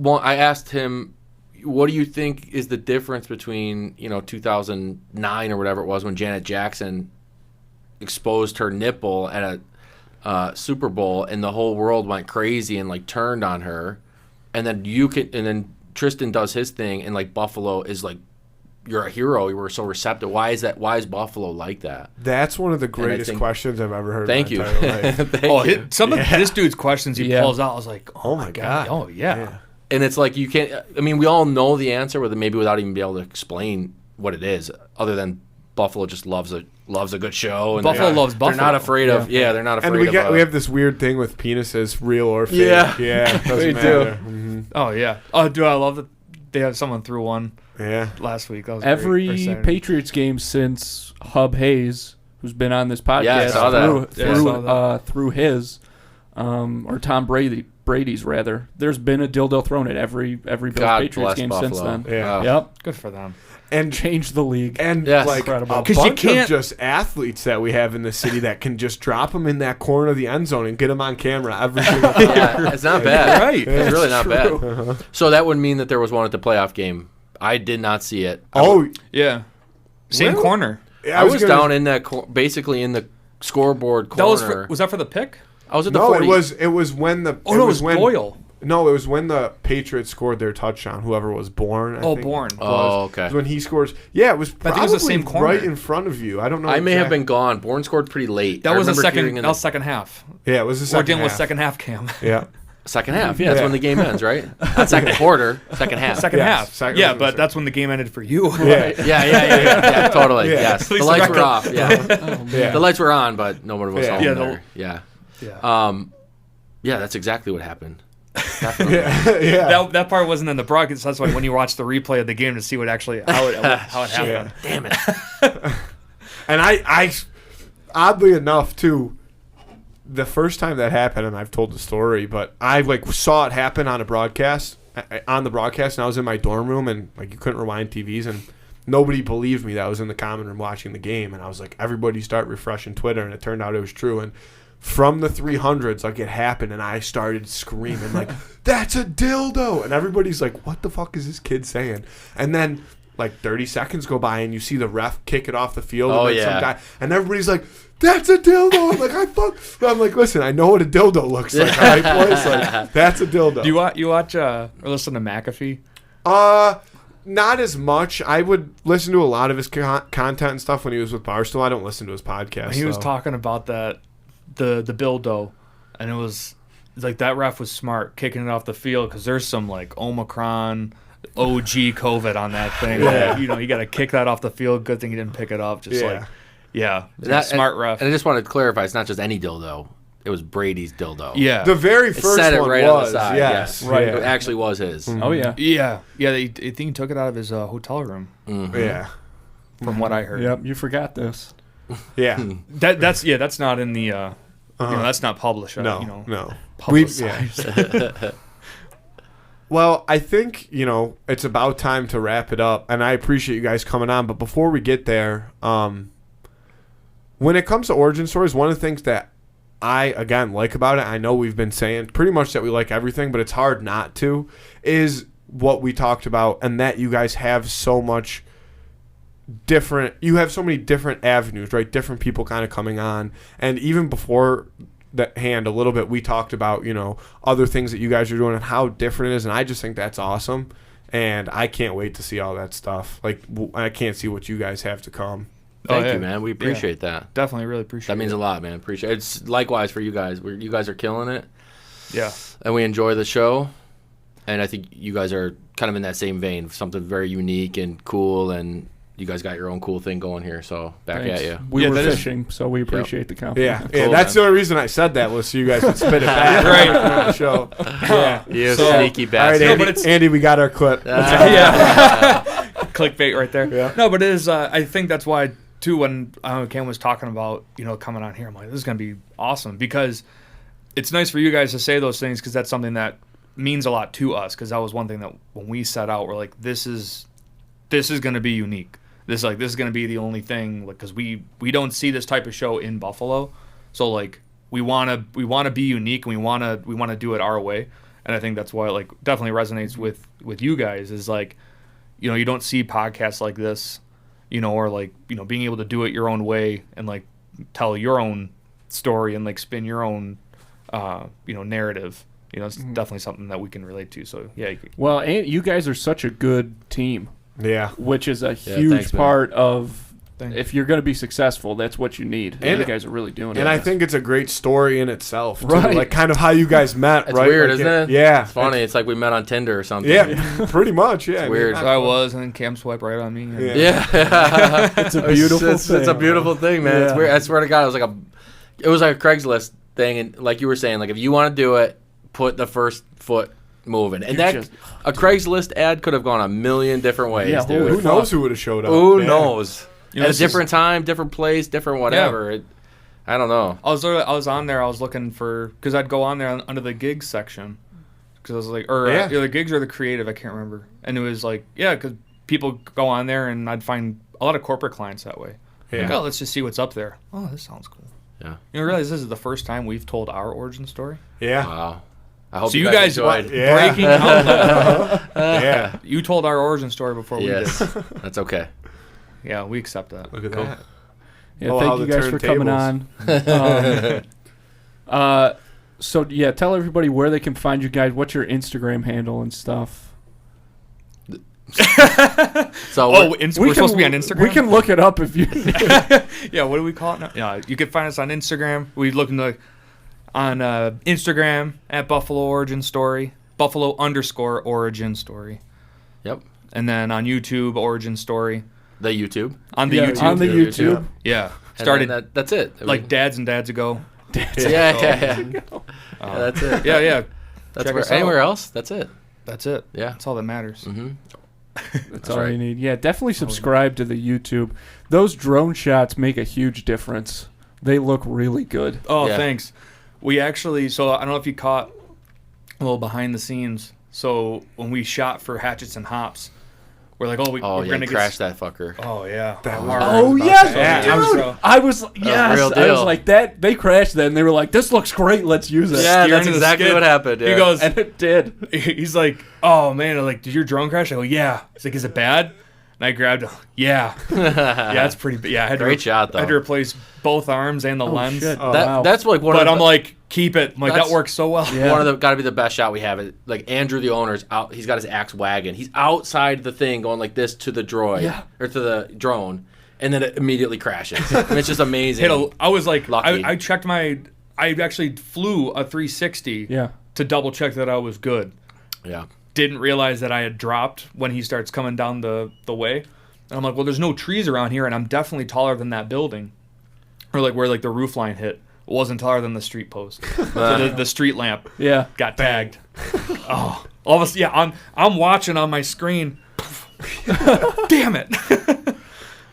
asked him, what do you think is the difference between 2009 or whatever it was when Janet Jackson exposed her nipple at a Super Bowl and the whole world went crazy and like turned on her, and then Tristan does his thing and like Buffalo is like, you're a hero. You were so receptive. Why is that? Why is Buffalo like that? That's one of the greatest questions I've ever heard. Thank you. In my entire life. Some of this dude's questions he pulls out, I was like, Oh my God. Oh yeah. And it's like you can't. I mean, we all know the answer, maybe without even being able to explain what it is, other than Buffalo just loves a good show. And Buffalo loves Buffalo. They're not afraid of. Yeah, they're not afraid And of. we have this weird thing with penises, real or fake. Yeah. Yeah, it doesn't We matter. do. Mm-hmm. Oh yeah. Oh, dude, I love that they have someone through one Yeah. last week. That was Every great. Or Saturday. Patriots game since Hub Hayes, who's been on this podcast, Yeah, I saw that. through his or Tom Brady's rather. There's been a dildo thrown at every Bills God Patriots bless game Buffalo. since then. Yeah. Yep, Good for them. And changed the league. And Yes. like Incredible. a 'Cause you bunch of can't- just athletes that we have in the city that can just drop them in that corner of the end zone and get them on camera every single time. Yeah, it's not bad. Right. It's really not bad. So that would mean that there was one at the playoff game. I did not see it. Oh, Yeah. Same Really? corner. I was down in that basically in the scoreboard That corner. was that for the pick? I was at the No, 40. it was when the. Oh no, it was when Boyle. No, it was when the Patriots scored their touchdown. Whoever was Bourne. I think Bourne. it was. Oh, okay. It was when he scores. Yeah, it was I probably think it was the same corner. right in front of you. I don't know. I may have exactly. been gone. Bourne scored pretty late. That I was the remember second. hearing in That was second half. Yeah, it was the We're second dealing with half. second half, Cam. Yeah. second half. Yeah, that's Yeah. when the game ends, right? Not second quarter. Second half. Second Yes, half. second- Yeah, but that's when the game ended for you. Yeah. Yeah, totally. Yeah. Yes, At the least lights the were off. Yeah, Yeah. the lights were on, but no one was Yeah. home Yeah, there. Yeah. Yeah. Yeah, that's exactly what happened. Definitely. Yeah. That part wasn't in the broadcast. That's why when you watch the replay of the game to see what actually how it happened. Damn it. And I oddly enough too, the first time that happened, and I've told the story, but I like saw it happen on the broadcast, and I was in my dorm room, and like you couldn't rewind TVs, and nobody believed me that I was in the common room watching the game, and I was like, everybody start refreshing Twitter, and it turned out it was true, and from the 300s, like it happened, and I started screaming like, "That's a dildo!" And everybody's like, "What the fuck is this kid saying?" And then like 30 seconds go by, and you see the ref kick it off the field, Oh, and then yeah. some guy, and everybody's like, "That's a dildo!" I'm like, I'm like, listen, I know what a dildo looks like. All right, boys, like that's a dildo. Do you watch or listen to McAfee? Not as much. I would listen to a lot of his content and stuff when he was with Barstool. I don't listen to his podcast. He was so. talking about that the dildo, and it was like that ref was smart kicking it off the field because there's some like Omicron. OG COVID on that thing. Yeah. You got to kick that off the field. Good thing he didn't pick it up. Just smart ref. And I just wanted to clarify, it's not just any dildo. It was Brady's dildo. Yeah. The very It first said it one right was, on the side. yes. Right. It actually was his. Oh yeah. Yeah. I think he took it out of his hotel room, Yeah. from what I heard. Yep. You forgot this. Yeah. That's not in the that's not published. No. No. Publicized. Well, I think, it's about time to wrap it up, and I appreciate you guys coming on. But before we get there, when it comes to origin stories, one of the things that I, again, like about it, I know we've been saying pretty much that we like everything, but it's hard not to, is what we talked about, and that you guys have so much you have so many different avenues, right? Different people kind of coming on. And even before that hand a little bit, we talked about, other things that you guys are doing and how different it is. And I just think that's awesome. And I can't wait to see all that stuff. Like, I can't see what you guys have to come. Thank you, man. We appreciate that. Definitely really appreciate That means it. a lot, man. Appreciate it. It's likewise for you guys. You guys are killing it. Yeah. And we enjoy the show. And I think you guys are kind of in that same vein, something very unique and cool, and you guys got your own cool thing going here. So back at you. We were that is- fishing, so we appreciate the compliment. Yeah, Cool, that's man. the only reason I said that was so you guys could spit it back Right. on the show. Yeah. You So- sneaky All right, bastard. Andy, but it's- Andy, we got our clip. Yeah. Clickbait right there. Yeah. No, but it is. I think that's why too. When Cam was talking about coming on here, I'm like, this is gonna be awesome because it's nice for you guys to say those things because that's something that means a lot to us. Because that was one thing that when we set out, we're like, this is gonna be unique. This is gonna be the only thing because we don't see this type of show in Buffalo, so like we wanna be unique and we wanna do it our way. And I think that's why it definitely resonates with you guys is like, you don't see podcasts like this, or being able to do it your own way and like tell your own story and like spin your own, narrative. It's definitely something that we can relate to. So yeah. Well, and you guys are such a good team, Yeah. which is a huge thanks, man. part of. Thanks. If you're going to be successful, that's what you need. And you guys are really doing it. And I think it's a great story in itself, too. Right. Like kind of how you guys met, It's right? weird, Like, isn't it? Yeah. It's funny. It's like we met on Tinder or something. Yeah, pretty much. Yeah. It's weird. So I was, and then Cam swiped right on me. And Yeah. Yeah. it's a beautiful It's a thing. beautiful thing, man. It's Yeah. weird. I swear to God, it was like a Craigslist thing, and like you were saying, like if you want to do it, put the first foot moving. And a Craigslist ad could have gone a million different ways, Yeah, dude. Who knows who would have showed up? Who Yeah. knows? At a this different time, different place, different whatever. I don't know. I was on there. I was looking for because I'd go on there under the gigs section because I was like, either the gigs or the creative. I can't remember. And it was like, because people go on there and I'd find a lot of corporate clients that way. Yeah. Like, let's just see what's up there. Oh, this sounds cool. Yeah. Realize this is the first time we've told our origin story. Yeah. Wow. I hope So you guys enjoyed. Yeah. breaking out. Yeah. You told our origin story before Yes, we did. that's okay. Yeah, we accept that. Look at Cool. that. Yeah, Oh, how thank you the guys for coming turntables. on. So yeah, tell everybody where they can find you guys. What's your Instagram handle and stuff? So We're supposed to be on Instagram. We can look it up if you. Yeah, what do we call it now? Yeah, you can find us on Instagram. We look on Instagram at Buffalo Origin Story, Buffalo_Origin Story, Yep. and then on YouTube Origin Story The YouTube. on the Yeah, YouTube. on the YouTube. Yeah, And started then that's it. like dads and dads ago. Yeah. That's it. Yeah. That's Check where us out. anywhere else. That's it. That's it. Yeah. That's all that matters. Mm-hmm. That's all you need. Yeah, definitely subscribe to the YouTube. Those drone shots make a huge difference. They look really good. Oh, Yeah. thanks. We actually, so I don't know if you caught a little behind the scenes. So when we shot for Hatchets and Hops, we're like, we're Yeah. gonna Crash that fucker. Oh yeah. That Oh, was- Oh about yes, that. Yeah, dude. so- I was yes. real I was deal. like that. They crashed that, and they were like, "This looks great. Let's use it." Yeah, Steering that's to the exactly skid. what happened. Yeah. He goes, And it did. he's like, oh man, I'm like, did your drone crash? I go, yeah. He's like, is it bad? And I grabbed him. Yeah. Yeah, it's pretty bad. Yeah, I had Great shot, I had to though. replace both arms and the lens. shit. Oh, that, wow. That's like one But of I'm the, like, keep it. I'm like, that That's- works so well. Yeah. one of the got to be the best shot we have. It like Andrew, the owner's out. He's got his axe wagon. He's outside the thing, going like this to the droid or to the drone, and then it immediately crashes. And it's just amazing. I was like, Lucky. I checked I actually flew a 360 Yeah. to double check that I was good. Yeah. Didn't realize that I had dropped when he starts coming down the way. And I'm like, well, there's no trees around here, and I'm definitely taller than that building. Or like where like the roof line hit. It wasn't taller than the street post. So the street lamp Yeah. got tagged. Oh, all of a sudden, I'm watching on my screen. Damn it!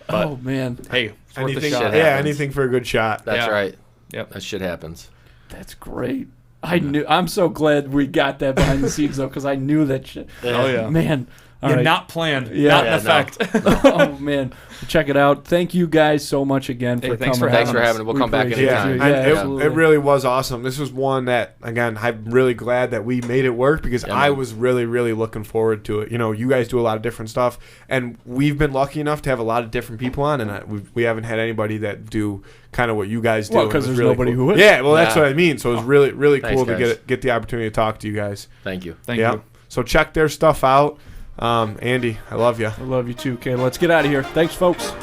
Oh man, Hey, it's worth the Anything, shot. shit yeah, happens. anything for a good shot. That's Yeah. right. Yep. That shit happens. that's great. I'm so glad we got that behind the scenes though, because I knew that shit. Oh yeah. Man. All Yeah, right. not planned. Yeah. Not in Yeah, no. effect. Oh man, check it out. Thank you guys so much again for Hey, thanks coming. for Thanks on. for having it. We'll come back appreciate Yeah, you. anytime. and absolutely. it really was awesome. This was one that, again, I'm really glad that we made it work because Yeah, I man. was really, really looking forward to it. You know, you guys do a lot of different stuff, and we've been lucky enough to have a lot of different people on, and we haven't had anybody that do kind of what you guys do. Well, and 'cause it was there's really nobody cool. who is. Yeah, well, that's Yeah. what I mean. So it was really, really Thanks, cool to guys. get the opportunity to talk to you guys. Thank you. Thank Yeah. you. So check their stuff out. Andy, I love you. I love you too. Okay, let's get out of here. Thanks, folks.